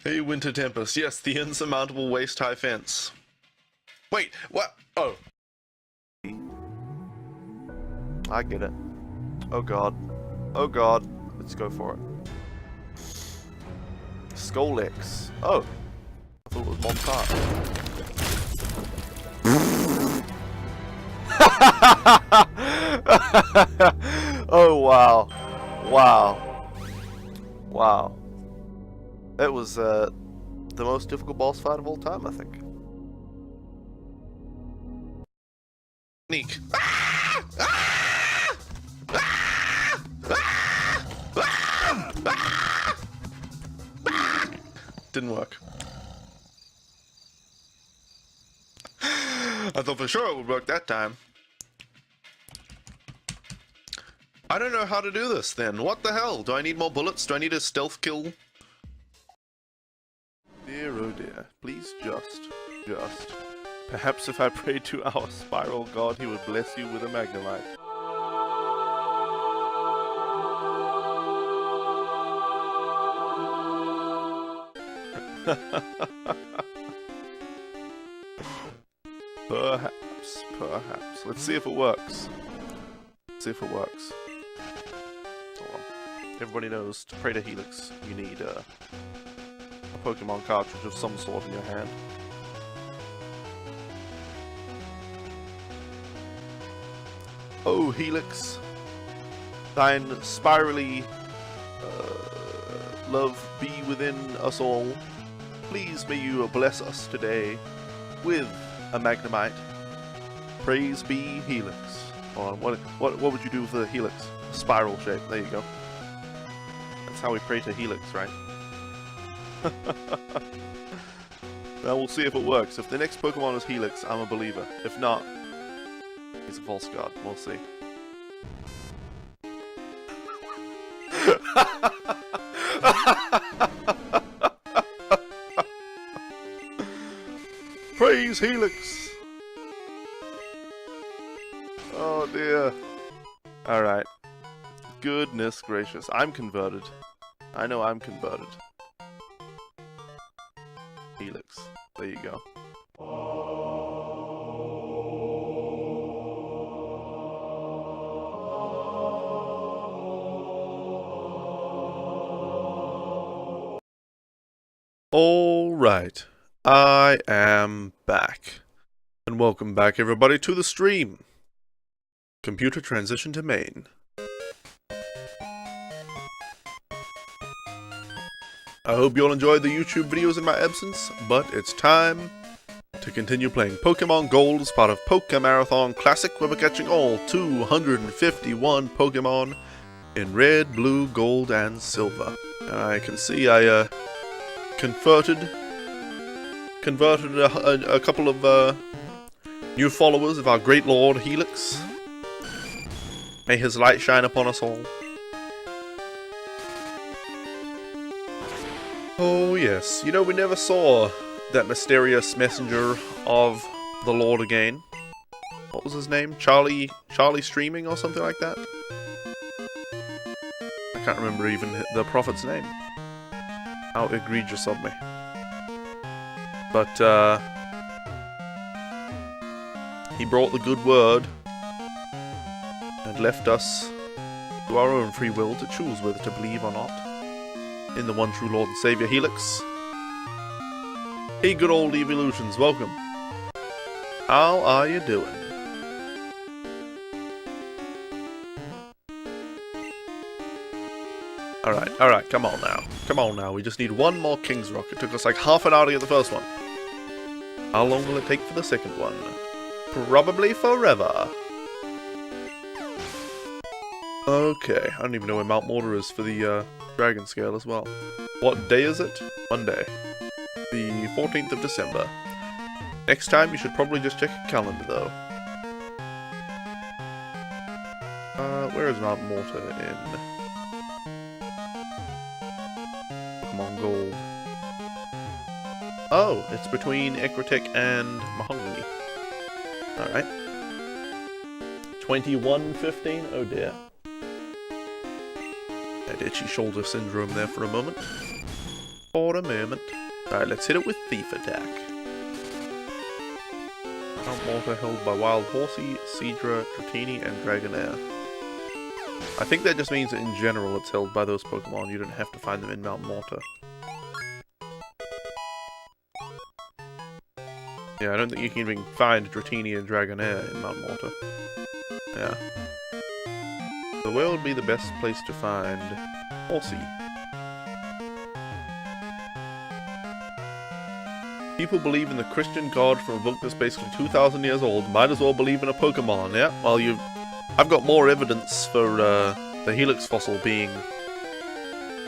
Hey, Winter Tempest. Yes, the insurmountable waist-high fence. Wait, what? Oh. I get it. Oh god. Oh god. Let's go for it. Skolex. Oh. I thought it was Montart. Oh wow. Wow. Wow. That was the most difficult boss fight of all time, I think. Sneak. Didn't work. I thought for sure it would work that time. I don't know how to do this then. What the hell? Do I need more bullets? Do I need a stealth kill? Dear oh dear. Please just. Perhaps if I prayed to our spiral god, he would bless you with a magnemite. Perhaps. Let's see if it works. Hold on. Everybody knows to pray to Helix, you need a Pokemon cartridge of some sort in your hand. Oh, Helix, thine spirally love be within us all. Please may you bless us today with a Magnemite. Praise be Helix. Hold on, what would you do with the Helix? Spiral shape. There you go. That's how we pray to Helix, right? Now we'll see if it works. If the next Pokemon is Helix, I'm a believer. If not, he's a false god. We'll see. Praise Helix! Oh dear. Alright. Goodness gracious. I'm converted. I know I'm converted. Helix. There you go. Alright. I am back. And welcome back everybody to the stream. Computer transition to main. I hope you all enjoyed the YouTube videos in my absence, but it's time to continue playing Pokemon Gold as part of Pokemarathon Classic, where we're catching all 251 Pokemon in Red, Blue, Gold, and Silver. I can see I converted a couple of new followers of our great Lord Helix. May his light shine upon us all. Oh yes, you know, we never saw that mysterious messenger of the Lord again. What was his name? Charlie Streaming or something like that? I can't remember even the prophet's name. How egregious of me. But, he brought the good word and left us to our own free will to choose whether to believe or not in the one true Lord and Savior, Helix. Hey, good old Evolutions, welcome. How are you doing? Alright, come on now. Come on now, we just need one more King's Rock. It took us like half an hour to get the first one. How long will it take for the second one? Probably forever. Okay, I don't even know where Mount Mortar is for the Dragon Scale as well. What day is it? Monday. The 14th of December. Next time you should probably just check your calendar though. Where is Mount Mortar in Pokemon Gold? Oh, it's between Ecruteak and Mahogany. Alright. 21:15? Oh dear. Had itchy shoulder syndrome there for a moment. Alright, let's hit it with Thief Attack. Mount Mortar held by Wild Horsey, Seadra, Dratini, and Dragonair. I think that just means that in general it's held by those Pokemon. You don't have to find them in Mount Mortar. Yeah, I don't think you can even find Dratini and Dragonair in Mount Mortar. Yeah. So where would be the best place to find Horsey? People believe in the Christian God from a book that's basically 2,000 years old. Might as well believe in a Pokemon, yeah? Well, I've got more evidence for the Helix fossil being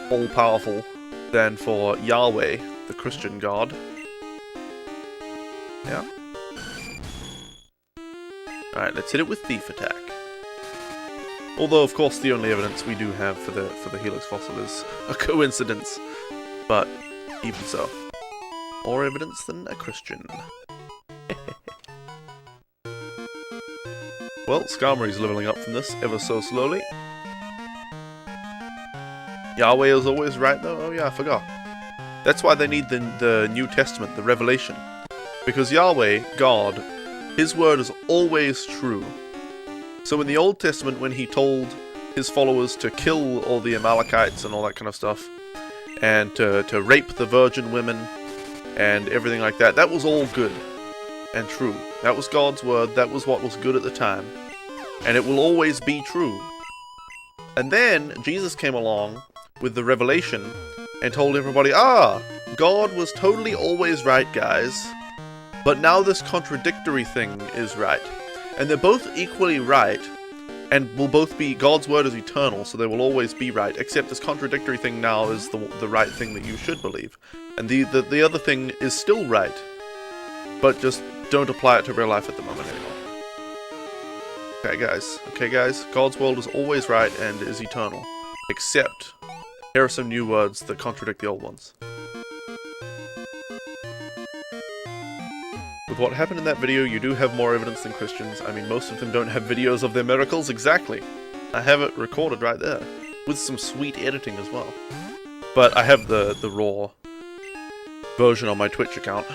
all-powerful than for Yahweh, the Christian God. Yeah. Alright, let's hit it with Thief Attack. Although, of course, the only evidence we do have for the Helix fossil is a coincidence. But, even so. More evidence than a Christian. Well, Skarmory's leveling up from this ever so slowly. Yahweh is always right though? Oh yeah, I forgot. That's why they need the New Testament, the Revelation. Because Yahweh, God, His word is always true. So in the Old Testament, when He told His followers to kill all the Amalekites and all that kind of stuff, and to rape the virgin women, and everything like that, that was all good and true. That was God's word, that was what was good at the time. And it will always be true. And then Jesus came along with the revelation and told everybody, God was totally always right, guys. But now this contradictory thing is right. And they're both equally right, and will both be, God's word is eternal, so they will always be right, except this contradictory thing now is the right thing that you should believe. And the other thing is still right, but just don't apply it to real life at the moment anymore. Okay guys, God's word is always right and is eternal, except here are some new words that contradict the old ones. With what happened in that video, you do have more evidence than Christians. I mean, most of them don't have videos of their miracles, exactly. I have it recorded right there, with some sweet editing as well. But I have the raw version on my Twitch account,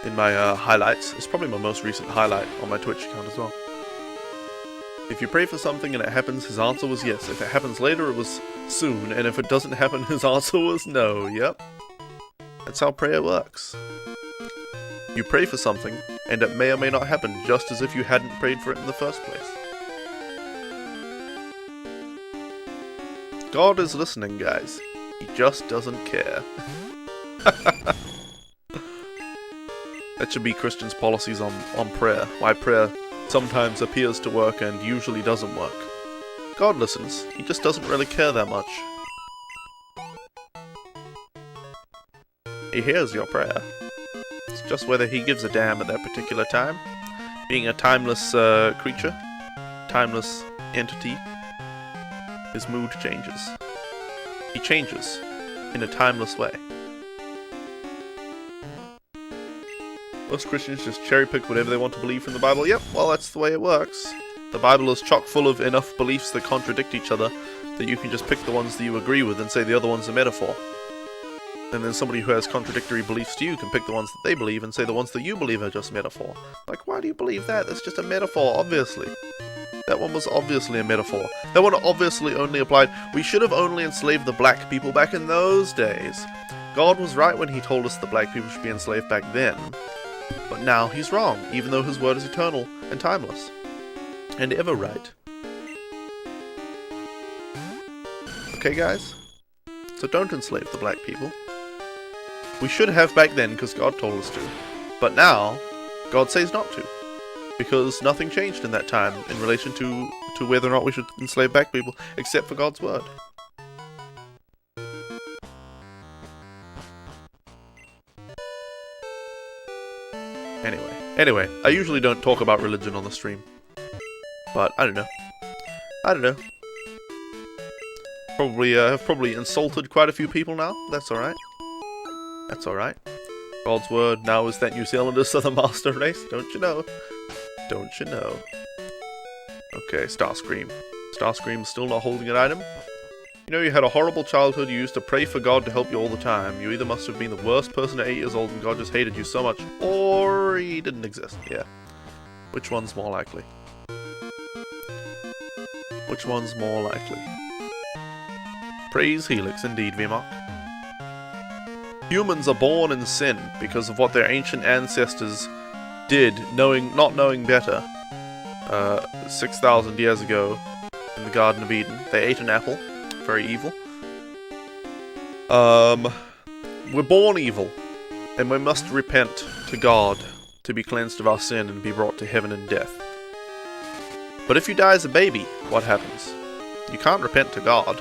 in my highlights. It's probably my most recent highlight on my Twitch account as well. If you pray for something and it happens, his answer was yes. If it happens later, it was soon. And if it doesn't happen, his answer was no. Yep. That's how prayer works. You pray for something, and it may or may not happen, just as if you hadn't prayed for it in the first place. God is listening, guys. He just doesn't care. That should be Christians' policies on prayer. Why prayer sometimes appears to work and usually doesn't work. God listens. He just doesn't really care that much. He hears your prayer. It's just whether he gives a damn at that particular time. Being a timeless creature, timeless entity, his mood changes. He changes in a timeless way. Most Christians just cherry-pick whatever they want to believe from the Bible. Yep, well, that's the way it works. The Bible is chock full of enough beliefs that contradict each other that you can just pick the ones that you agree with and say the other one's a metaphor. And then somebody who has contradictory beliefs to you can pick the ones that they believe and say the ones that you believe are just metaphor. Like, why do you believe that? That's just a metaphor, obviously. That one was obviously a metaphor. That one obviously only applied... We should have only enslaved the black people back in those days. God was right when he told us the black people should be enslaved back then. But now he's wrong, even though his word is eternal and timeless. And ever right. Okay, guys? So don't enslave the black people. We should have back then because God told us to. But now, God says not to. Because nothing changed in that time in relation to whether or not we should enslave black people, except for God's word. Anyway, I usually don't talk about religion on the stream. But, I don't know. Have probably insulted quite a few people now. That's alright. God's word now is that New Zealanders are the master race. Don't you know? Okay, Starscream. Starscream's still not holding an item. You know, you had a horrible childhood, you used to pray for God to help you all the time. You either must have been the worst person at 8 years old and God just hated you so much, or he didn't exist. Yeah. Which one's more likely? Praise Helix, indeed, VMOC. Humans are born in sin because of what their ancient ancestors did, not knowing better, 6,000 years ago in the Garden of Eden. They ate an apple. Very evil. We're born evil, and we must repent to God to be cleansed of our sin and be brought to heaven in death. But if you die as a baby, what happens? You can't repent to God.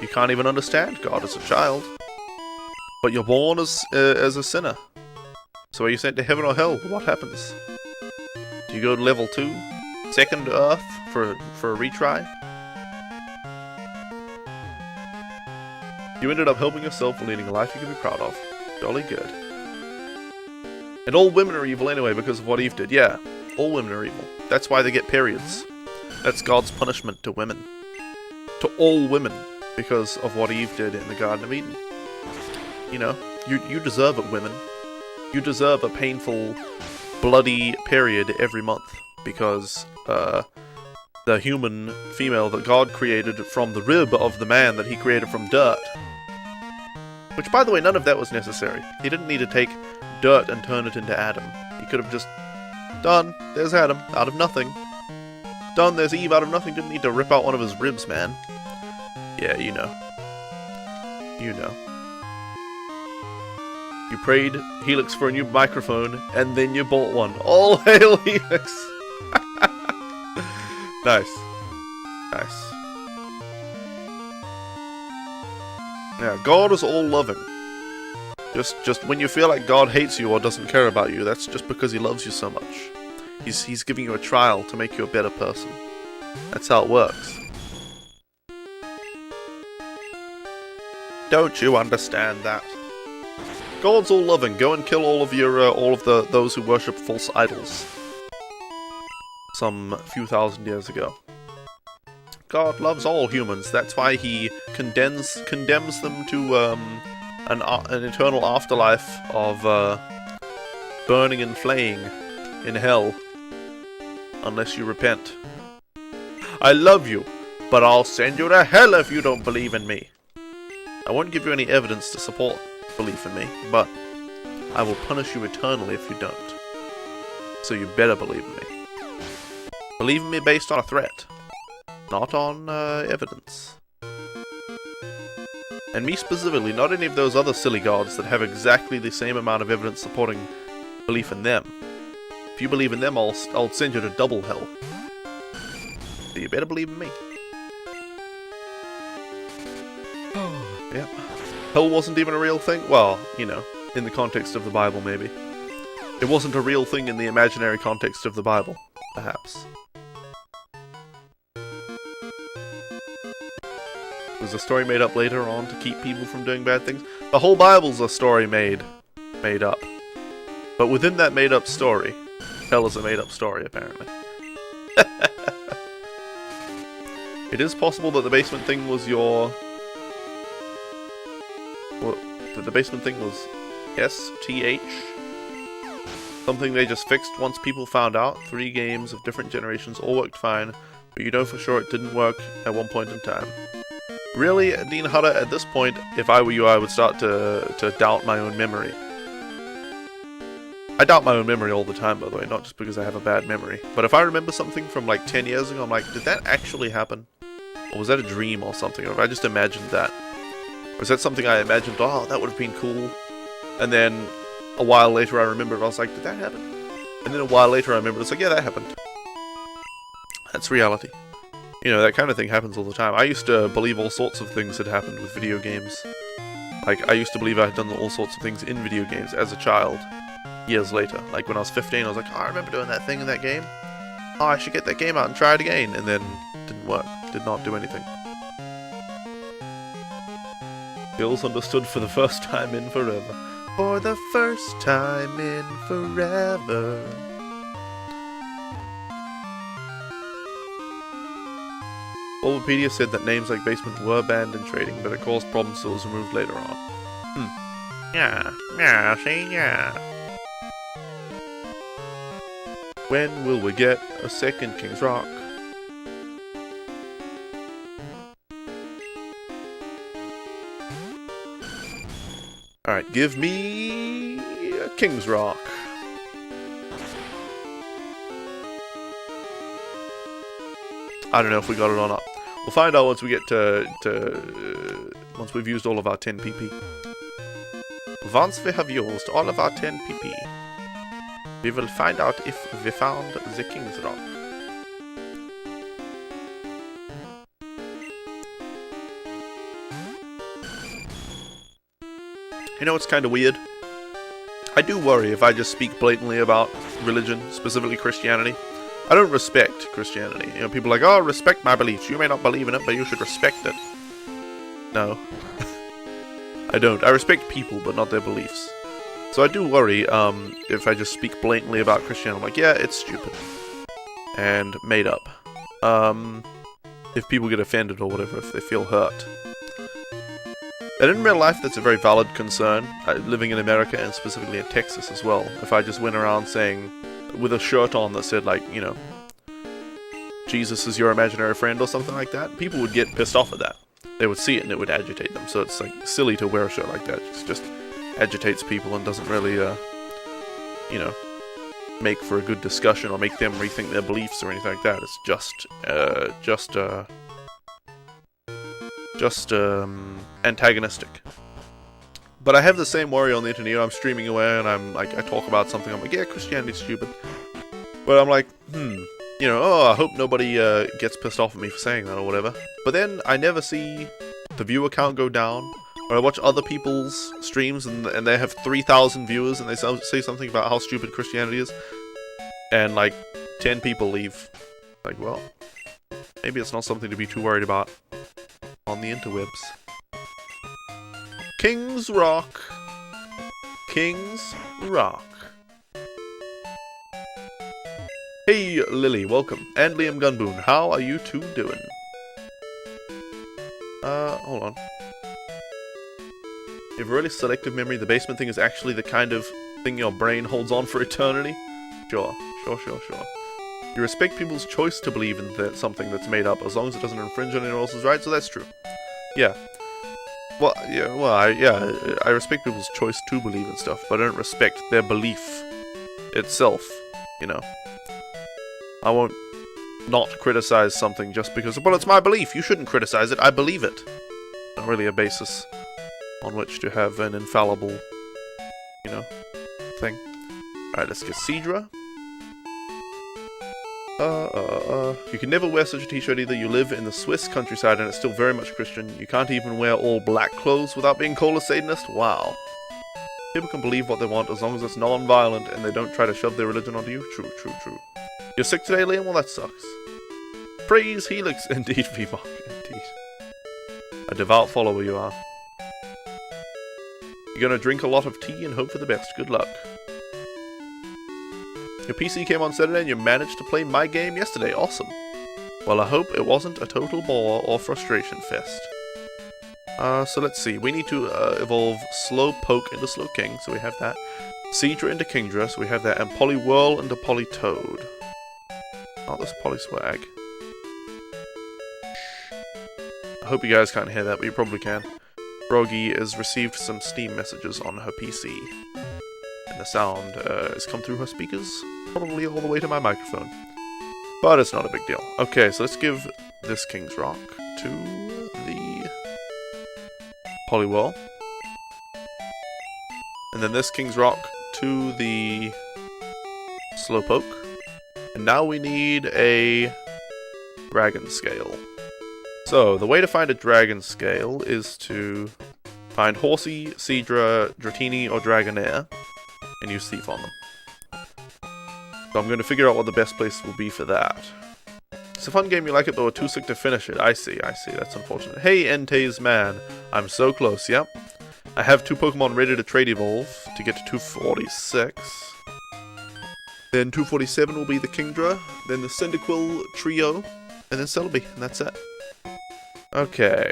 You can't even understand God as a child. But you're born as a sinner. So are you sent to heaven or hell? What happens? Do you go to level 2? Second Earth for a retry? You ended up helping yourself and leading a life you can be proud of. Jolly good. And all women are evil anyway because of what Eve did. Yeah, all women are evil. That's why they get periods. That's God's punishment to women. To all women. Because of what Eve did in the Garden of Eden. You know, you deserve it, women. You deserve a painful, bloody period every month. Because, the human female that God created from the rib of the man that he created from dirt. Which, by the way, none of that was necessary. He didn't need to take dirt and turn it into Adam. He could have just done, there's Adam, out of nothing. Done, there's Eve, out of nothing. Didn't need to rip out one of his ribs, man. Yeah, you know. You prayed Helix for a new microphone, and then you bought one. All hail Helix! Nice. Yeah, God is all loving. Just when you feel like God hates you or doesn't care about you, that's just because he loves you so much. He's giving you a trial to make you a better person. That's how it works. Don't you understand that? God's all loving. Go and kill all of those who worship false idols. Some few thousand years ago. God loves all humans. That's why he condemns them to an eternal afterlife of burning and flaying in hell, unless you repent. I love you, but I'll send you to hell if you don't believe in me. I won't give you any evidence to support belief in me, but I will punish you eternally if you don't. So you better believe in me. Believe in me based on a threat, not on evidence. And me specifically, not any of those other silly gods that have exactly the same amount of evidence supporting belief in them. If you believe in them, I'll send you to double hell. So you better believe in me. Yep. Hell wasn't even a real thing? Well, you know, in the context of the Bible, maybe. It wasn't a real thing in the imaginary context of the Bible, perhaps. Was a story made up later on to keep people from doing bad things? The whole Bible's a story made up. But within that made up story, hell is a made up story, apparently. It is possible that the basement thing was your... Well, that the basement thing was STH? Something they just fixed once people found out. 3 games of different generations all worked fine, but you know for sure it didn't work at one point in time. Really, Dean Hutter, at this point, if I were you, I would start to doubt my own memory. I doubt my own memory all the time, by the way, not just because I have a bad memory. But if I remember something from like 10 years ago, I'm like, did that actually happen? Or was that a dream or something? Or have I just imagined that? Was that something I imagined, oh, that would have been cool? And then a while later I remembered, I was like, did that happen? And then a while later I remembered, it's like, yeah, that happened. That's reality. You know, that kind of thing happens all the time. I used to believe all sorts of things had happened with video games. Like, I used to believe I had done all sorts of things in video games as a child, years later. Like, when I was 15, I was like, oh, I remember doing that thing in that game. Oh, I should get that game out and try it again. And then, didn't work. Did not do anything. Feels understood for the first time in forever. For the first time in forever. Bulbapedia said that names like Basement were banned in trading, but it caused problems so it was removed later on. Yeah, see, yeah. When will we get a second King's Rock? Alright, give me a King's Rock. I don't know if we got it or not. We'll find out once we get once we've used all of our 10 PP. Once we have used all of our 10 PP, we will find out if we found the King's Rock. You know what's kind of weird? I do worry if I just speak blatantly about religion, specifically Christianity. I don't respect Christianity. You know, people are like, oh, respect my beliefs. You may not believe in it, but you should respect it. No. I don't. I respect people, but not their beliefs. So I do worry if I just speak blatantly about Christianity. I'm like, yeah, it's stupid. And made up. If people get offended or whatever, if they feel hurt. And in real life, that's a very valid concern. Living in America and specifically in Texas as well. If I just went around saying, with a shirt on that said, like, you know, Jesus is your imaginary friend or something like that, people would get pissed off at that. They would see it and it would agitate them. So it's like silly to wear a shirt like that. It just agitates people and doesn't really, you know, make for a good discussion or make them rethink their beliefs or anything like that. It's just antagonistic. But I have the same worry on the internet. You know, I'm streaming away and I'm like, I talk about something. I'm like, yeah, Christianity's stupid. But I'm like, you know, oh, I hope nobody gets pissed off at me for saying that or whatever. But then I never see the viewer count go down. Or I watch other people's streams and they have 3,000 viewers and they say something about how stupid Christianity is. And like 10 people leave. Like, well, maybe it's not something to be too worried about on the interwebs. King's Rock. King's Rock. Hey, Lily, welcome. And Liam Gunboon, how are you two doing? Hold on. You have a really selective memory. The basement thing is actually the kind of thing your brain holds on for eternity? Sure. You respect people's choice to believe in something that's made up, as long as it doesn't infringe on anyone else's rights, so that's true. Yeah. Well, I respect people's choice to believe in stuff, but I don't respect their belief itself, you know. I won't not criticize something just because, well, it's my belief, you shouldn't criticize it, I believe it. Not really a basis on which to have an infallible, you know, thing. Alright, let's get Cedra. You can never wear such a t-shirt either. You live in the Swiss countryside and it's still very much Christian. You can't even wear all black clothes without being called a Satanist. Wow. People can believe what they want as long as it's non-violent and they don't try to shove their religion onto you. True. You're sick today, Liam? Well, that sucks. Praise Helix. Indeed, VMark. Indeed. A devout follower you are. You're gonna drink a lot of tea and hope for the best. Good luck. Your PC came on Saturday and you managed to play my game yesterday. Awesome. Well, I hope it wasn't a total bore or frustration fest. So let's see. We need to evolve Slowpoke into Slowking, so we have that. Cedra into Kingdra, so we have that. And Poliwhirl into Politoad. Not this Poliswag. I hope you guys can't hear that, but you probably can. Froggy has received some Steam messages on her PC. And the sound has come through her speakers, probably all the way to my microphone. But it's not a big deal. Okay, so let's give this King's Rock to the Poliwhirl. And then this King's Rock to the Slowpoke. And now we need a Dragon Scale. So, the way to find a Dragon Scale is to find Horsey, Seadra, Dratini, or Dragonair, and use Thief on them. So I'm going to figure out what the best place will be for that. It's a fun game, you like it, but we're too sick to finish it. I see, that's unfortunate. Hey, Entei's man, I'm so close, yep. I have 2 Pokemon ready to trade evolve to get to 246. Then 247 will be the Kingdra, then the Cyndaquil trio, and then Celebi, and that's it. Okay.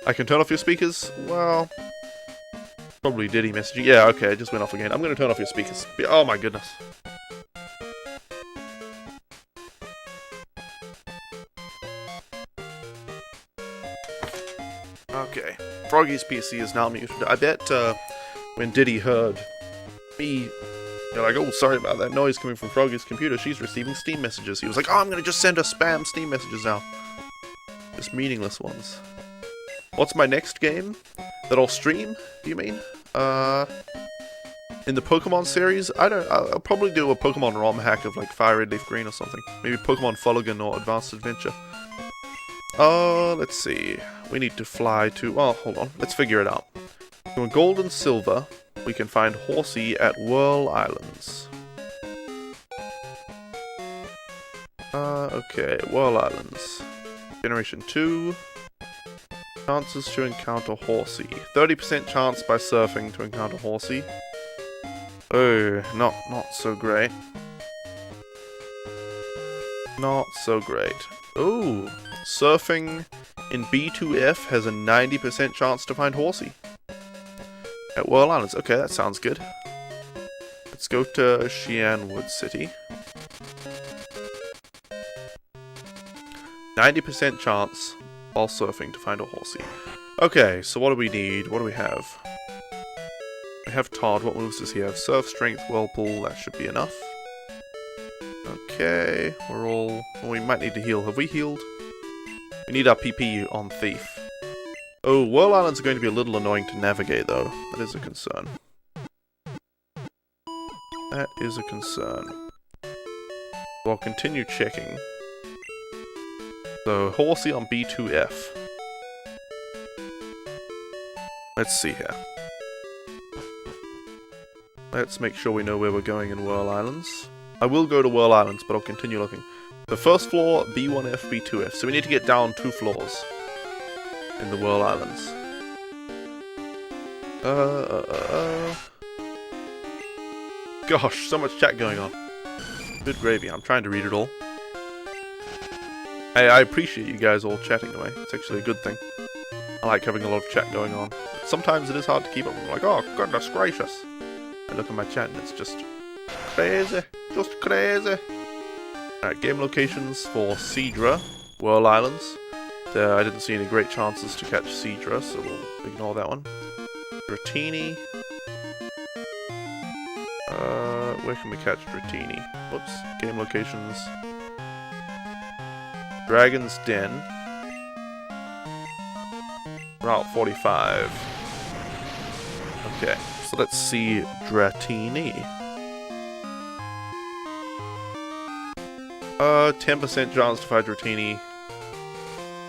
I can turn off your speakers? Well, probably Diddy messaging. Yeah, okay, it just went off again. I'm going to turn off your speakers. Oh my goodness. Okay, Froggy's PC is now muted. I bet when Diddy heard me, they're like, oh, sorry about that noise coming from Froggy's computer. She's receiving Steam messages. He was like, oh, I'm going to just send her spam Steam messages now. Just meaningless ones. What's my next game that I'll stream, do you mean? In the Pokemon series? I'll probably do a Pokemon ROM hack of like Fire Red, Leaf Green or something. Maybe Pokemon Fulagan or Advanced Adventure. Let's see. We need to fly to... well, hold on. Let's figure it out. So in Gold and Silver, we can find Horsey at Whirl Islands. Okay. Whirl Islands. Generation 2. Chances to encounter Horsey. 30% chance by surfing to encounter Horsey. Oh, not so great. Not so great. Ooh, surfing in B2F has a 90% chance to find Horsey. At Whirl Islands. Okay, that sounds good. Let's go to Xianwood City. 90% chance while surfing to find a Horsey. Okay, so what do we need? What do we have? We have Todd. What moves does he have? Surf, Strength, Whirlpool. That should be enough. Okay, we're all... well, we might need to heal. Have we healed? We need our PP on Thief. Oh, Whirl Islands are going to be a little annoying to navigate, though. That is a concern. That is a concern. So I'll continue checking. So, Horsey on B2F. Let's see here. Let's make sure we know where we're going in Whirl Islands. I will go to Whirl Islands, but I'll continue looking. The first floor, B1F, B2F. So we need to get down 2 floors in the Whirl Islands. Gosh, so much chat going on. Good gravy. I'm trying to read it all. I appreciate you guys all chatting away. It's actually a good thing. I like having a lot of chat going on. Sometimes it is hard to keep up. I'm like, oh, goodness gracious. I look at my chat and it's just crazy. Just crazy. Alright, game locations for Seadra, Whirl Islands. I didn't see any great chances to catch Seadra, so we'll ignore that one. Dratini. Where can we catch Dratini? Whoops. Game locations. Dragon's Den. Route 45. Okay, so let's see Dratini. 10% chance to find Dratini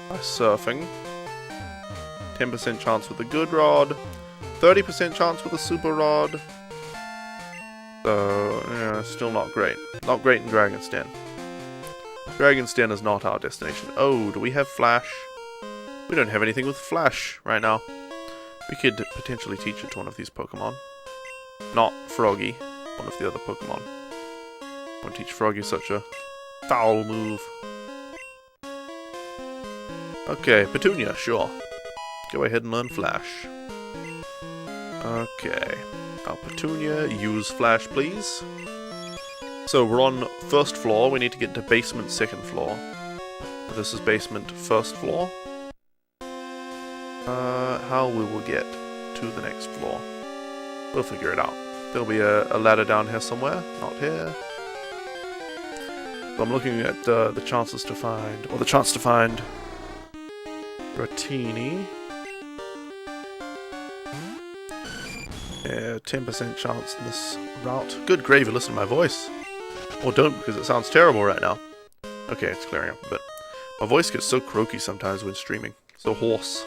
by surfing. 10% chance with a good rod. 30% chance with a super rod. So, yeah, still not great. Not great in Dragon's Den. Dragon's Den is not our destination. Oh, do we have Flash? We don't have anything with Flash right now. We could potentially teach it to one of these Pokemon. Not Froggy, one of the other Pokemon. I won't teach Froggy such a foul move. Okay, Petunia, sure. Go ahead and learn Flash. Okay. Now, Petunia, use Flash, please. So, we're on first floor. We need to get to basement second floor. This is basement first floor. How we will get to the next floor. We'll figure it out. There'll be a ladder down here somewhere. Not here. So I'm looking at the chances to find... or the chance to find... Dratini. Yeah, 10% chance in this route. Good gravy, listen to my voice. Or don't, because it sounds terrible right now. Okay, it's clearing up a bit. My voice gets so croaky sometimes when streaming. So hoarse.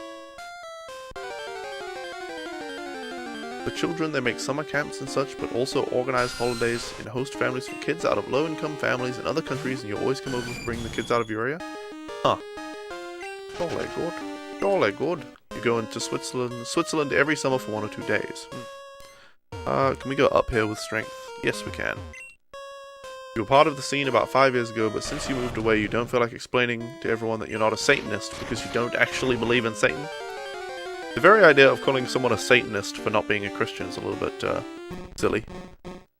For children, they make summer camps and such, but also organize holidays in host families for kids out of low-income families in other countries, and you always come over to bring the kids out of your area? Huh. Jolly good. Jolly good. You go into Switzerland every summer for 1 or 2 days. Can we go up here with strength? Yes, we can. You were part of the scene about 5 years ago, but since you moved away, you don't feel like explaining to everyone that you're not a Satanist because you don't actually believe in Satan? The very idea of calling someone a Satanist for not being a Christian is a little bit, silly.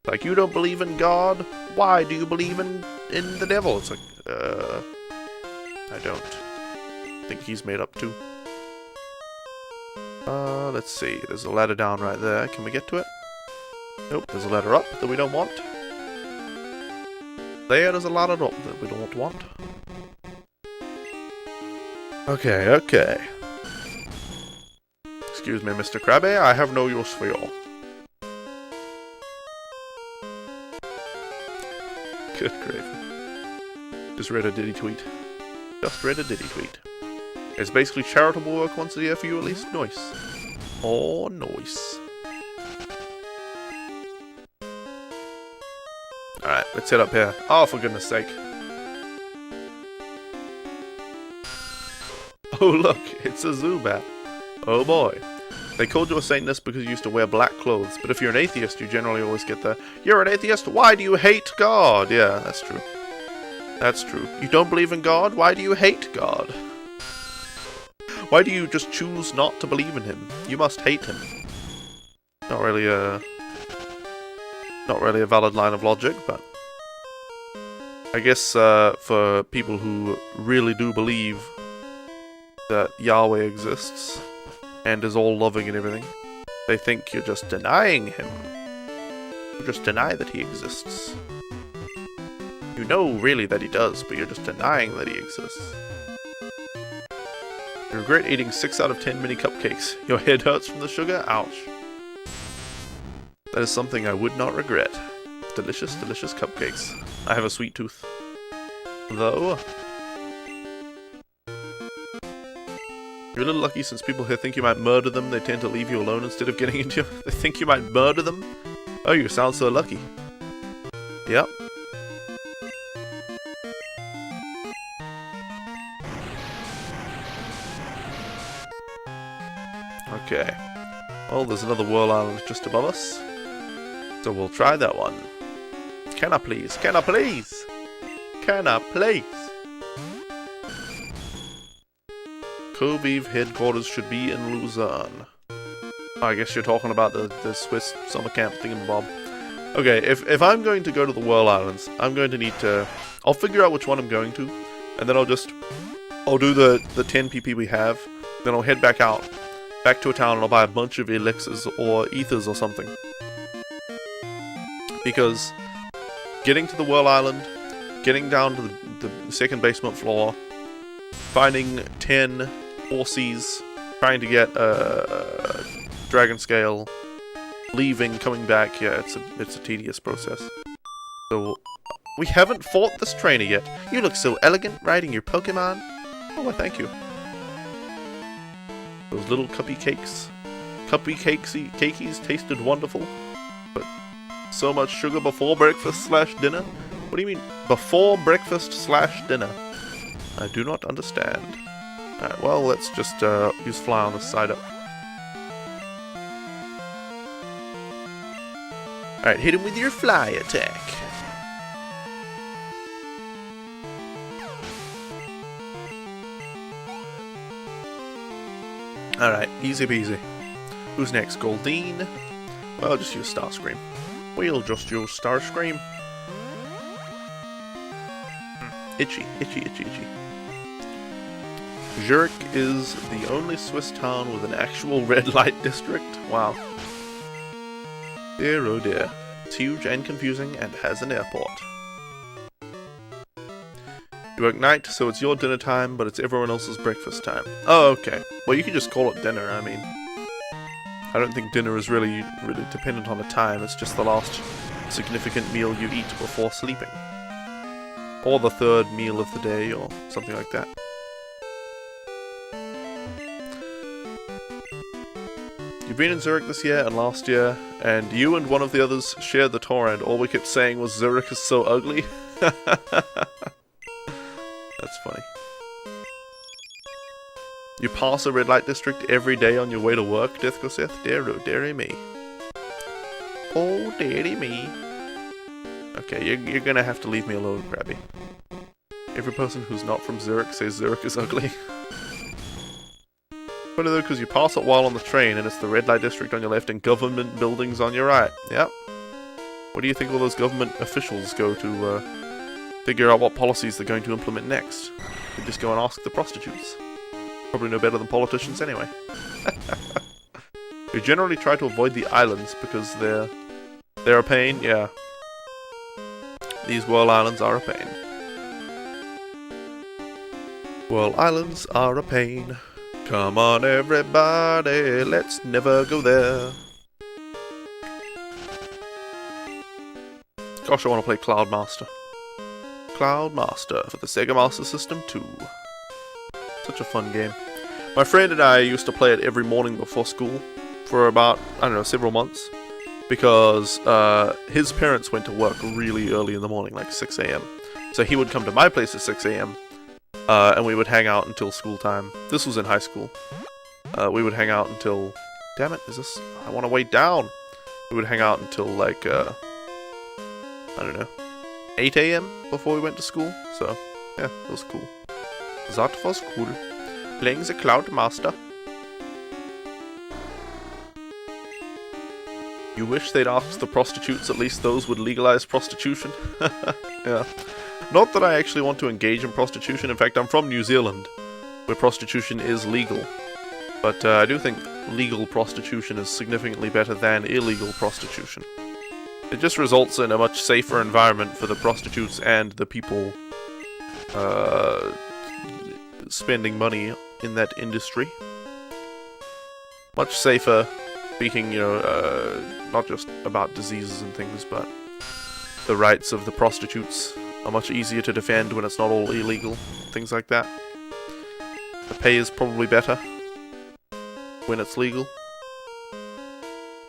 Like, you don't believe in God? Why do you believe in the devil? It's like, I don't. I think he's made up too. Let's see. There's a ladder down right there. Can we get to it? Nope, there's a ladder up that we don't want. There's a ladder up that we don't want. Okay, okay. Excuse me, Mr. Krabby, I have no use for you. Good gravy. Just read a Diddy tweet. Just read a Diddy tweet. It's basically charitable work once a year for you at least. Nice. Oh, nice. Alright, let's head up here. Oh, for goodness sake. Oh, look, it's a Zubat. Oh boy. They called you a Satanist because you used to wear black clothes, but if you're an atheist, you generally always get the, "You're an atheist? Why do you hate God?" Yeah, that's true. That's true. You don't believe in God? Why do you hate God? Why do you just choose not to believe in him? You must hate him. Not really a valid line of logic, but I guess for people who really do believe that Yahweh exists and is all loving and everything, they think you're just denying him. You just deny that he exists. You know really that he does, but you're just denying that he exists. You regret eating 6 out of 10 mini cupcakes. Your head hurts from the sugar? Ouch. That is something I would not regret. Delicious, delicious cupcakes. I have a sweet tooth. Though. You're a little lucky since people here think you might murder them, they tend to leave you alone instead of getting into you. They think you might murder them? Oh, you sound so lucky. Yep. Okay. Well, there's another Whirl Island just above us. So we'll try that one. Can I please? Can I please? Can I please? Coveve headquarters should be in Luzerne. I guess you're talking about the Swiss summer camp thingamabob. Okay, if I'm going to go to the Whirl Islands, I'm going to need to... I'll figure out which one I'm going to, and then I'll do the 10 PP we have, then I'll head back to a town, and I'll buy a bunch of elixirs or ethers or something. Because getting to the Whirl Island, getting down to the second basement floor, finding 10 horsies, trying to get a dragon scale, leaving, coming back, yeah, it's a tedious process. So, we haven't fought this trainer yet. You look so elegant riding your Pokemon. Oh, well, thank you. Those little cakeies tasted wonderful, but so much sugar before breakfast/dinner? What do you mean, before breakfast/dinner? I do not understand. Alright, well, let's just use fly on this side up. Alright, hit him with your fly attack. Alright, easy peasy. Who's next? Goldeen? Well, I'll just use Starscream. We'll just use Starscream. Itchy, itchy, itchy, itchy. Zurich is the only Swiss town with an actual red light district. Wow. Dear oh dear. It's huge and confusing and has an airport. You work night, so it's your dinner time, but it's everyone else's breakfast time. Oh, okay. Well, you can just call it dinner, I mean. I don't think dinner is really dependent on a time. It's just the last significant meal you eat before sleeping. Or the third meal of the day, or something like that. You've been in Zurich this year and last year, and you and one of the others shared the tour, and all we kept saying was Zurich is so ugly. That's funny. You pass a red light district every day on your way to work, Death Gosseth? Dear, oh, dearie me. Oh, dearie me. Okay, you're gonna have to leave me alone, Krabby. Every person who's not from Zurich says Zurich is ugly. Funny though, because you pass it while on the train, and it's the red light district on your left and government buildings on your right. Yep. Where do you think all those government officials go to figure out what policies they're going to implement next? You just go and ask the prostitutes. Probably no better than politicians anyway. We generally try to avoid the islands because they're a pain, yeah. These Whirl Islands are a pain. Whirl Islands are a pain. Come on everybody, let's never go there. Gosh, I want to play Cloud Master. Cloud Master for the Sega Master System 2. Such a fun game. My friend and I used to play it every morning before school for about, I don't know, several months. Because his parents went to work really early in the morning, like 6 AM. So he would come to my place at 6 AM. And we would hang out until school time. This was in high school. We would hang out until... Damn it, is this... I want to wait down. We would hang out until like, I don't know, 8 AM before we went to school. So, yeah, it was cool. That was cool. Playing the Cloud Master. You wish they'd ask the prostitutes, at least those would legalize prostitution? Yeah. Not that I actually want to engage in prostitution. In fact, I'm from New Zealand, where prostitution is legal. But I do think legal prostitution is significantly better than illegal prostitution. It just results in a much safer environment for the prostitutes and the people spending money in that industry. Much safer, speaking, you know, not just about diseases and things, but the rights of the prostitutes are much easier to defend when it's not all illegal, things like that. The pay is probably better when it's legal,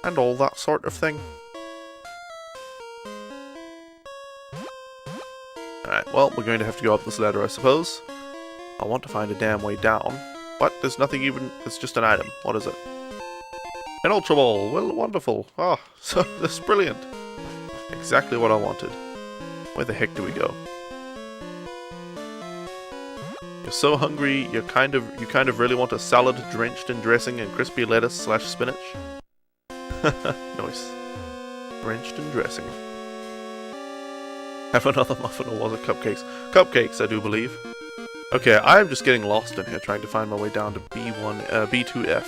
and all that sort of thing. Alright, well, we're going to have to go up this ladder, I suppose. I want to find a damn way down. What? There's nothing even... It's just an item. What is it? An Ultra Ball! Well, wonderful. Ah, so that's brilliant. Exactly what I wanted. Where the heck do we go? You're so hungry, you kind of really want a salad drenched in dressing and crispy lettuce / spinach. Nice. Drenched in dressing. Have another muffin, or was it cupcakes? Cupcakes, I do believe. Okay, I'm just getting lost in here trying to find my way down to B2F.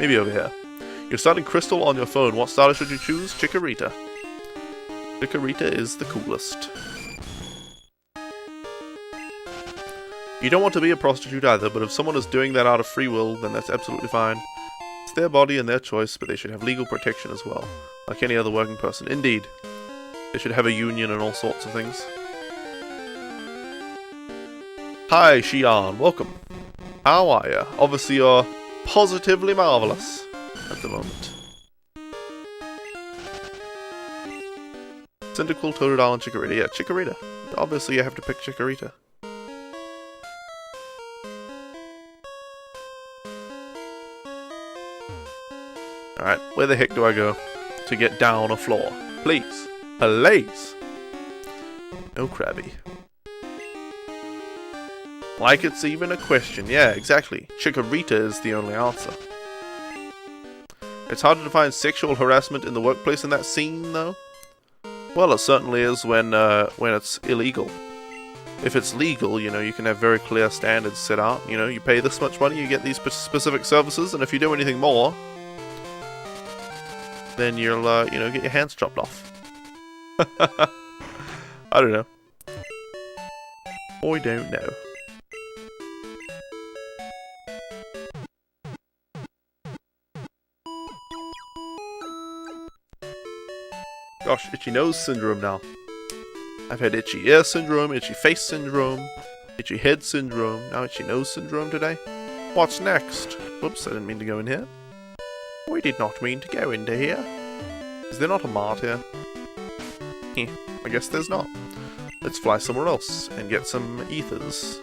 Maybe over here. You're starting Crystal on your phone. What starter should you choose? Chikorita. Chikorita is the coolest. You don't want to be a prostitute either, but if someone is doing that out of free will, then that's absolutely fine. It's their body and their choice, but they should have legal protection as well, like any other working person. Indeed. They should have a union and all sorts of things. Hi, Xian. Welcome. How are you? Obviously you're positively marvelous at the moment. Cyndaquil, Totodile, and Chikorita. Yeah, Chikorita. Obviously you have to pick Chikorita. Alright, where the heck do I go to get down a floor? Please. Please. No Krabby. Like it's even a question. Yeah, exactly. Chikorita is the only answer. It's hard to define sexual harassment in the workplace in that scene, though. Well, it certainly is when it's illegal. If it's legal, you know, you can have very clear standards set out. You know, you pay this much money, you get these specific services, and if you do anything more, then you'll, you know, get your hands chopped off. I don't know. I don't know. Gosh, itchy nose syndrome now. I've had itchy ear syndrome, itchy face syndrome, itchy head syndrome, now itchy nose syndrome today. What's next? Whoops, I didn't mean to go in here. We did not mean to go into here. Is there not a mart here? I guess there's not. Let's fly somewhere else and get some ethers.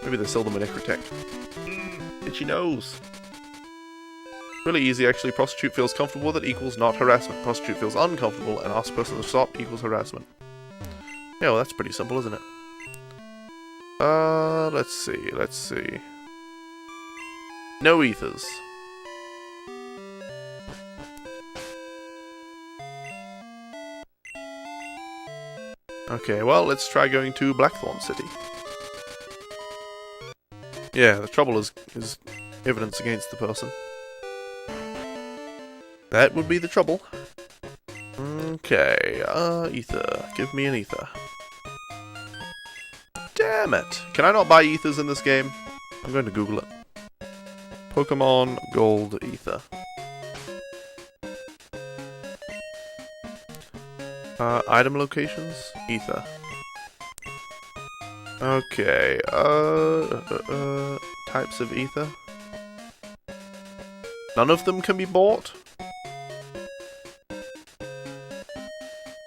Maybe they sell them at Ecrotech. Itchy nose. Really easy actually. Prostitute feels comfortable with it equals not harassment. Prostitute feels uncomfortable and asks person to stop equals harassment. Yeah, well that's pretty simple, isn't it? Let's see. No ethers. Okay, well, let's try going to Blackthorn City. Yeah, the trouble is evidence against the person. That would be the trouble. Okay, ether. Give me an ether. Damn it! Can I not buy ethers in this game? I'm going to Google it. Pokemon Gold Ether. Item locations? Ether. Okay, types of ether. None of them can be bought?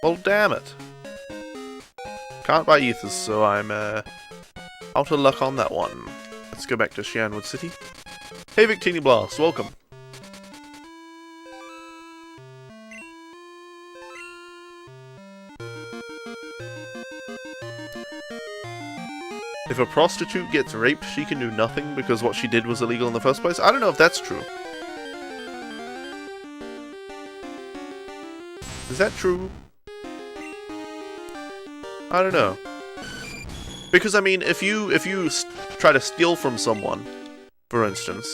Well, damn it. Can't buy ethers, so I'm, out of luck on that one. Let's go back to Xianwood City. Hey, Victini Blast, welcome. If a prostitute gets raped, she can do nothing because what she did was illegal in the first place? I don't know if that's true. Is that true? I don't know. Because, I mean, if you try to steal from someone, for instance,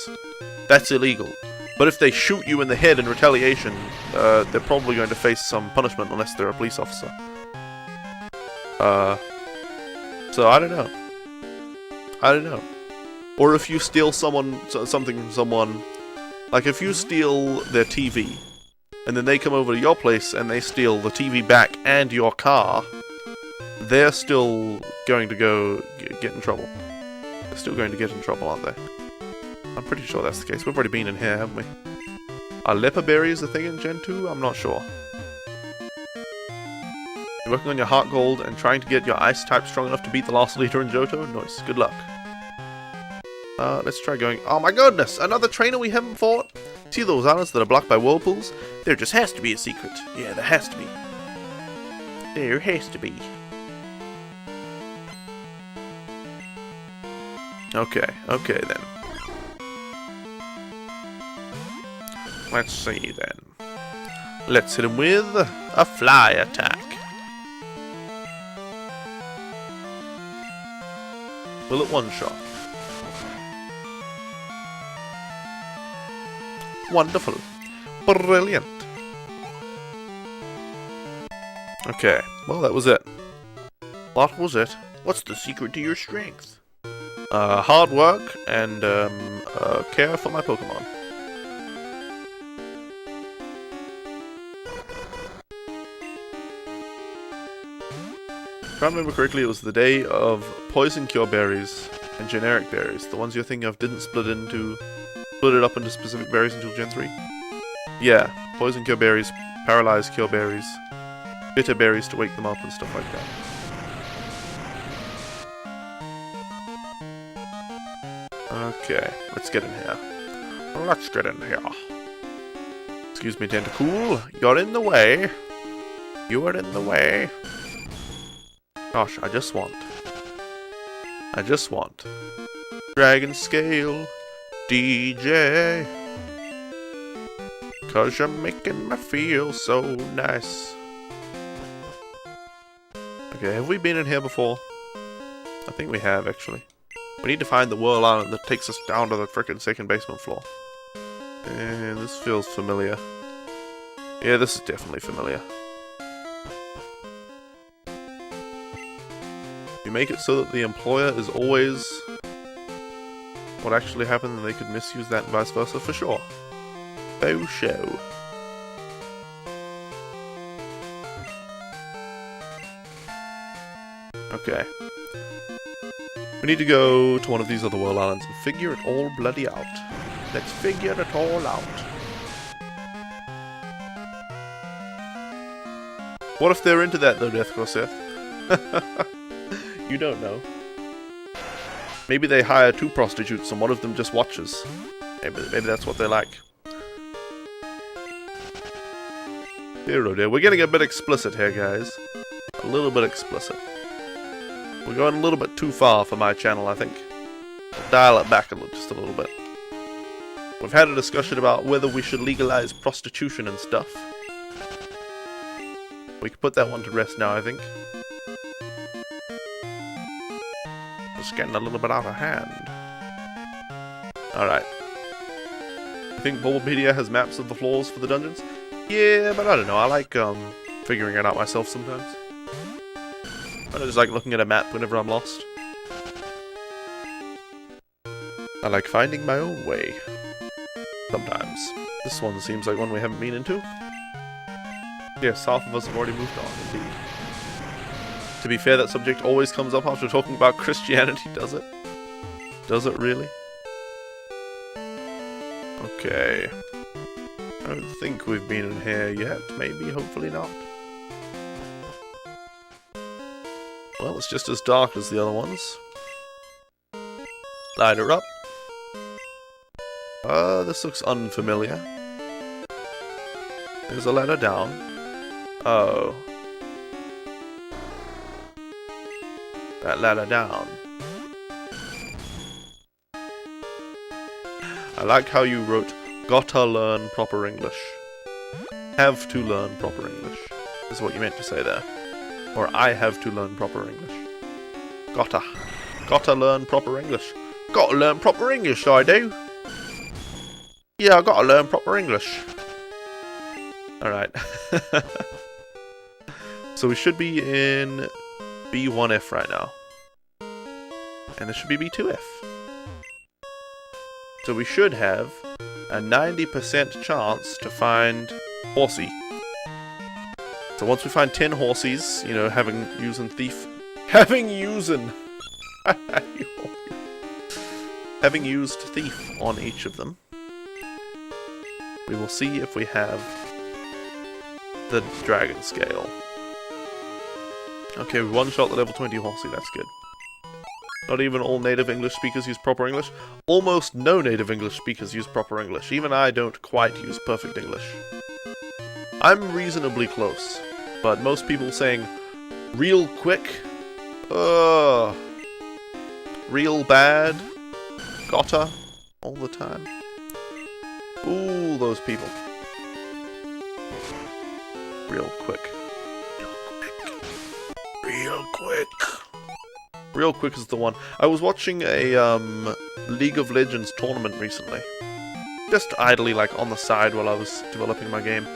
that's illegal. But if they shoot you in the head in retaliation, they're probably going to face some punishment unless they're a police officer. So I don't know. I don't know. Or if you steal something from someone, like if you steal their TV, and then they come over to your place and they steal the TV back and your car, they're still going to go get in trouble. They're still going to get in trouble, aren't they? I'm pretty sure that's the case. We've already been in here, haven't we? Are leper berries a thing in Gen 2? I'm not sure. You're working on your heart gold and trying to get your ice type strong enough to beat the last leader in Johto? Nice. Good luck. Let's try going... Oh my goodness! Another trainer we haven't fought? See those islands that are blocked by whirlpools? There just has to be a secret. Yeah, there has to be. There has to be. Okay then. Let's see then. Let's hit him with a fly attack. Will it one-shot? Wonderful. Brilliant. Okay, well that was it. What was it? What's the secret to your strength? Hard work and care for my Pokemon. If I remember correctly, it was the day of Poison Cure berries and generic berries. The ones you're thinking of didn't split it up into specific berries until Gen 3. Yeah, Poison Cure berries, Paralyze Cure berries, Bitter berries to wake them up and stuff like that. Okay, let's get in here. Let's get in here. Excuse me, Tentacool. You're in the way. You are in the way. Gosh, I just want. Dragon Scale DJ. 'Cause you're making me feel so nice. Okay, have we been in here before? I think we have, actually. We need to find the Whirl Island that takes us down to the frickin' second basement floor. And this feels familiar. Yeah, this is definitely familiar. You make it so that the employer is always what actually happened, and they could misuse that and vice versa, for sure. Oh, show. Okay. We need to go to one of these other world islands and figure it all bloody out. Let's figure it all out. What if they're into that though, Death Seth? You don't know. Maybe they hire 2 prostitutes and one of them just watches. Maybe that's what they like. Dear oh dear, we're getting a bit explicit here, guys. A little bit explicit. We're going a little bit too far for my channel, I think. I'll dial it back just a little bit. We've had a discussion about whether we should legalize prostitution and stuff. We can put that one to rest now, I think. It's getting a little bit out of hand. Alright. I think Bulbapedia has maps of the floors for the dungeons. Yeah, but I don't know. I like figuring it out myself sometimes. I just like looking at a map whenever I'm lost. I like finding my own way. Sometimes. This one seems like one we haven't been into. Yes, half of us have already moved on, indeed. To be fair, that subject always comes up after talking about Christianity, does it? Does it really? Okay. I don't think we've been in here yet. Maybe, hopefully not. Well, it's just as dark as the other ones. Light her up. This looks unfamiliar. There's a ladder down. Oh. That ladder down. I like how you wrote, gotta learn proper English. Have to learn proper English. Is what you meant to say there. Or I have to learn proper English. Gotta learn proper English. Gotta learn proper English, I do. Yeah, I gotta learn proper English. Alright. So we should be in B1F right now. And this should be B2F. So we should have a 90% chance to find Horsey. So once we find 10 Horsies, you know, having used thief on each of them, we will see if we have the dragon scale. Okay, we one-shot the level 20 Horsey, that's good. Not even all native English speakers use proper English. Almost no native English speakers use proper English. Even I don't quite use perfect English. I'm reasonably close, but most people saying real quick, real bad, gotta, all the time. Ooh, those people. Real quick. Real quick. Real quick is the one. I was watching a League of Legends tournament recently. Just idly, like, on the side while I was developing my game.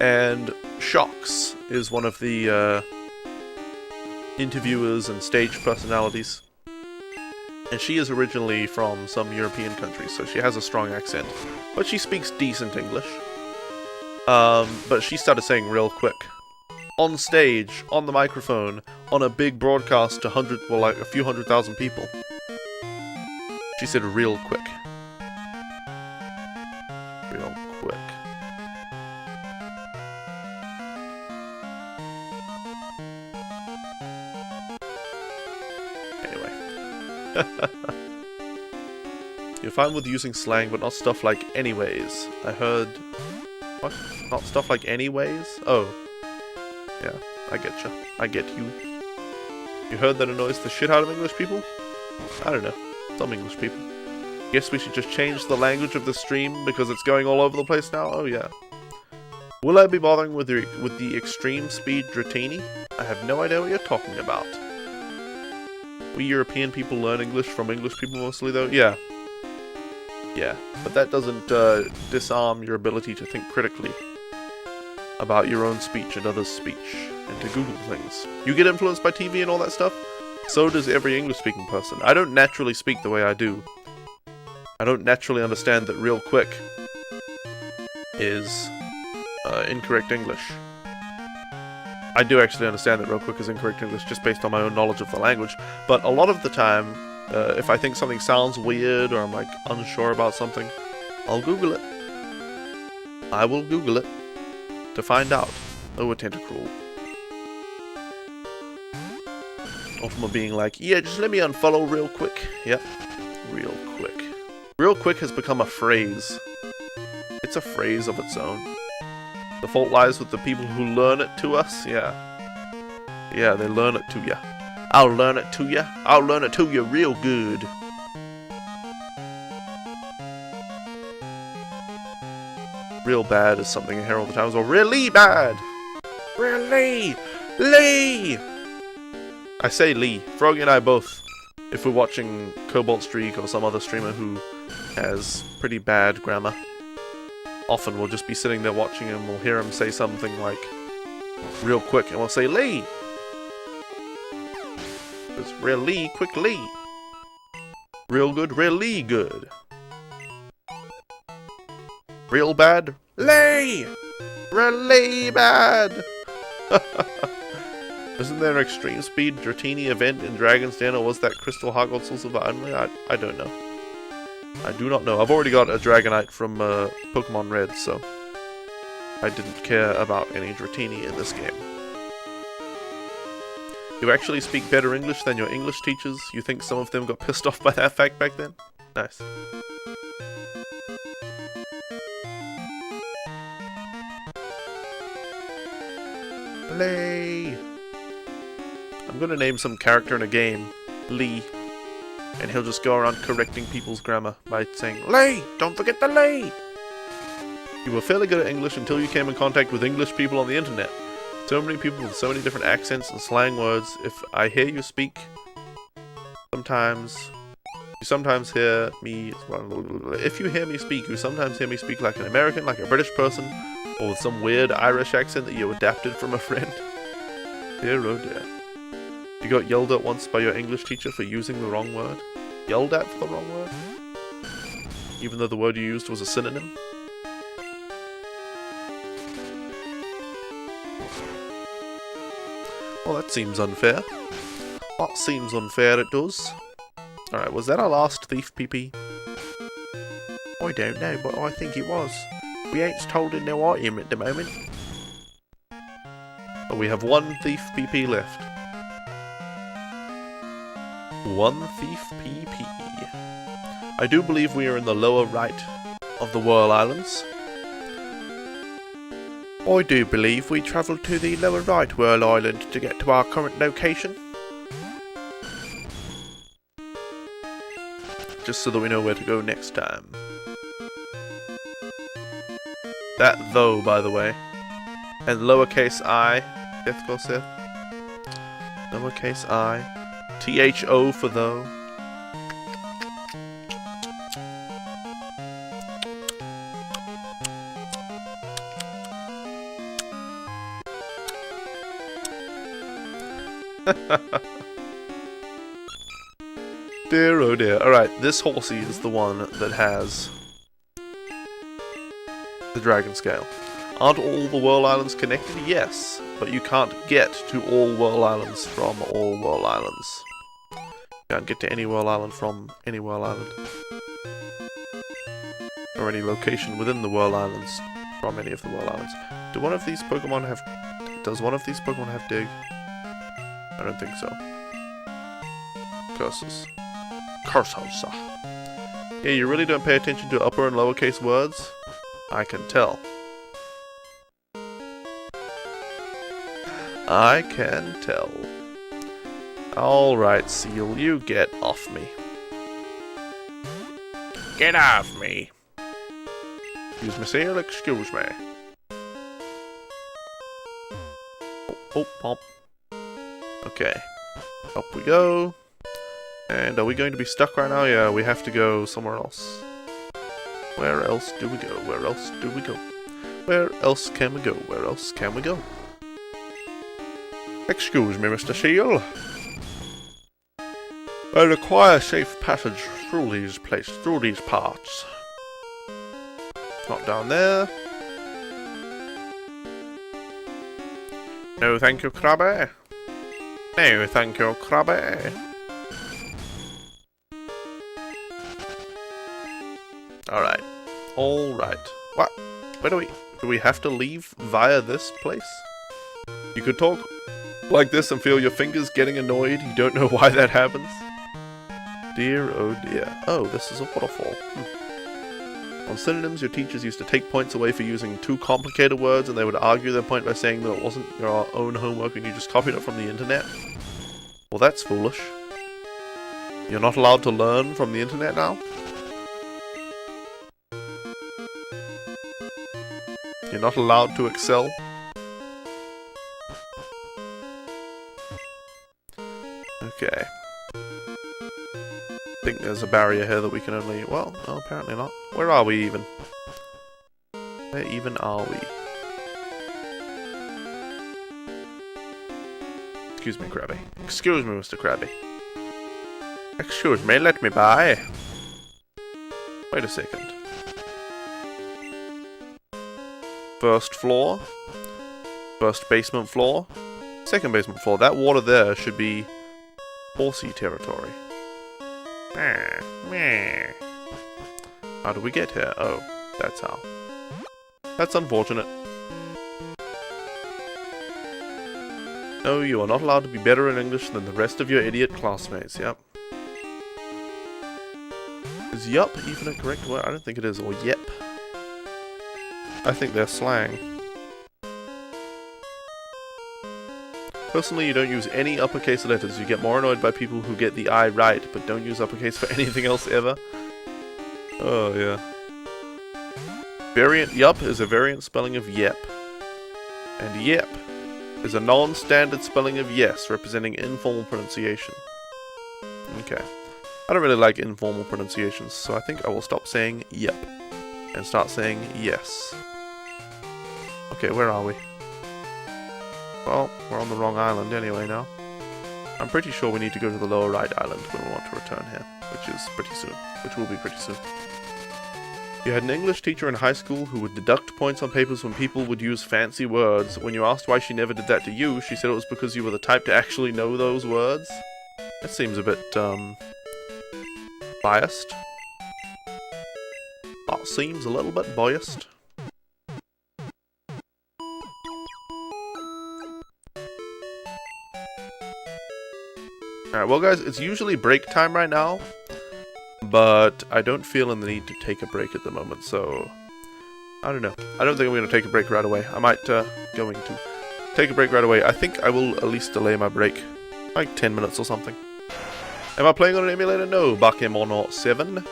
And Shox is one of the interviewers and stage personalities. And she is originally from some European countries, so she has a strong accent. But she speaks decent English. But she started saying real quick. On stage, on the microphone, on a big broadcast to a few 100,000 people. She said real quick. Real quick. Anyway. You're fine with using slang, but not stuff like anyways. I heard... What? Not stuff like anyways? Oh. Yeah, I get you. I get you. You heard that annoys the shit out of English people? I don't know. Some English people. Guess we should just change the language of the stream because it's going all over the place now? Oh yeah. Will I be bothering with the extreme speed Dratini? I have no idea what you're talking about. We European people learn English from English people mostly though? Yeah. Yeah, but that doesn't disarm your ability to think critically about your own speech and others' speech, and to Google things. You get influenced by TV and all that stuff? So does every English-speaking person. I don't naturally speak the way I do. I don't naturally understand that real quick is incorrect English. I do actually understand that real quick is incorrect English just based on my own knowledge of the language, but a lot of the time, if I think something sounds weird or I'm like unsure about something, I'll Google it. I will Google it to find out. Oh, a tentacruel. Or from being like, yeah, just let me unfollow real quick. Yep, real quick. Real quick has become a phrase. It's a phrase of its own. The fault lies with the people who learn it to us, yeah. Yeah, they learn it to ya. I'll learn it to ya. I'll learn it to ya real good. Real bad is something I hear all the time. Or really bad. Really? Lee! I say Lee. Froggy and I both. If we're watching Cobalt Streak or some other streamer who has pretty bad grammar. Often we'll just be sitting there watching him, we'll hear him say something like, real quick, and we'll say, Lee! It's really quickly. Real good, really good. Real bad, Lee! Really bad! Isn't there an extreme speed Dratini event in Dragon's Den, or was that Crystal Hogwarts Silver only? I don't know. I do not know. I've already got a Dragonite from Pokemon Red, so I didn't care about any Dratini in this game. You actually speak better English than your English teachers? You think some of them got pissed off by that fact back then? Nice. Lee! I'm gonna name some character in a game Lee. And he'll just go around correcting people's grammar by saying, Lee! Don't forget the Lee! You were fairly good at English until you came in contact with English people on the internet. So many people with so many different accents and slang words. If I hear you speak, you sometimes hear me... If you hear me speak, you sometimes hear me speak like an American, like a British person, or with some weird Irish accent that you adapted from a friend. Dear oh dear. You got yelled at once by your English teacher for using the wrong word? Yelled at for the wrong word? Even though the word you used was a synonym? Well, that seems unfair. That seems unfair, it does. Alright, was that our last thief PP? I don't know, but I think it was. We ain't told in no item at the moment. But we have one thief PP left. One thief PP. I do believe we are in the lower right of the Whirl Islands. I do believe we travelled to the lower right Whirl Island to get to our current location. Just so that we know where to go next time. That though, by the way. And lowercase I. Death Gossip. Lowercase I. THO for though. Dear oh dear. Alright, this horsey is the one that has the dragon scale. Aren't all the Whirl Islands connected? Yes, but you can't get to all Whirl Islands from all Whirl Islands. You can't get to any Whirl Island from any Whirl Island. Or any location within the Whirl Islands from any of the Whirl Islands. Does one of these Pokemon have dig? I don't think so. Curses. Curses. Yeah, you really don't pay attention to upper and lowercase words? I can tell. I can tell. Alright, Seal, you get off me. Get off me! Excuse me, Seal, excuse me. Oh, pump. Okay. Up we go. And are we going to be stuck right now? Yeah, we have to go somewhere else. Where else do we go? Where else do we go? Where else can we go? Where else can we go? Excuse me, Mr. Seal. I require safe passage through these places, through these parts. Not down there. No, thank you, Krabby. No, thank you, Krabby. Alright. Alright. What? Where do we have to leave via this place? You could talk like this and feel your fingers getting annoyed. You don't know why that happens. Dear, oh dear. Oh, this is a waterfall. On synonyms, your teachers used to take points away for using too complicated words, and they would argue their point by saying that it wasn't your own homework and you just copied it from the internet. Well, that's foolish. You're not allowed to learn from the internet now? You're not allowed to excel? Okay. I think there's a barrier here that we can only... Well, no, apparently not. Where are we even? Where even are we? Excuse me, Krabby. Excuse me, Mr. Krabby. Excuse me, let me by. Wait a second. First floor. First basement floor. Second basement floor. That water there should be horsey territory. How do we get here? Oh, that's how. That's unfortunate. No, you are not allowed to be better in English than the rest of your idiot classmates, yep. Is yup even a correct word? I don't think it is, or yep. I think they're slang. Personally, you don't use any uppercase letters. You get more annoyed by people who get the I right, but don't use uppercase for anything else ever. Oh, yeah. Variant yup is a variant spelling of yep. And yep is a non-standard spelling of yes, representing informal pronunciation. Okay. I don't really like informal pronunciations, so I think I will stop saying yep and start saying yes. Okay, where are we? Well, we're on the wrong island anyway now. I'm pretty sure we need to go to the lower right island when we want to return here, which is pretty soon. Which will be pretty soon. You had an English teacher in high school who would deduct points on papers when people would use fancy words. When you asked why she never did that to you, she said it was because you were the type to actually know those words. That seems a bit, biased. That seems a little bit biased. Alright, well guys, it's usually break time right now, but I don't feel in the need to take a break at the moment, so I don't know. I don't think I'm going to take a break right away. I might, going to take a break right away. I think I will at least delay my break, like 10 minutes or something. Am I playing on an emulator? No, Pkmn 7.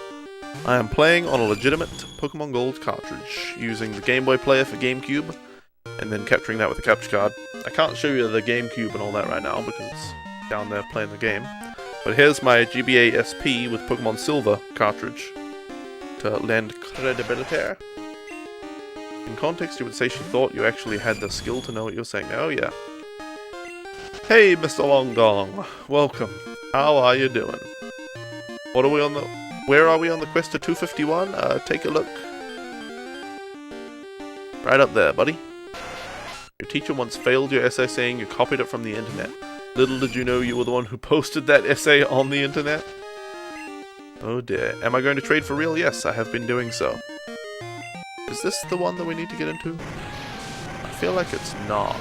I am playing on a legitimate Pokemon Gold cartridge, using the Game Boy player for GameCube, and then capturing that with a capture card. I can't show you the GameCube and all that right now, because it's down there playing the game. But here's my GBA SP with Pokemon Silver cartridge to lend credibility. In context, you would say she thought you actually had the skill to know what you're saying. Oh yeah. Hey, Mr. Long Dong. Welcome. How are you doing? What are we on the... Where are we on the quest to 251? Take a look. Right up there, buddy. Your teacher once failed your essay saying you copied it from the internet. Little did you know you were the one who posted that essay on the internet. Oh dear. Am I going to trade for real? Yes, I have been doing so. Is this the one that we need to get into? I feel like it's not.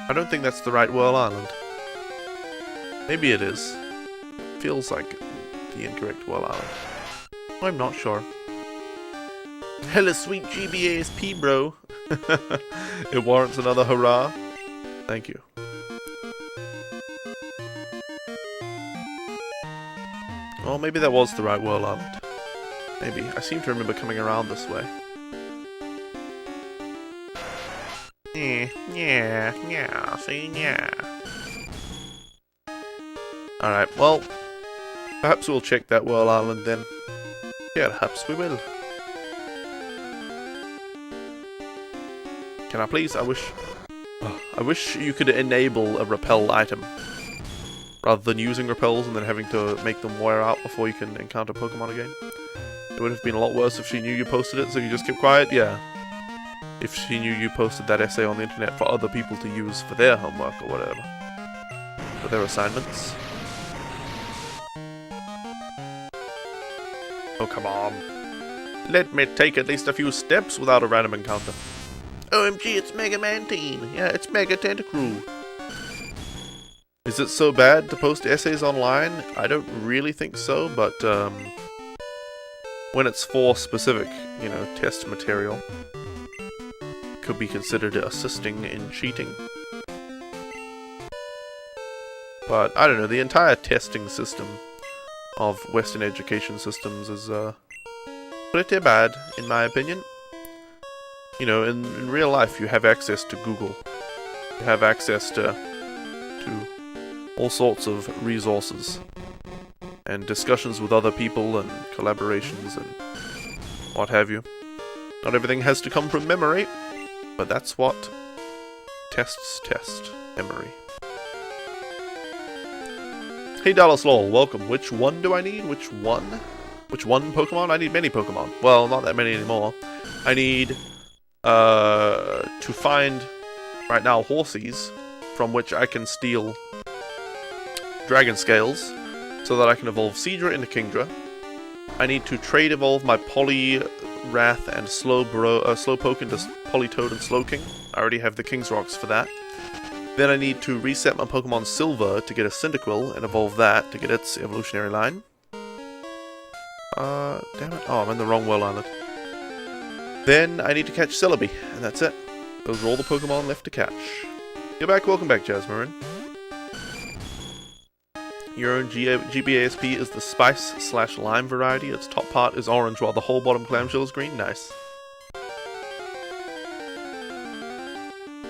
I don't think that's the right Whirl Island. Maybe it is. Feels like the incorrect Whirl Island. I'm not sure. Hella sweet GBASP, bro. It warrants another hurrah. Thank you. Well, maybe that was the right Whirl Island. Maybe. I seem to remember coming around this way. Yeah, see, yeah. Alright, well, perhaps we'll check that Whirl Island then. Yeah, perhaps we will. Can I please? I wish you could enable a repel item. Rather than using repels and then having to make them wear out before you can encounter Pokemon again. It would have been a lot worse if she knew you posted it, so you just kept quiet, yeah. If she knew you posted that essay on the internet for other people to use for their homework or whatever. For their assignments. Oh, come on. Let me take at least a few steps without a random encounter. OMG, it's Mega Man Teen. Yeah, it's Mega Tentacruel. Is it so bad to post essays online? I don't really think so, but when it's for specific, test material, could be considered assisting in cheating. But I don't know, the entire testing system of Western education systems is pretty bad, in my opinion. In real life, you have access to Google. You have access to all sorts of resources and discussions with other people and collaborations and what have you. Not everything has to come from memory, but that's what tests test memory. Hey Dallas Lol, welcome. Which one do I need? Which one? Which one Pokemon? I need many Pokemon. Well, not that many anymore. I need to find right now Horsies from which I can steal Dragon Scales so that I can evolve Seadra into Kingdra. I need to trade evolve my Poliwrath and Slowpoke into Politoed and Slowking. I already have the King's Rocks for that. Then I need to reset my Pokemon Silver to get a Cyndaquil and evolve that to get its evolutionary line. Damn it. Oh, I'm in the wrong world island. Then I need to catch Celebi, and that's it. Those are all the Pokemon left to catch. You're back, welcome back, Jasmine. Your own GBASP is the Spice/Lime variety. Its top part is orange while the whole bottom clamshell is green. Nice.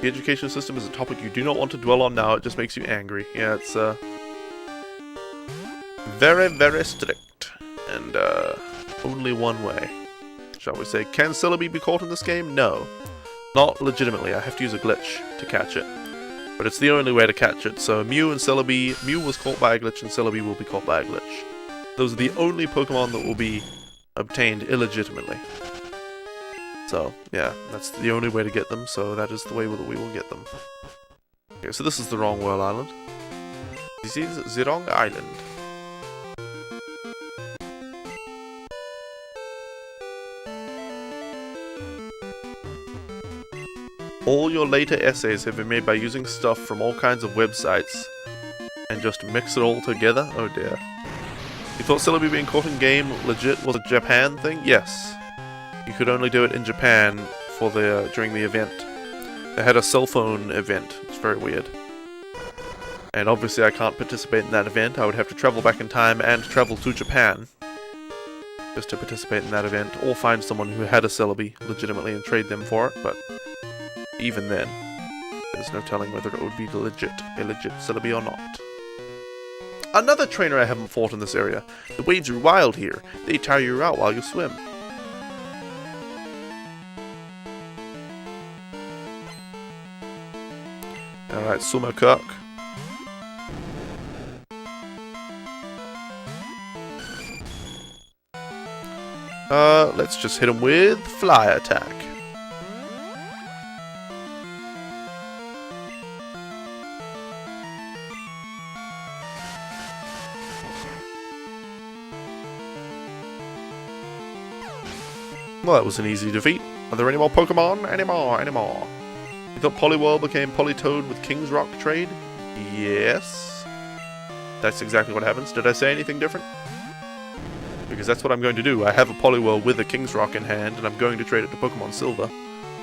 The education system is a topic you do not want to dwell on now. It just makes you angry. Yeah, it's very, very strict. And only one way, shall we say. Can Celebi be caught in this game? No. Not legitimately. I have to use a glitch to catch it. But it's the only way to catch it, so Mew and Celebi... Mew was caught by a glitch and Celebi will be caught by a glitch. Those are the only Pokemon that will be obtained illegitimately. So, yeah, that's the only way to get them, so that is the way that we will get them. Okay, so this is the wrong world island. This is the wrong island. All your later essays have been made by using stuff from all kinds of websites and just mix it all together? Oh dear. You thought Celebi being caught in game legit was a Japan thing? Yes. You could only do it in Japan for during the event. They had a cell phone event. It's very weird. And obviously I can't participate in that event. I would have to travel back in time and travel to Japan just to participate in that event, or find someone who had a Celebi legitimately and trade them for it, but even then, there's no telling whether it would be a legit Celebi or not. Another trainer I haven't fought in this area. The waves are wild here. They tire you out while you swim. Alright, Sumakirk. Let's just hit him with Fly Attack. Well, that was an easy defeat. Are there any more Pokemon? Any more? You thought Poliwhirl became Politoed with King's Rock trade? Yes. That's exactly what happens. Did I say anything different? Because that's what I'm going to do. I have a Poliwhirl with a King's Rock in hand, and I'm going to trade it to Pokemon Silver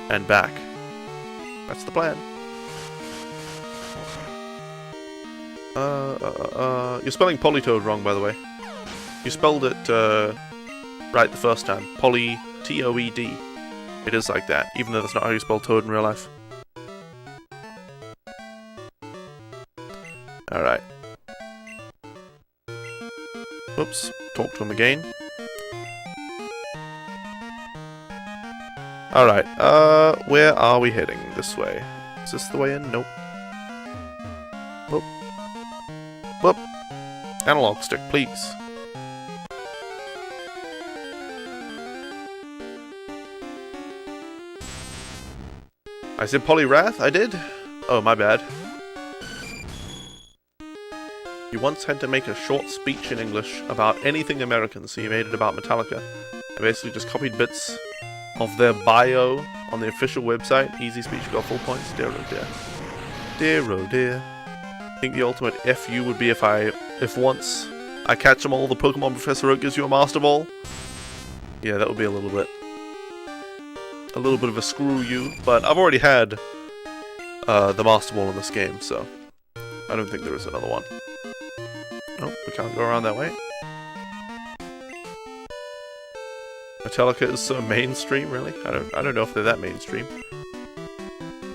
and back. That's the plan. You're spelling Politoed wrong, by the way. You spelled it right the first time. Poly... T-O-E-D. It is like that, even though that's not how you spell toad in real life. Alright. Whoops. Talk to him again. Alright, where are we heading? This way. Is this the way in? Nope. Whoop. Whoop. Analog stick, please. I said Polyrath? I did? Oh, my bad. You once had to make a short speech in English about anything American, so you made it about Metallica. I basically just copied bits of their bio on the official website. Easy speech got full points. Dear oh dear. Dear oh dear. I think the ultimate FU would be if once I catch them all, the Pokemon Professor Oak gives you a Master Ball. Yeah, that would be a little bit of a screw you, but I've already had the Master Ball in this game, so I don't think there is another one. Nope, we can't go around that way. Metallica is so mainstream, really? I don't know if they're that mainstream.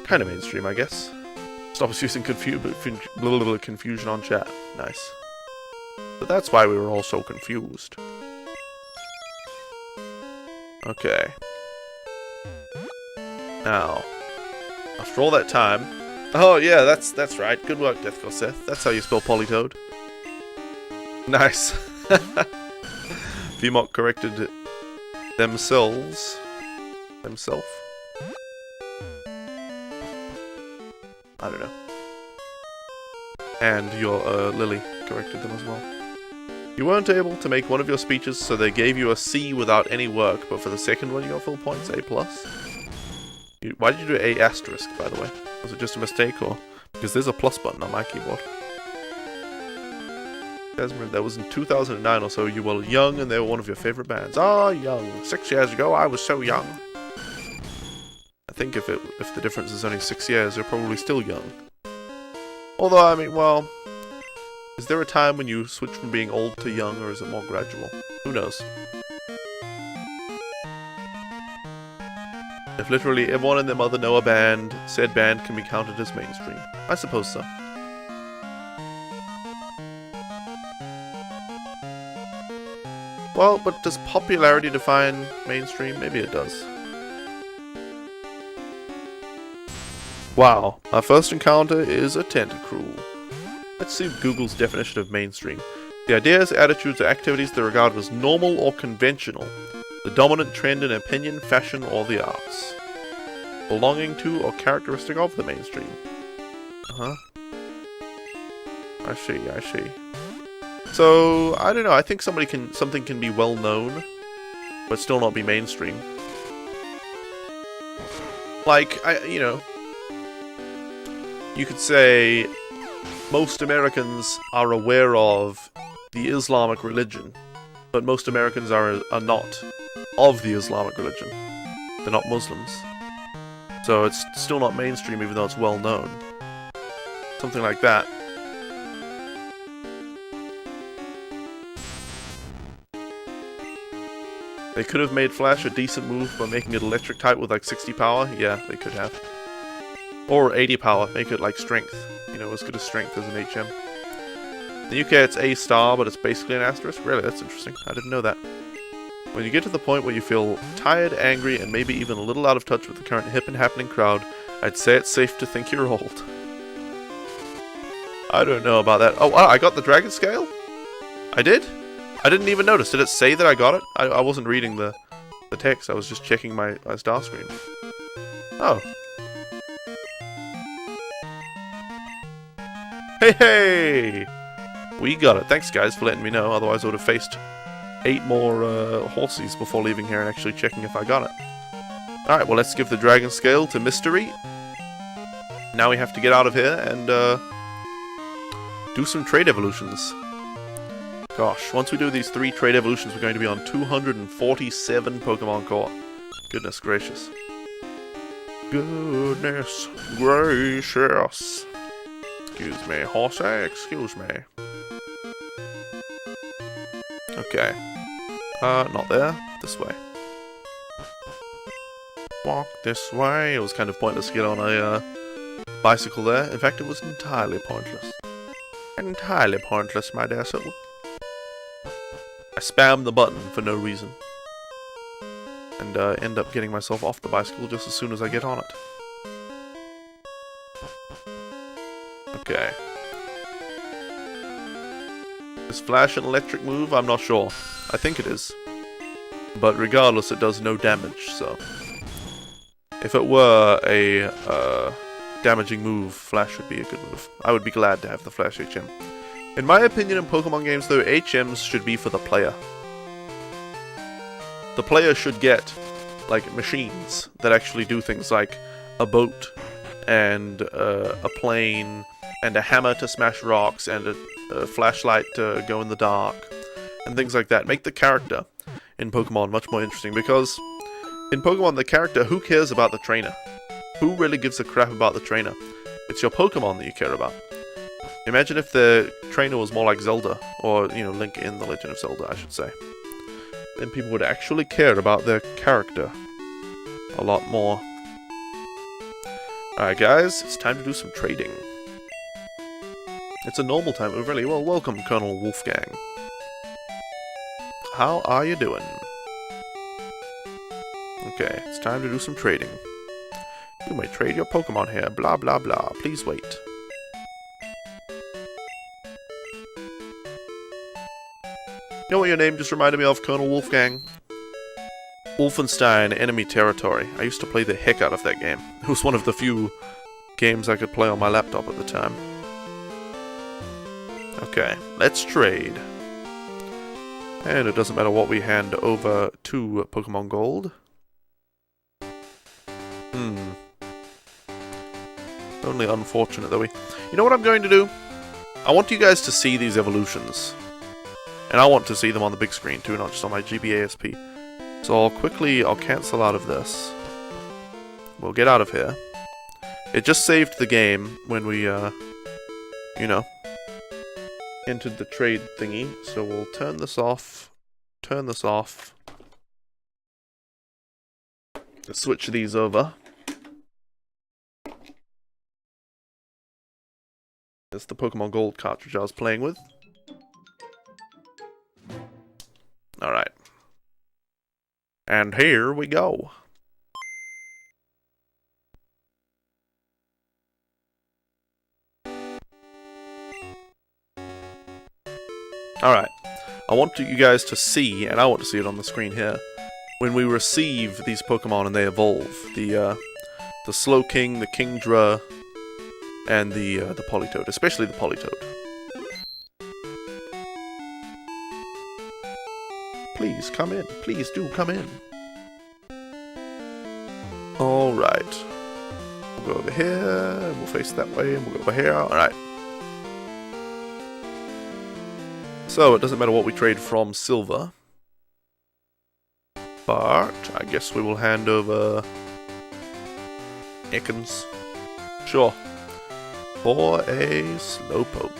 Kind of mainstream, I guess. Stop us using confusion on chat. Nice. But that's why we were all so confused. Okay. Now, after all that time... Oh yeah, that's right. Good work, Deathcore Seth. That's how you spell Polytoad. Nice. VMOC corrected themselves. Themself? I don't know. And your Lily corrected them as well. You weren't able to make one of your speeches, so they gave you a C without any work, but for the second one you got full points, A+. Why did you do A asterisk, by the way? Was it just a mistake, or... Because there's a plus button on my keyboard. Desmond, that was in 2009 or so. You were young and they were one of your favorite bands. Ah, young. 6 years ago, I was so young. I think if the difference is only 6 years, you're probably still young. Although, I mean, well... Is there a time when you switch from being old to young, or is it more gradual? Who knows? If literally everyone and their mother know a band, said band can be counted as mainstream. I suppose so. Well, but does popularity define mainstream? Maybe it does. Wow, our first encounter is a Tentacruel. Let's see Google's definition of mainstream. The ideas, attitudes, or activities they regard as normal or conventional. The dominant trend in opinion, fashion, or the arts. Belonging to or characteristic of the mainstream. Uh-huh. I see. So, I don't know, I think something can be well known, but still not be mainstream. Like, you could say most Americans are aware of the Islamic religion, but most Americans are not of the Islamic religion. They're not Muslims. So it's still not mainstream even though it's well known. Something like that. They could have made Flash a decent move by making it electric type with like 60 power. Yeah, they could have. Or 80 power, make it like strength. You know, as good as strength as an HM. In the UK it's A star, but it's basically an asterisk. Really, that's interesting. I didn't know that. When you get to the point where you feel tired, angry, and maybe even a little out of touch with the current hip and happening crowd, I'd say it's safe to think you're old. I don't know about that. Oh, wow, I got the dragon scale? I did? I didn't even notice. Did it say that I got it? I wasn't reading the text. I was just checking my star screen. Oh. Hey! We got it. Thanks, guys, for letting me know. Otherwise, I would have faced 8 more horsies before leaving here and actually checking if I got it. Alright, well, let's give the dragon scale to Mystery. Now we have to get out of here and do some trade evolutions. Gosh, once we do these 3 trade evolutions, we're going to be on 247 Pokemon Core. Goodness gracious. Goodness gracious. Excuse me, horsey, excuse me. Okay. Not there. This way. Walk this way. It was kind of pointless to get on a bicycle there. In fact, it was entirely pointless. Entirely pointless, my dear soul. I spammed the button for no reason. And end up getting myself off the bicycle just as soon as I get on it. Okay. Is Flash an electric move? I'm not sure. I think it is. But regardless, it does no damage, so... If it were a damaging move, Flash would be a good move. I would be glad to have the Flash HM. In my opinion, in Pokemon games, though, HMs should be for the player. The player should get, like, machines that actually do things like a boat, and a plane, and a hammer to smash rocks, and a flashlight to go in the dark, and things like that. Make the character in Pokemon much more interesting, because in Pokemon, the character, who cares about the trainer? Who really gives a crap about the trainer? It's your Pokemon that you care about. Imagine if the trainer was more like Zelda, or, you know, Link in The Legend of Zelda, I should say. Then people would actually care about their character a lot more. Alright guys, it's time to do some trading. It's a normal time, really. Well, welcome Colonel Wolfgang. How are you doing? Okay, it's time to do some trading. You may trade your Pokemon here, blah blah blah. Please wait. You know what your name just reminded me of, Colonel Wolfgang? Wolfenstein Enemy Territory. I used to play the heck out of that game. It was one of the few games I could play on my laptop at the time. Okay, let's trade. And it doesn't matter what we hand over to Pokemon Gold. Only unfortunate that we... You know what I'm going to do? I want you guys to see these evolutions. And I want to see them on the big screen too, not just on my GBASP. So I'll cancel out of this. We'll get out of here. It just saved the game when we, you know, entered the trade thingy. So we'll turn this off. Turn this off. Let's switch these over. It's the Pokemon Gold cartridge I was playing with. Alright. And here we go. Alright. I want you guys to see, and I want to see it on the screen here, when we receive these Pokemon and they evolve. The Slowking, the Kingdra, and the Politoed, especially the Politoed. Please come in. Please do come in. Alright. We'll go over here, and we'll face that way, and we'll go over here. Alright. So, it doesn't matter what we trade from silver. But, I guess we will hand over... Ekans. Sure. For a Slowpoke.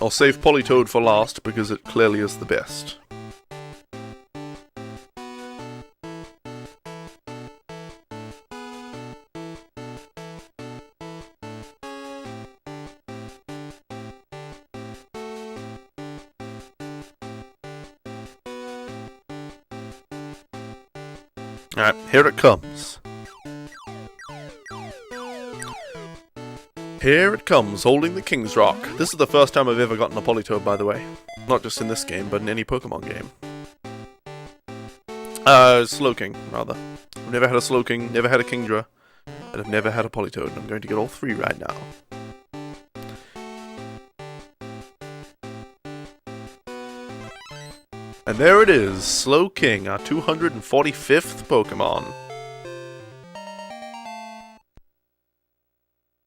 I'll save Politoed for last because it clearly is the best. Alright, here it comes. Here it comes, holding the King's Rock. This is the first time I've ever gotten a Politoed, by the way. Not just in this game, but in any Pokemon game. Slowking, rather. I've never had a Slowking, never had a Kingdra, and I've never had a Politoed, and I'm going to get all three right now. And there it is, Slowking, our 245th Pokemon.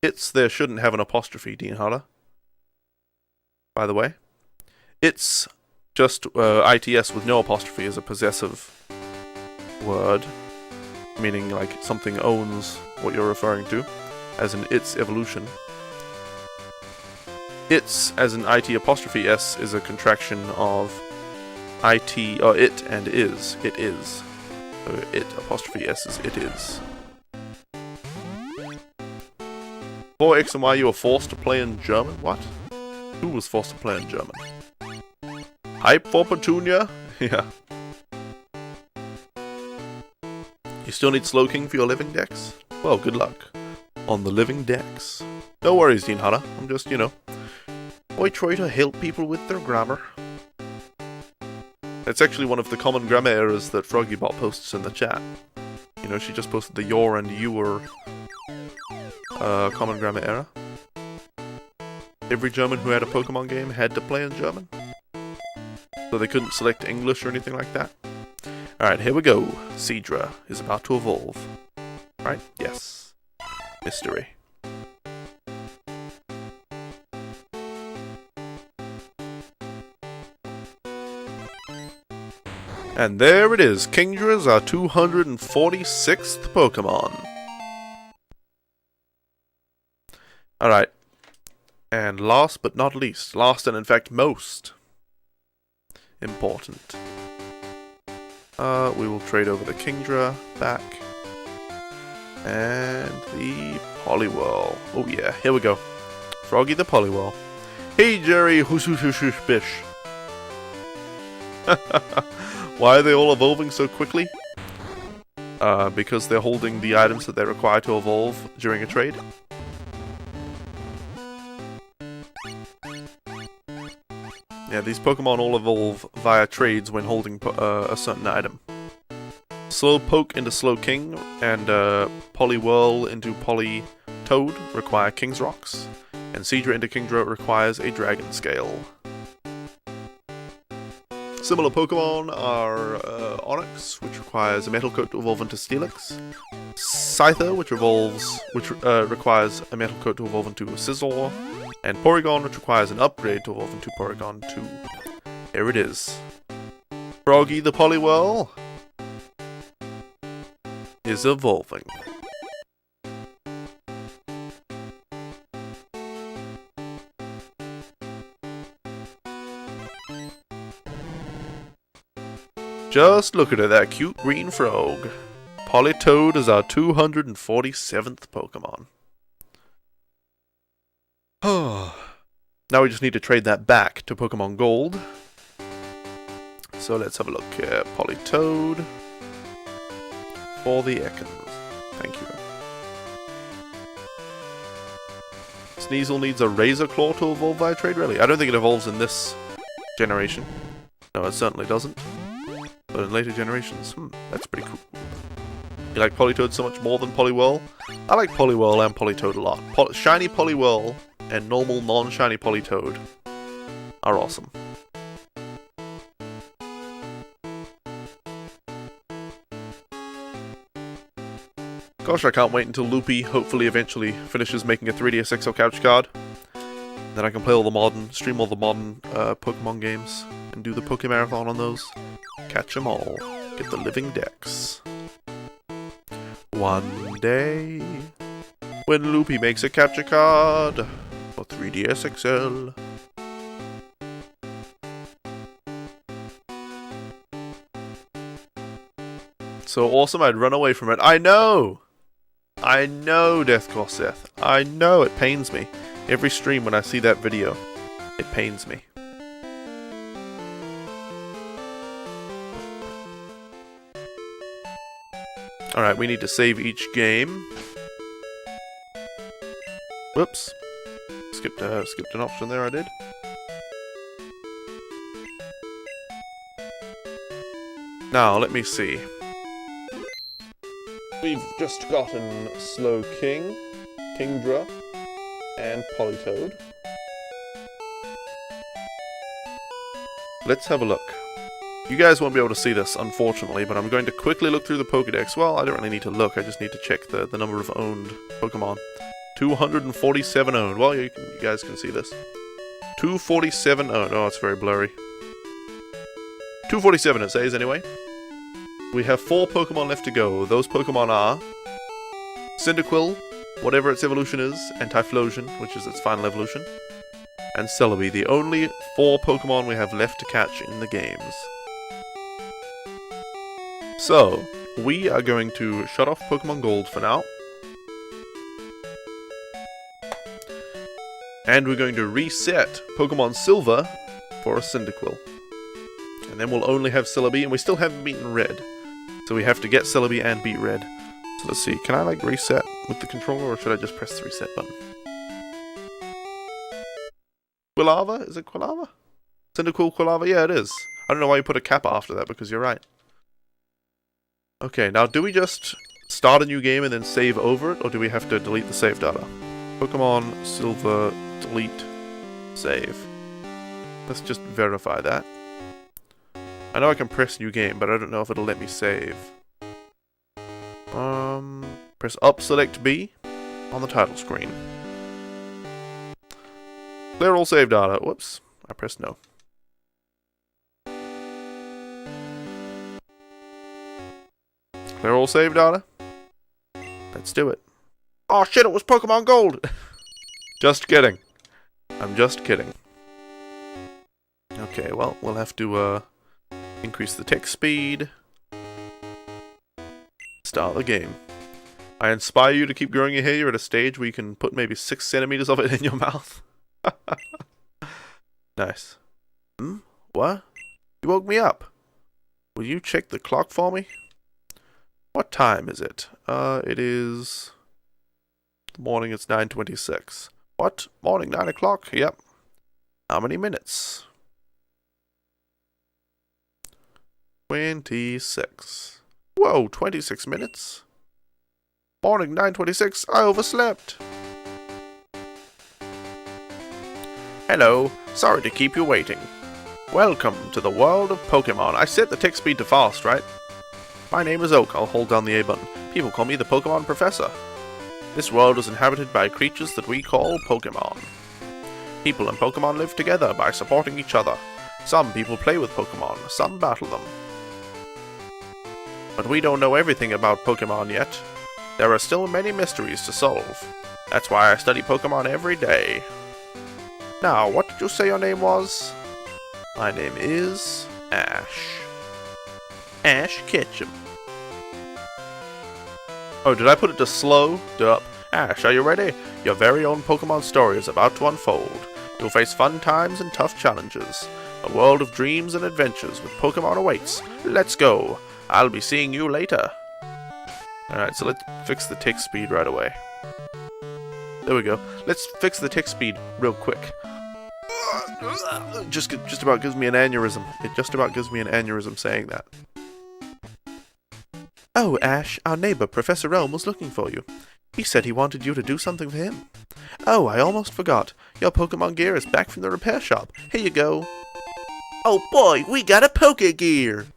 It's there shouldn't have an apostrophe, Dean Harder. By the way. It's just ITS with no apostrophe is a possessive word. Meaning like something owns what you're referring to. As in its evolution. It's, as in IT apostrophe S, is a contraction of IT, or it and is. It is. So it apostrophe S is it is. For X and Y, you were forced to play in German? What? Who was forced to play in German? Hype for Petunia? Yeah. You still need Slowking for your living decks? Well, good luck on the living decks. No worries, Dean Hunter. I'm just, I try to help people with their grammar. It's actually one of the common grammar errors that FroggyBot posts in the chat. She just posted the your and your common grammar error. Every German who had a Pokemon game had to play in German. So they couldn't select English or anything like that. Alright, here we go. Seadra is about to evolve. Right? Yes. Mystery. And there it is. Kingdra is our 246th Pokemon. Alright. And last but not least, last and in fact most important. We will trade over the Kingdra back. And the Poliwhirl. Oh yeah, here we go. Froggy the Poliwhirl. Hey Jerry, bish. Why are they all evolving so quickly? Because they're holding the items that they require to evolve during a trade. Yeah, these Pokemon all evolve via trades when holding a certain item. Slowpoke into Slowking and Poliwhirl into Politoad require King's Rocks, and Seadra into Kingdra requires a Dragon Scale. Similar Pokemon are Onix, which requires a Metal Coat to evolve into Steelix, Scyther, which requires a Metal Coat to evolve into Scizor, and Porygon, which requires an upgrade to evolve into Porygon 2. There it is. Froggy the Poliwhirl is evolving. Just look at it, that cute green frog. Politoad is our 247th Pokemon. Now we just need to trade that back to Pokemon Gold. So let's have a look here. Politoad for the Ekans. Thank you. Sneasel needs a Razor Claw to evolve via trade, really? I don't think it evolves in this generation. No, it certainly doesn't. But in later generations, that's pretty cool. You like Politoad so much more than Poliwhirl? I like Poliwhirl and Politoad a lot. Shiny Poliwhirl and normal non-shiny Politoad are awesome. Gosh, I can't wait until Loopy hopefully eventually finishes making a 3DS XL couch card. Then I can play stream all the modern Pokemon games, and do the Pokemarathon on those. Catch them all. Get the living decks. One day, when Loopy makes a capture card for 3DS XL. So awesome, I'd run away from it. I know! I know, Death Seth. I know, it pains me. Every stream when I see that video, it pains me. Alright, we need to save each game. Whoops. Skipped an option there, I did. Now, let me see. We've just gotten Slowking, Kingdra, and Politoad. Let's have a look. You guys won't be able to see this, unfortunately, but I'm going to quickly look through the Pokédex. Well, I don't really need to look, I just need to check the number of owned Pokemon. 247 owned. Well, you guys can see this. 247 owned. Oh, it's very blurry. 247 it says, anyway. We have 4 Pokemon left to go. Those Pokemon are Cyndaquil, whatever its evolution is, and Typhlosion, which is its final evolution, and Celebi, the only 4 Pokemon we have left to catch in the games. So, we are going to shut off Pokemon Gold for now. And we're going to reset Pokemon Silver for a Cyndaquil. And then we'll only have Celebi, and we still haven't beaten Red. So we have to get Celebi and beat Red. So let's see, can I like reset with the controller or should I just press the reset button? Quilava? Is it Quilava? Cyndaquil Quilava? Yeah, it is. I don't know why you put a kappa after that because you're right. Okay, now do we just start a new game and then save over it or do we have to delete the save data? Pokemon Silver delete save. Let's just verify that. I know I can press new game, but I don't know if it'll let me save. Press up, select B on the title screen. Clear all save data. Whoops, I pressed no. Clear all save data. Let's do it. Oh shit, it was Pokemon Gold! Just kidding. I'm just kidding. Okay, well, we'll have to increase the text speed. Start the game. I inspire you to keep growing your hair. You're at a stage where you can put maybe 6 centimeters of it in your mouth. Nice. What? You woke me up. Will you check the clock for me? What time is it? It is... morning, it's 9:26. What? Morning, 9 o'clock? Yep. How many minutes? 26. Whoa, 26 minutes? Morning, 9:26. I overslept. Hello. Sorry to keep you waiting. Welcome to the world of Pokemon. I set the text speed to fast, right? My name is Oak. I'll hold down the A button. People call me the Pokemon Professor. This world is inhabited by creatures that we call Pokemon. People and Pokemon live together by supporting each other. Some people play with Pokemon, some battle them. But we don't know everything about Pokemon yet. There are still many mysteries to solve. That's why I study Pokemon every day. Now, what did you say your name was? My name is... Ash. Ash Ketchum. Oh, did I put it to slow? Duh. Ash, are you ready? Your very own Pokemon story is about to unfold. You'll face fun times and tough challenges. A world of dreams and adventures with Pokemon awaits. Let's go. I'll be seeing you later. Alright, so let's fix the tick speed right away. There we go. Let's fix the tick speed real quick. Just about gives me an aneurysm. It just about gives me an aneurysm saying that. Oh, Ash, our neighbor, Professor Elm, was looking for you. He said he wanted you to do something for him. Oh, I almost forgot. Your Pokemon gear is back from the repair shop. Here you go. Oh boy, we got a Pokegear!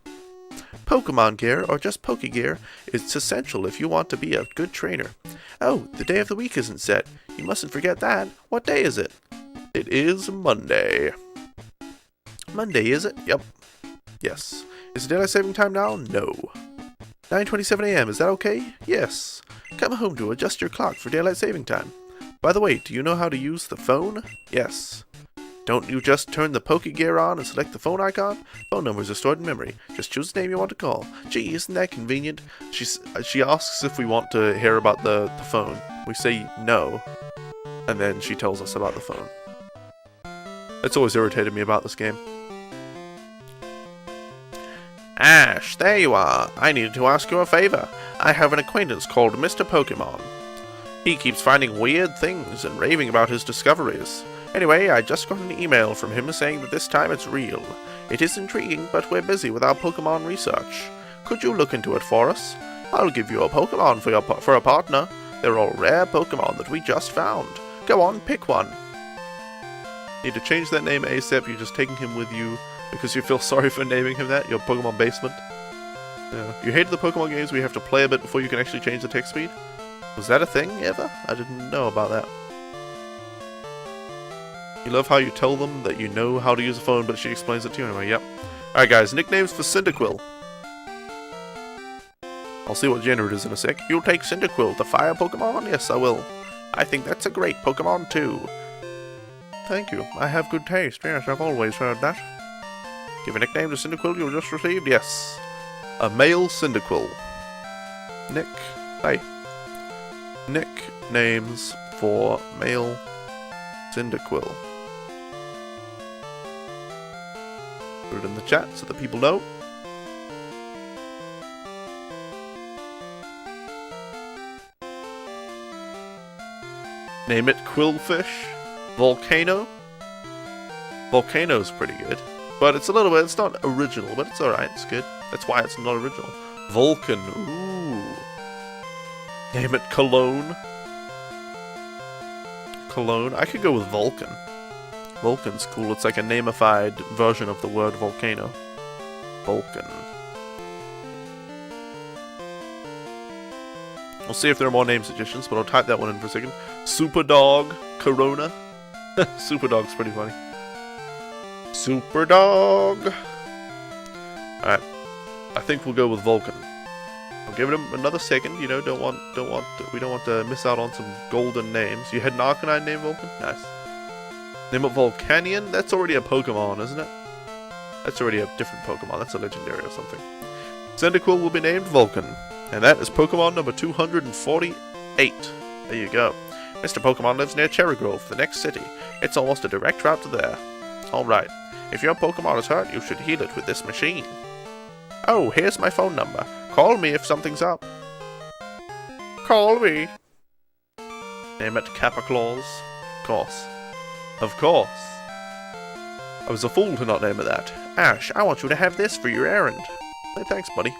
Pokemon gear, or just Pokegear, is essential if you want to be a good trainer. Oh, the day of the week isn't set. You mustn't forget that. What day is it? It is Monday. Monday, is it? Yep. Yes. Is it daylight saving time now? No. 9:27 a.m. Is that okay? Yes. Come home to adjust your clock for daylight saving time. By the way, do you know how to use the phone? Yes. Don't you just turn the Pokegear on and select the phone icon? Phone numbers are stored in memory. Just choose the name you want to call. Gee, isn't that convenient? She asks if we want to hear about the phone. We say no. And then she tells us about the phone. That's always irritated me about this game. Ash, there you are. I needed to ask you a favor. I have an acquaintance called Mr. Pokemon. He keeps finding weird things and raving about his discoveries. Anyway, I just got an email from him saying that this time it's real. It is intriguing, but we're busy with our Pokemon research. Could you look into it for us? I'll give you a Pokemon for a partner. They're all rare Pokemon that we just found. Go on, pick one. Need to change that name ASAP. You're just taking him with you because you feel sorry for naming him that, your Pokemon basement. Yeah. You hated the Pokemon games where you have to play a bit before you can actually change the text speed? Was that a thing ever? I didn't know about that. You love how you tell them that you know how to use a phone, but she explains it to you anyway. Yep. Alright guys, nicknames for Cyndaquil. I'll see what gender it is in a sec. You'll take Cyndaquil, the fire Pokemon? Yes, I will. I think that's a great Pokemon too. Thank you. I have good taste. Yes, I've always heard that. Give a nickname to Cyndaquil you just received? Yes. A male Cyndaquil. Nicknames for male Cyndaquil. Put it in the chat so that people know. Name it Quillfish. Volcano. Volcano's pretty good. But it's a little bit, it's not original, but it's alright, it's good. That's why it's not original. Vulcan, ooh. Name it Cologne. Cologne, I could go with Vulcan. Vulcan's cool, it's like a namified version of the word volcano. Vulcan. We'll see if there are more name suggestions, but I'll type that one in for a second. Superdog, Corona. Superdog's pretty funny. Superdog. Alright. I think we'll go with Vulcan. I'll give him another second, you know, we don't want to miss out on some golden names. You had an Arcanine named Vulcan? Nice. Name it Volcanion? That's already a Pokemon, isn't it? That's already a different Pokemon, that's a legendary or something. Cyndaquil will be named Vulcan. And that is Pokemon number 248. There you go. Mr. Pokemon lives near Cherry Grove, the next city. It's almost a direct route to there. Alright, if your Pokemon is hurt, you should heal it with this machine. Oh, here's my phone number. Call me if something's up. Call me. Name it Kappa Claus. Course. Of course. I was a fool to not name it that. Ash, I want you to have this for your errand. Hey, thanks, buddy.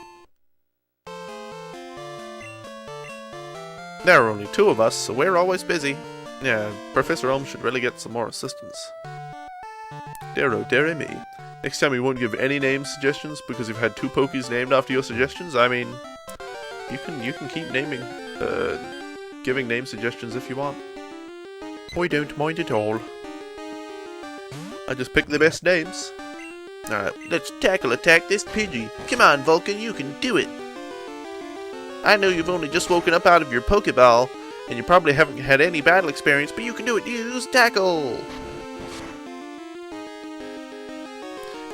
There are only two of us, so we're always busy. Yeah, Professor Elm should really get some more assistance. Dear oh, dearie me. Next time we won't give any name suggestions because you've had two Pokies named after your suggestions. I mean, you can keep naming, giving name suggestions if you want. I don't mind at all. I just pick the best names. Alright, let's tackle attack this Pidgey. Come on, Vulcan, you can do it. I know you've only just woken up out of your Pokeball, and you probably haven't had any battle experience, but you can do it. Use Tackle!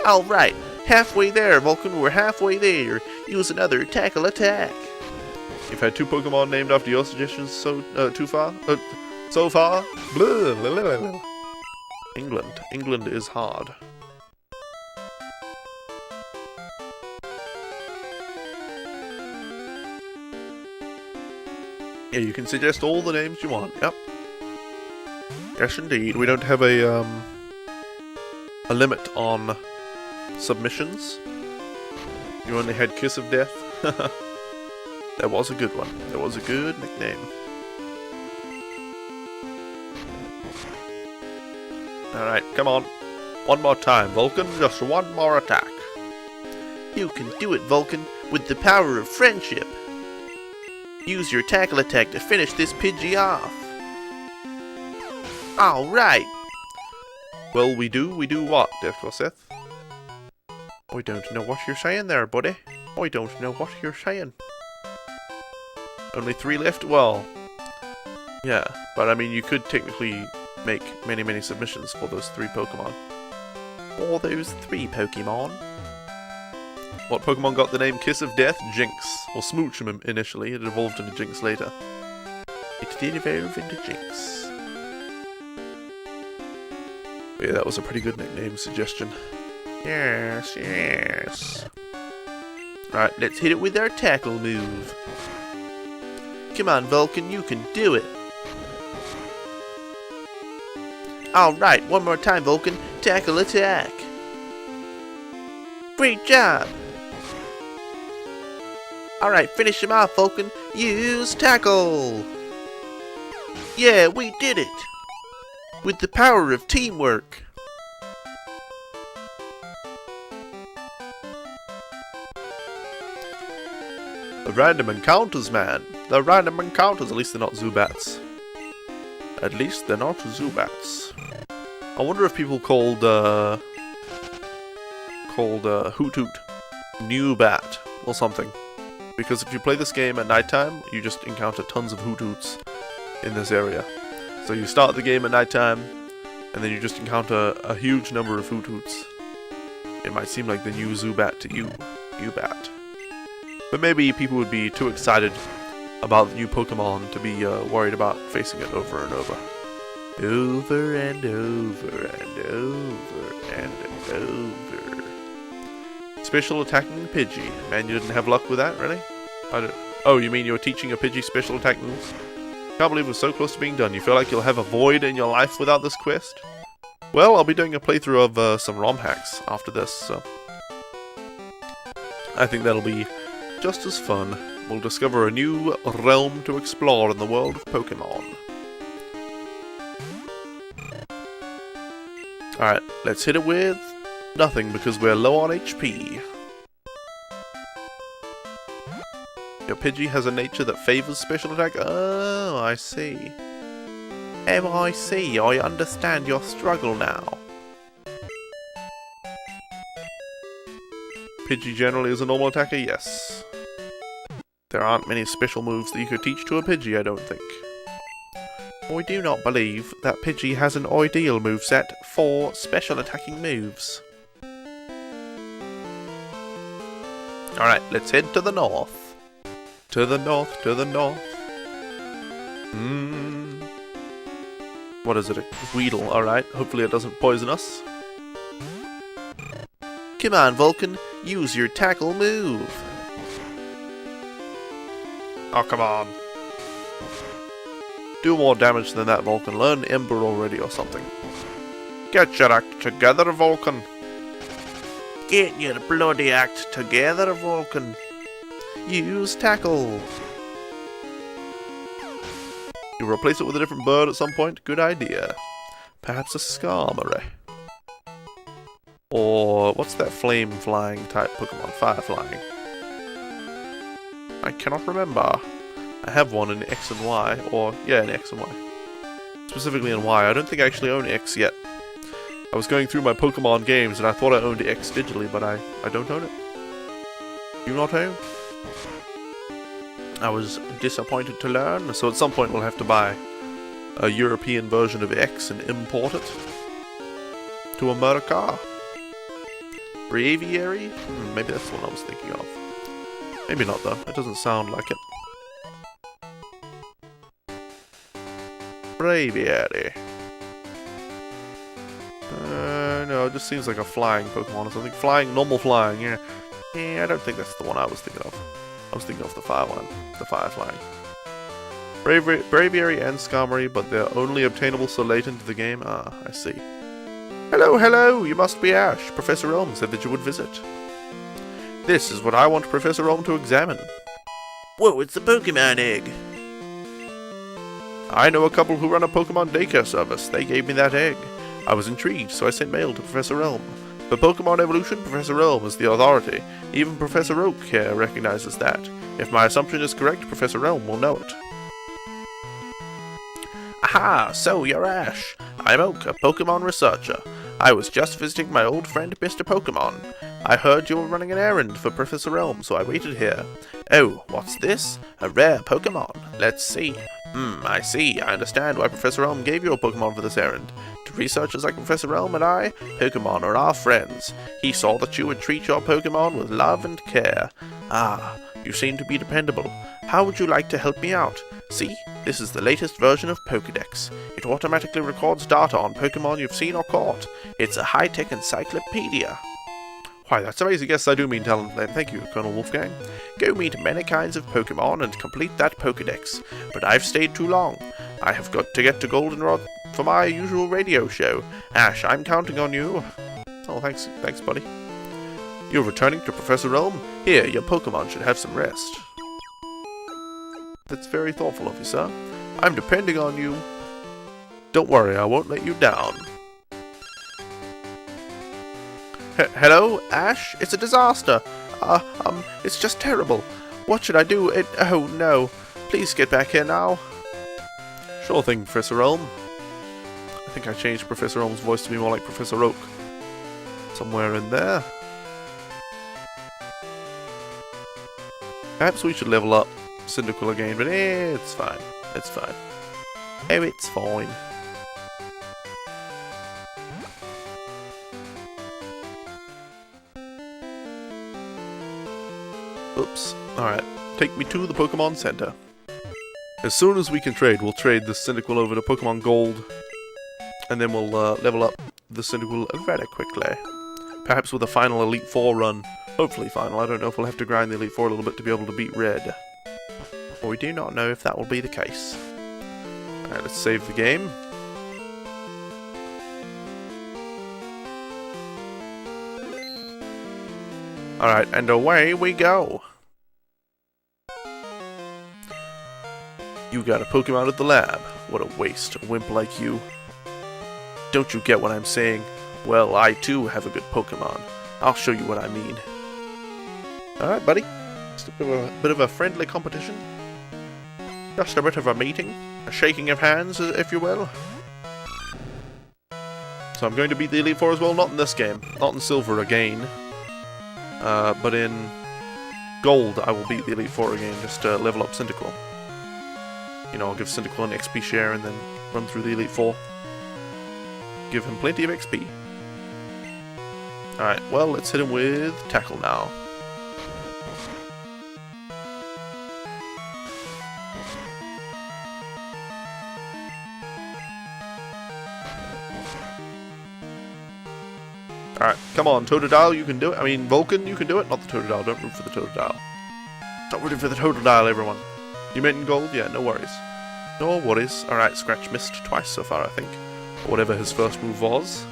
Alright, halfway there, Vulcan, we're halfway there. Use another Tackle attack. You've had two Pokemon named after your suggestions so far? Blah, blah, blah, blah. England is hard. Yeah, you can suggest all the names you want. Yep. Yes, indeed. We don't have a limit on submissions. You only had Kiss of Death. That was a good one. That was a good nickname. Alright, come on. One more time, Vulcan. Just one more attack. You can do it, Vulcan, with the power of friendship. Use your tackle attack to finish this Pidgey off. Alright. Well, we do what, Seth? I don't know what you're saying there, buddy. I don't know what you're saying. Only 3 left? Well, yeah. But I mean, you could technically make many submissions for those 3 Pokemon. For those 3 Pokemon. What Pokemon got the name Kiss of Death? Jinx. Or Smoochum initially, it evolved into Jinx later. It did evolve into Jinx. But yeah, that was a pretty good nickname suggestion. Yes, yes. Right, let's hit it with our tackle move. Come on, Vulcan, you can do it. Alright, one more time, Vulcan. Tackle attack. Great job. Alright, finish him off, Vulcan. Use tackle. Yeah, we did it. With the power of teamwork. The random encounters, man. The random encounters. At least they're not Zubats. At least they're not Zubats. I wonder if people called Hoot Hoot New Bat or something. Because if you play this game at nighttime, you just encounter tons of Hoot Hoots in this area. So you start the game at nighttime, and then you just encounter a huge number of Hoot Hoots. It might seem like the new Zubat to you, Ubat. But maybe people would be too excited about the new Pokemon to be worried about facing it over and over. Over and over and over and over. Special attacking Pidgey. Man, you didn't have luck with that, really? Oh, you mean you're teaching a Pidgey special attack moves? Can't believe we're so close to being done. You feel like you'll have a void in your life without this quest? Well, I'll be doing a playthrough of some ROM hacks after this, so I think that'll be just as fun. We'll discover a new realm to explore in the world of Pokemon. Alright, let's hit it with nothing because we're low on HP. Your Pidgey has a nature that favors special attack? Oh, I see. I understand your struggle now. Pidgey generally is a normal attacker? Yes. There aren't many special moves that you could teach to a Pidgey, I don't think. I do not believe that Pidgey has an ideal moveset for special attacking moves. Alright, let's head to the north. To the north, to the north. What is it? A Weedle, alright. Hopefully it doesn't poison us. Come on, Vulcan. Use your tackle move. Oh, come on. Do more damage than that, Vulcan. Learn Ember already or something. Get your act together, Vulcan. Get your bloody act together, Vulcan. Use tackle. You replace it with a different bird at some point? Good idea. Perhaps a Skarmory. Or what's that flame flying type Pokemon? Fire flying. I cannot remember. I have one in X and Y, or yeah, in X and Y. Specifically in Y. I don't think I actually own X yet. I was going through my Pokemon games and I thought I owned X digitally, but I don't own it. You not own? I was disappointed to learn, so at some point we'll have to buy a European version of X and import it to America. Braviary? Maybe that's the one I was thinking of. Maybe not though, it doesn't sound like it. Braviary. No, it just seems like a flying Pokemon or something. Flying, normal flying, yeah. Yeah, I don't think that's the one I was thinking of. I was thinking of the fire one, the fire flying. Braviary and Skarmory, but they're only obtainable so late into the game. Ah, I see. Hello, hello! You must be Ash. Professor Elm said that you would visit. This is what I want Professor Elm to examine. Whoa, it's the Pokemon egg! I know a couple who run a Pokemon daycare service. They gave me that egg. I was intrigued, so I sent mail to Professor Elm. For Pokemon evolution, Professor Elm is the authority. Even Professor Oak here recognizes that. If my assumption is correct, Professor Elm will know it. Aha! So you're Ash. I'm Oak, a Pokemon researcher. I was just visiting my old friend Mr. Pokemon. I heard you were running an errand for Professor Elm, so I waited here. Oh, what's this? A rare Pokemon. Let's see. I see. I understand why Professor Elm gave you a Pokemon for this errand. To researchers like Professor Elm and I, Pokemon are our friends. He saw that you would treat your Pokemon with love and care. Ah, you seem to be dependable. How would you like to help me out? See, this is the latest version of Pokédex. It automatically records data on Pokemon you've seen or caught. It's a high-tech encyclopedia. Why, that's amazing. Yes, I do mean Talonflame. Thank you, Colonel Wolfgang. Go meet many kinds of Pokemon and complete that Pokédex. But I've stayed too long. I have got to get to Goldenrod for my usual radio show. Ash, I'm counting on you. Oh, thanks, buddy. You're returning to Professor Elm? Here, your Pokemon should have some rest. That's very thoughtful of you, sir. I'm depending on you. Don't worry, I won't let you down. Hello, Ash? It's a disaster. It's just terrible. What should I do? Oh no. Please get back here now. Sure thing, Professor Elm. I think I changed Professor Elm's voice to be more like Professor Oak. Somewhere in there. Perhaps we should level up Cyndaquil again, but it's fine. It's fine. Oh, it's fine. Oops. Alright. Take me to the Pokemon Center. As soon as we can trade, we'll trade this Cyndaquil over to Pokemon Gold. And then we'll level up the Cyndaquil very quickly. Perhaps with a final Elite Four run. Hopefully final. I don't know if we'll have to grind the Elite Four a little bit to be able to beat Red. But we do not know if that will be the case. Alright, let's save the game. Alright, and away we go. You got a Pokemon at the lab. What a waste, a wimp like you. Don't you get what I'm saying? Well, I too have a good Pokemon. I'll show you what I mean. Alright, buddy. Just a bit of a friendly competition. Just a bit of a meeting. A shaking of hands, if you will. So I'm going to beat the Elite Four as well. Not in this game. Not in Silver again. But in Gold, I will beat the Elite Four again. Just level up Cyndaquil. You know, I'll give Cyndaquil an XP share and then run through the Elite Four. Give him plenty of XP. Alright, well, let's hit him with Tackle now. Alright, come on, Totodile, you can do it. I mean, Vulcan, you can do it. Not the Totodile, don't root for the Totodile. Stop rooting for the Totodile, everyone. You meant in Gold? Yeah, no worries. No worries. Alright, Scratch missed twice so far, I think. Or whatever his first move was.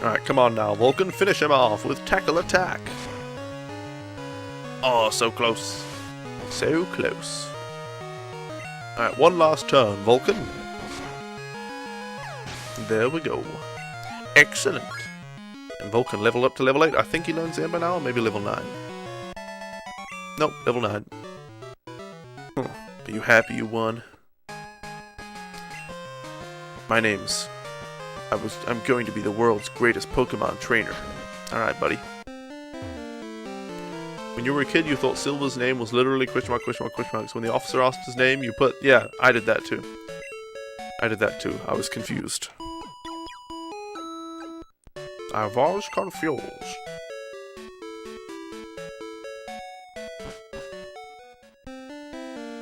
Alright, come on now, Vulcan. Finish him off with Tackle Attack. Oh, so close. So close. Alright, one last turn, Vulcan. There we go. Excellent. And Vulcan leveled up to level 8. I think he learns Air by now, or maybe level 9. Nope, level 9. Are you happy you won? My name's... I'm going to be the world's greatest Pokemon trainer. Alright, buddy. When you were a kid, you thought Silver's name was literally question mark, question mark, question mark. So when the officer asked his name, you put... Yeah, I did that too. I did that too. I was confused. I was confused.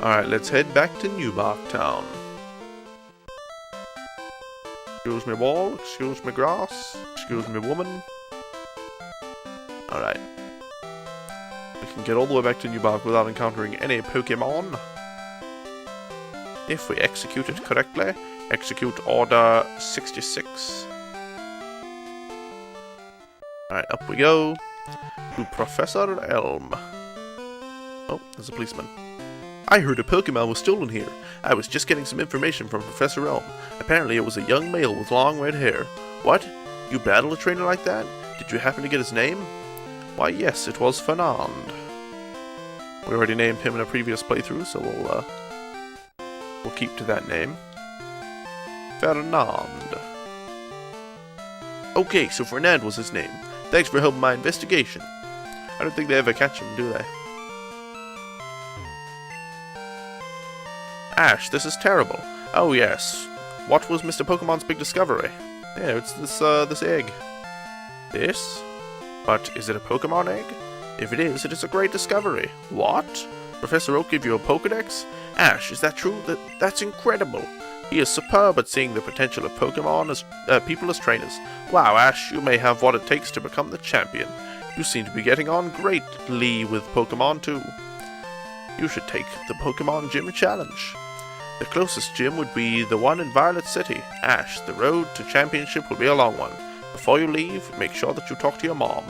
Alright, let's head back to Newbark Town. Excuse me, wall. Excuse me, grass. Excuse me, woman. Alright. We can get all the way back to Newbark without encountering any Pokemon. If we execute it correctly. Execute Order 66. Alright, up we go. To Professor Elm. Oh, there's a policeman. I heard a Pokemon was stolen here. I was just getting some information from Professor Elm. Apparently it was a young male with long red hair. What? You battled a trainer like that? Did you happen to get his name? Why yes, it was Fernand. We already named him in a previous playthrough, so we'll keep to that name. Fernand. Okay, so Fernand was his name. Thanks for helping my investigation. I don't think they ever catch him, do they? Ash, this is terrible. Oh yes. What was Mr. Pokemon's big discovery? Yeah, it's this egg. This? But is it a Pokemon egg? If it is a great discovery. What? Professor Oak gave you a Pokedex? Ash, is that true? That's incredible. He is superb at seeing the potential of Pokemon as people as trainers. Wow, Ash, you may have what it takes to become the champion. You seem to be getting on greatly with Pokemon too. You should take the Pokemon Gym Challenge. The closest gym would be the one in Violet City. Ash, the road to championship will be a long one. Before you leave, make sure that you talk to your mom.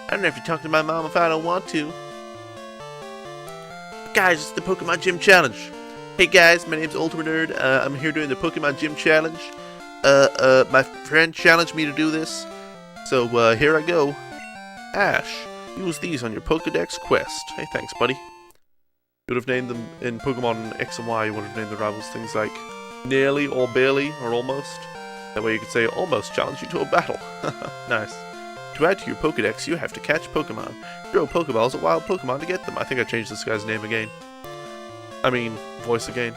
I don't know if you talk to my mom if I don't want to. Guys, it's the Pokemon Gym Challenge. Hey guys, my name's Ultimate Nerd. I'm here doing the Pokemon Gym Challenge. My friend challenged me to do this. So, here I go. Ash, use these on your Pokedex quest. Hey, thanks, buddy. You would have named them in Pokemon X and Y, you would have named the rivals things like nearly or barely or almost. That way you could say almost challenge you to a battle. Nice. To add to your Pokedex, you have to catch Pokemon. Throw Pokeballs at wild Pokemon to get them. I think I changed this guy's name again. I mean, voice again.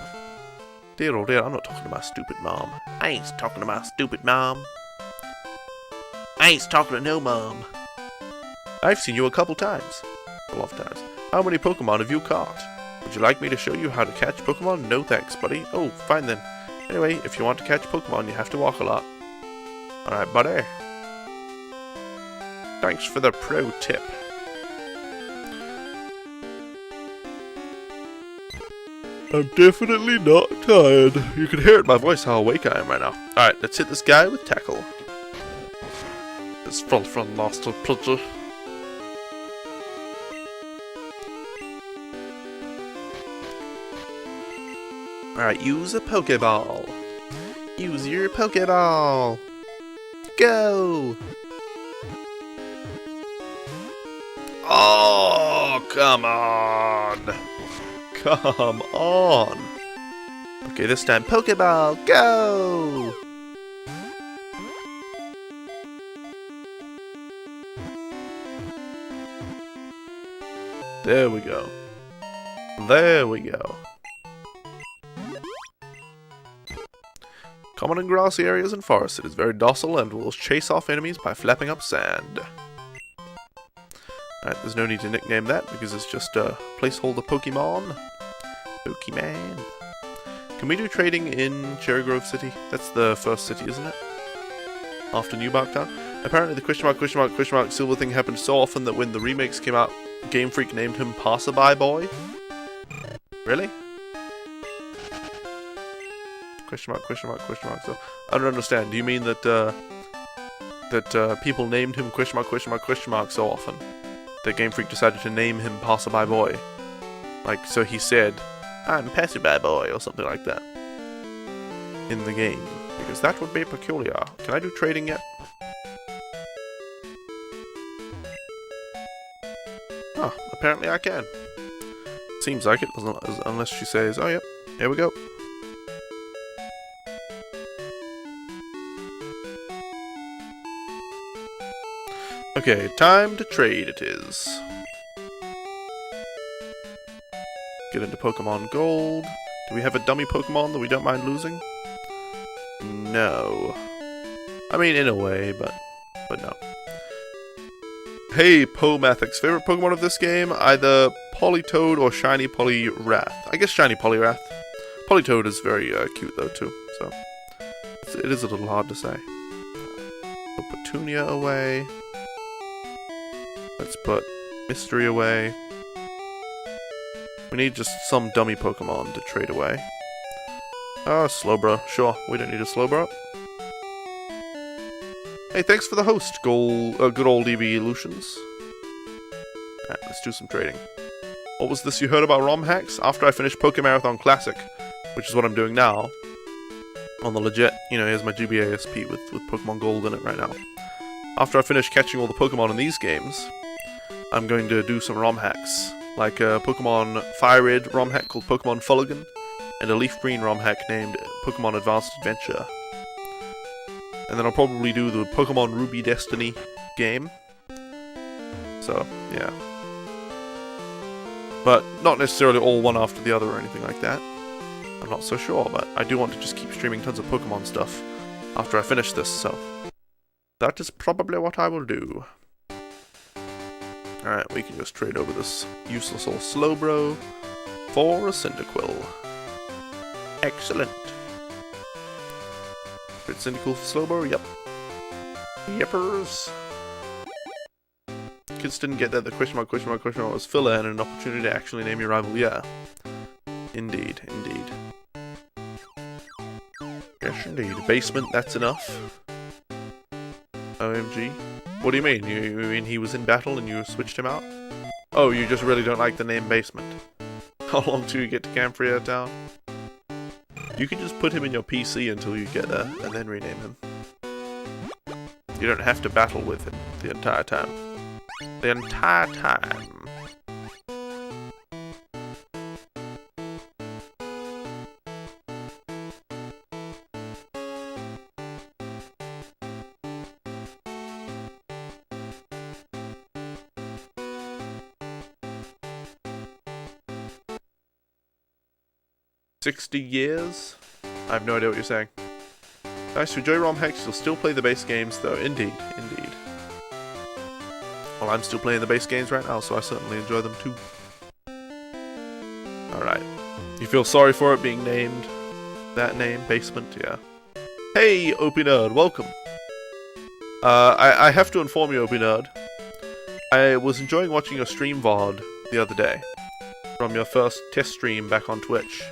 Dear oh dear, I'm not talking to my stupid mom. I ain't talking to my stupid mom. I ain't talking to no mom. I've seen you a couple times. A lot of times. How many Pokemon have you caught? Would you like me to show you how to catch Pokemon? No thanks, buddy. Oh, fine then. Anyway, if you want to catch Pokemon, you have to walk a lot. Alright, buddy. Thanks for the pro tip. I'm definitely not tired. You can hear it in my voice how awake I am right now. Alright, let's hit this guy with tackle. His front master plunger. Alright, use a Pokeball. Use your Pokeball. Go! Oh, come on! Come on! Okay, this time, Pokeball, go! There we go. There we go. Common in grassy areas and forests, it is very docile and will chase off enemies by flapping up sand. Alright, there's no need to nickname that because it's just a placeholder Pokemon. Pokemon. Can we do trading in Cherry Grove City? That's the first city, isn't it? After New Barktown? Apparently the question mark silver thing happened so often that when the remakes came out, Game Freak named him Passerby Boy? Really? Question mark. So, I don't understand. Do you mean that, people named him question mark so often that Game Freak decided to name him Passerby Boy? Like, so he said, I'm Passerby Boy, or something like that. In the game. Because that would be peculiar. Can I do trading yet? Oh, apparently I can. Seems like it, unless she says, oh yep, here we go. Okay, time to trade it is. Get into Pokemon Gold. Do we have a dummy Pokemon that we don't mind losing? No. I mean, in a way, but no. Hey, Pomathix, favorite Pokemon of this game? Either Politoed or Shiny Poliwrath. I guess Shiny Poliwrath. Politoed is very cute though too, so it is a little hard to say. Put Petunia away. Let's put Mystery away. We need just some dummy Pokemon to trade away. Slowbro. Sure, we don't need a Slowbro. Hey, thanks for the host, good old Evolutions. Alright, let's do some trading. What was this you heard about ROM hacks? After I finish Pokemarathon Classic, which is what I'm doing now, on the legit, here's my GBASP with Pokemon Gold in it right now. After I finish catching all the Pokemon in these games, I'm going to do some ROM hacks, like a Pokemon Fire Red ROM hack called Pokemon Fulligan, and a Leaf Green ROM hack named Pokemon Advanced Adventure. And then I'll probably do the Pokemon Ruby Destiny game. So, yeah. But not necessarily all one after the other or anything like that. I'm not so sure, but I do want to just keep streaming tons of Pokemon stuff after I finish this, so that is probably what I will do. Alright, we can just trade over this useless old Slowbro for a Cyndaquil. Excellent. Trade Cyndaquil for Slowbro? Yep. Yepers. Kids didn't get that the question mark was filler and an opportunity to actually name your rival. Yeah. Indeed. Yes, indeed. Basement, that's enough. OMG. What do you mean? You mean he was in battle and you switched him out? Oh, you just really don't like the name Basement. How long till you get to Camphria Town? You can just put him in your PC until you get there, and then rename him. You don't have to battle with him the entire time. The entire time. $60 I have no idea what you're saying. Nice to enjoy ROM hacks, you'll still play the base games though. Indeed. Well, I'm still playing the base games right now, so I certainly enjoy them too. Alright. You feel sorry for it being named that name, Basement? Yeah. Hey, Opie Nerd, welcome. I have to inform you, Opie Nerd. I was enjoying watching your stream VOD the other day. From your first test stream back on Twitch.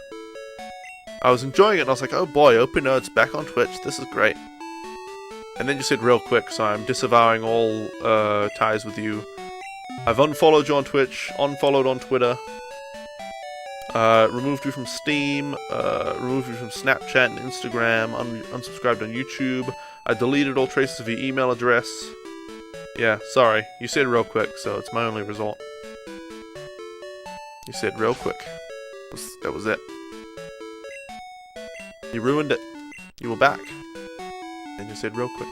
I was enjoying it, and I was like, oh boy, Open Nerd's back on Twitch. This is great. And then you said real quick, so I'm disavowing all ties with you. I've unfollowed you on Twitch, unfollowed on Twitter, removed you from Steam, removed you from Snapchat and Instagram, unsubscribed on YouTube. I deleted all traces of your email address. Yeah, sorry. You said real quick, so it's my only resort. You said real quick. That was it. You ruined it. You were back. And you said real quick.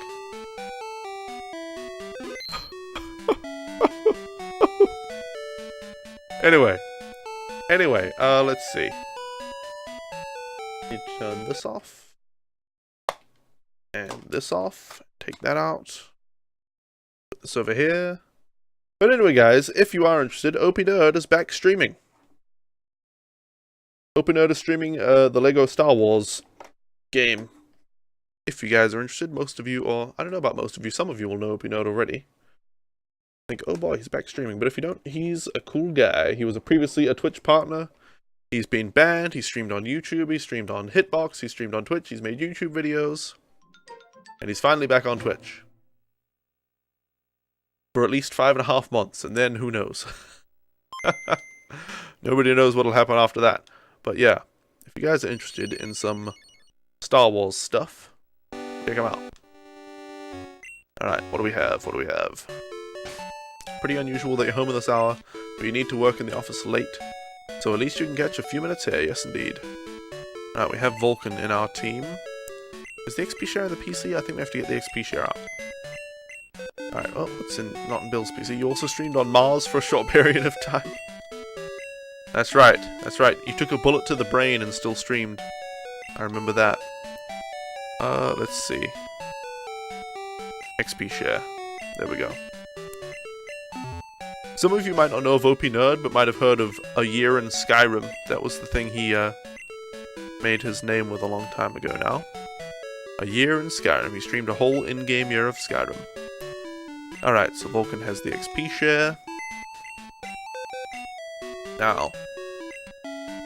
Anyway, let's see. You turn this off. And this off. Take that out. Put this over here. But anyway, guys, if you are interested, OP Nerd is back streaming. OP Nerd is streaming the Lego Star Wars game. If you guys are interested, most of you, or I don't know about most of you, some of you will know OP Nerd already. Think, oh boy, he's back streaming. But if you don't, he's a cool guy. He was previously a Twitch partner. He's been banned. He streamed on YouTube. He streamed on Hitbox. He streamed on Twitch. He's made YouTube videos. And he's finally back on Twitch. For at least 5.5 months. And then, who knows? Nobody knows what'll happen after that. But yeah, if you guys are interested in some Star Wars stuff, check him out. Alright, what do we have? What do we have? Pretty unusual that you're home in this hour, but you need to work in the office late. So at least you can catch a few minutes here, yes indeed. Alright, we have Vulcan in our team. Is the XP share in the PC? I think we have to get the XP share out. Alright, well, it's not in Bill's PC. You also streamed on Mars for a short period of time. That's right, that's right. You took a bullet to the brain and still streamed. I remember that. Let's see. XP share. There we go. Some of you might not know of OP Nerd, but might have heard of A Year in Skyrim. That was the thing he made his name with a long time ago now. A Year in Skyrim. He streamed a whole in-game year of Skyrim. Alright, so Vulcan has the XP share. Now,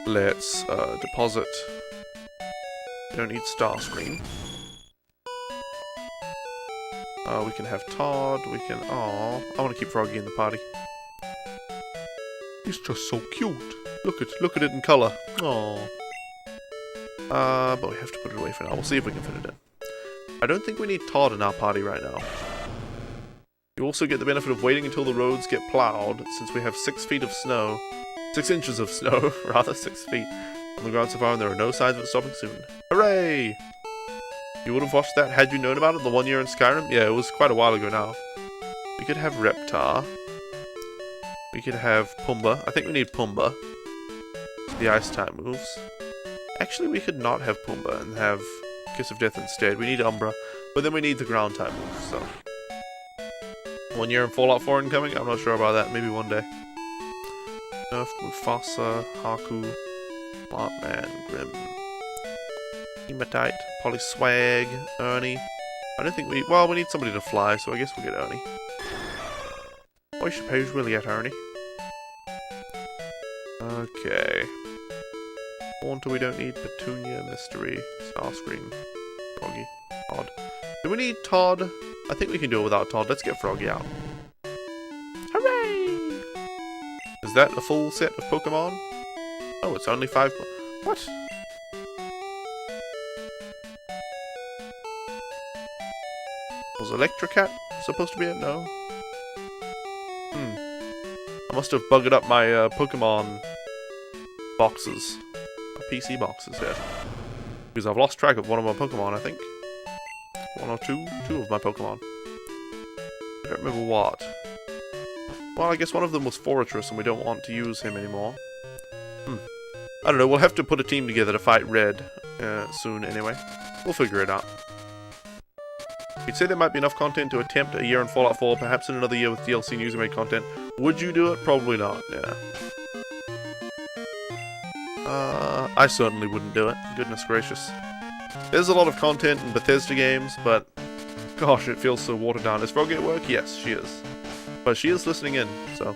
let's deposit. We don't need Starscream. We can have Todd, we can... Aww, I want to keep Froggy in the party. He's just so cute. Look at it in colour. Aww. But we have to put it away for now. We'll see if we can fit it in. I don't think we need Todd in our party right now. You also get the benefit of waiting until the roads get ploughed, since we have 6 feet of snow. 6 inches of snow, rather, 6 feet. On the ground so far, and there are no signs of it stopping soon. Hooray! You would have watched that had you known about it, the 1 year in Skyrim? Yeah, it was quite a while ago now. We could have Reptar. We could have Pumbaa. I think we need Pumbaa. The ice type moves. Actually, we could not have Pumbaa and have Kiss of Death instead. We need Umbra, but then we need the ground type moves, so. 1 year in Fallout 4 incoming? I'm not sure about that. Maybe one day. Nerf, Mufasa, Haku, Bartman, Grim, Hematite, Polyswag, Ernie. I don't think we... Well, we need somebody to fly, so I guess we'll get Ernie. Oh, you should pay really at Ernie. Okay. Haunter we don't need. Petunia, Mystery, Starscream, Froggy, Todd. Do we need Todd? I think we can do it without Todd. Let's get Froggy out. Hooray! Is that a full set of Pokemon? Oh, it's only 5... What? Was Electrocat supposed to be it? No. I must have bugged up my Pokemon boxes. My PC boxes here. Because I've lost track of one of my Pokemon, I think. One or two? Two of my Pokemon. I don't remember what. Well, I guess one of them was Fortress and we don't want to use him anymore. I don't know, we'll have to put a team together to fight Red soon anyway. We'll figure it out. You'd say there might be enough content to attempt a year in Fallout 4, perhaps in another year with DLC and user-made content. Would you do it? Probably not, yeah. I certainly wouldn't do it. Goodness gracious. There's a lot of content in Bethesda games, but gosh, it feels so watered down. Is Froggy at work? Yes, she is. But she is listening in, so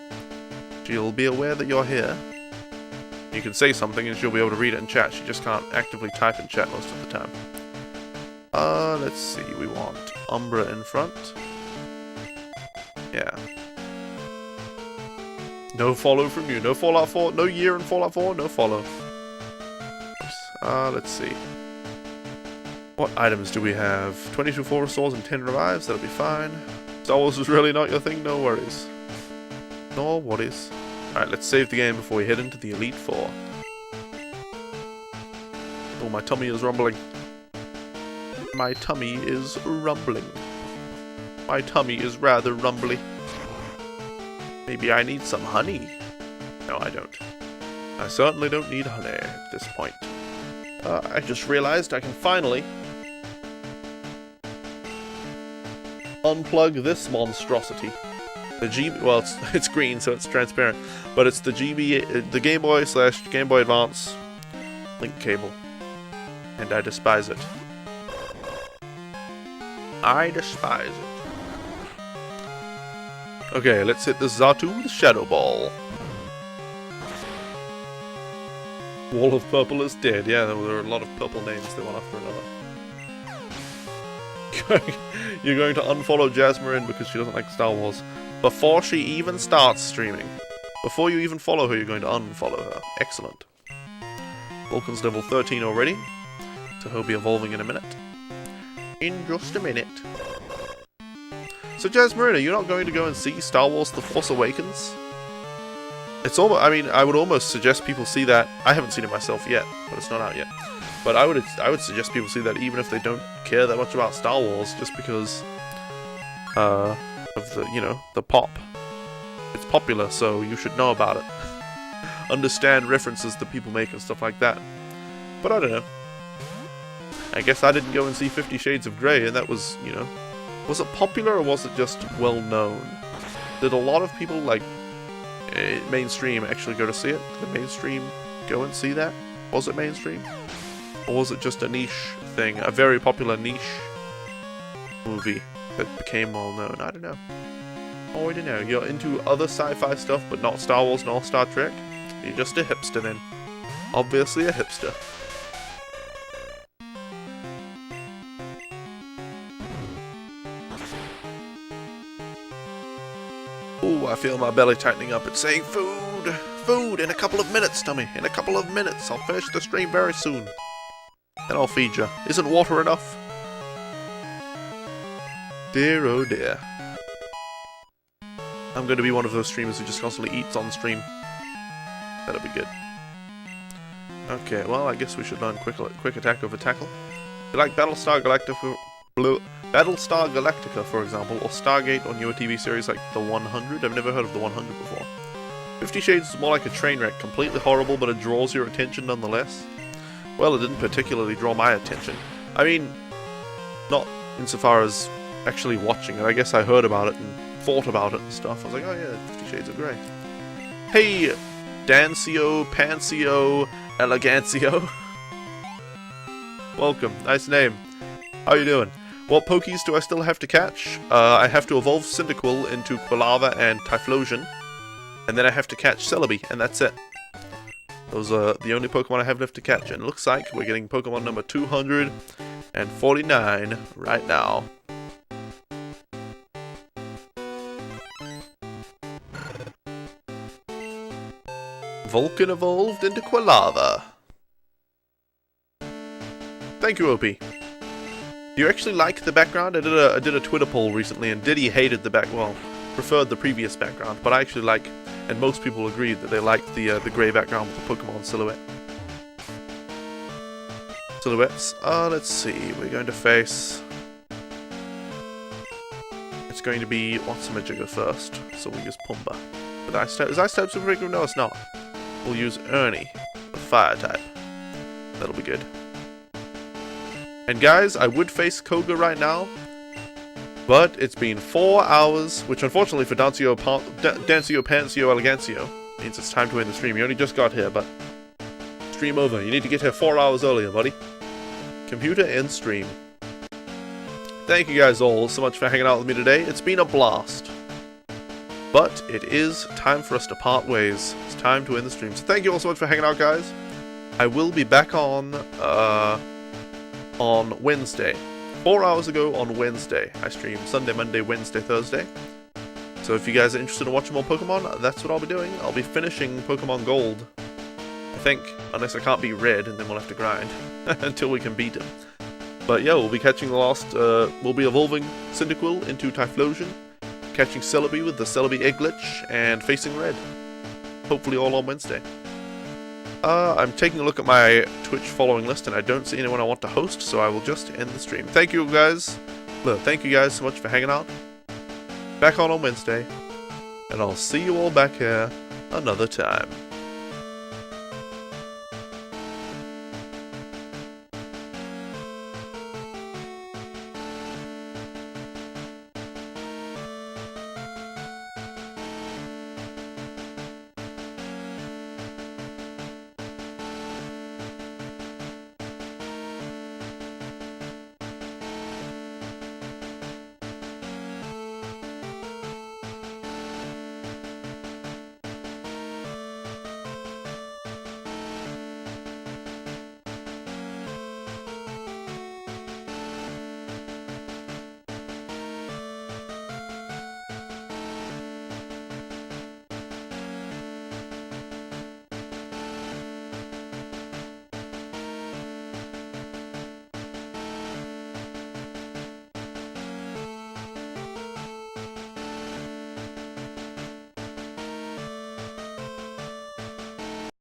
she'll be aware that you're here. You can say something and she'll be able to read it in chat. She just can't actively type in chat most of the time. Let's see. We want Umbra in front. Yeah. No follow from you. No Fallout 4. No year in Fallout 4. No follow. Oops. Let's see. What items do we have? 22 full restores and 10 revives. That'll be fine. Star Wars is really not your thing. No worries. No worries. Alright, let's save the game before we head into the Elite Four. Oh, my tummy is rumbling. My tummy is rumbling. My tummy is rather rumbly. Maybe I need some honey. No, I don't. I certainly don't need honey at this point. I just realized I can finally unplug this monstrosity. The GB, well, it's green, so it's transparent, but it's the the Game Boy / Game Boy Advance link cable, and I despise it. I despise it. Okay, let's hit the Zatu with Shadow Ball. Wall of Purple is dead. Yeah, there were a lot of purple names that one after another. You're going to unfollow Jasmine because she doesn't like Star Wars. Before she even starts streaming. Before you even follow her, you're going to unfollow her. Excellent. Vulcan's level 13 already, so he'll be evolving in a minute. In just a minute. So Jasmine, you're not going to go and see Star Wars The Force Awakens? It's almost, I mean, I would almost suggest people see that. I haven't seen it myself yet, but it's not out yet. But I would suggest people see that even if they don't care that much about Star Wars, just because of the, you know, the pop. It's popular, so you should know about it. Understand references that people make and stuff like that. But I don't know. I guess I didn't go and see 50 Shades of Grey, and that was, you know, was it popular or was it just well known? Did a lot of people, like, mainstream actually go to see it? Did the mainstream go and see that? Was it mainstream? Or was it just a niche thing? A very popular niche movie that became well known? I don't know. Oh, I don't know. You're into other sci-fi stuff, but not Star Wars nor Star Trek? You're just a hipster then. Obviously a hipster. Ooh, I feel my belly tightening up. It's saying food! Food! In a couple of minutes, Tummy! In a couple of minutes! I'll finish the stream very soon. Then I'll feed you. Isn't water enough? Dear oh dear. I'm going to be one of those streamers who just constantly eats on stream. That'll be good. Okay, well, I guess we should learn quick attack over tackle. You like Battlestar Galactica, for example, or Stargate or newer TV series like The 100? I've never heard of The 100 before. 50 Shades is more like a train wreck, completely horrible, but it draws your attention nonetheless. Well, it didn't particularly draw my attention. I mean, not insofar as actually watching it. I guess I heard about it and thought about it and stuff. I was like, oh yeah, 50 Shades of Grey. Hey, Dancio, Pancio, Elegancio. Welcome, nice name. How you doing? What Pokies do I still have to catch? I have to evolve Cyndaquil into Quilava and Typhlosion. And then I have to catch Celebi, and that's it. Those are the only Pokemon I have left to catch, and it looks like we're getting Pokemon number 249 right now. Vulcan evolved into Quilava. Thank you, OP. Do you actually like the background? I did a Twitter poll recently, and Diddy hated the preferred the previous background, but I actually like, and most people agreed that they liked the grey background with the Pokemon silhouettes. Let's see. We're going to face. It's going to be Watsumajigga first, so we'll use Pumba. But is Ice type super frequent? No, it's not. We'll use Ernie, the Fire type. That'll be good. And guys, I would face Koga right now, but it's been 4 hours, which unfortunately for Dancio, Pancio, Elegancio means it's time to end the stream. You only just got here, but stream over. You need to get here 4 hours earlier, buddy. Computer end stream. Thank you guys all so much for hanging out with me today. It's been a blast. But it is time for us to part ways. It's time to end the stream. So thank you all so much for hanging out, guys. I will be back on Wednesday. 4 hours ago on Wednesday. I stream Sunday, Monday, Wednesday, Thursday. So if you guys are interested in watching more Pokemon, that's what I'll be doing. I'll be finishing Pokemon Gold, I think, unless I can't beat Red, and then we'll have to grind until we can beat him. But yeah, we'll be catching the last, we'll be evolving Cyndaquil into Typhlosion, catching Celebi with the Celebi Egg Glitch, and facing Red. Hopefully all on Wednesday. I'm taking a look at my Twitch following list, and I don't see anyone I want to host, so I will just end the stream. Thank you guys. Well, thank you guys so much for hanging out. Back on Wednesday, and I'll see you all back here another time.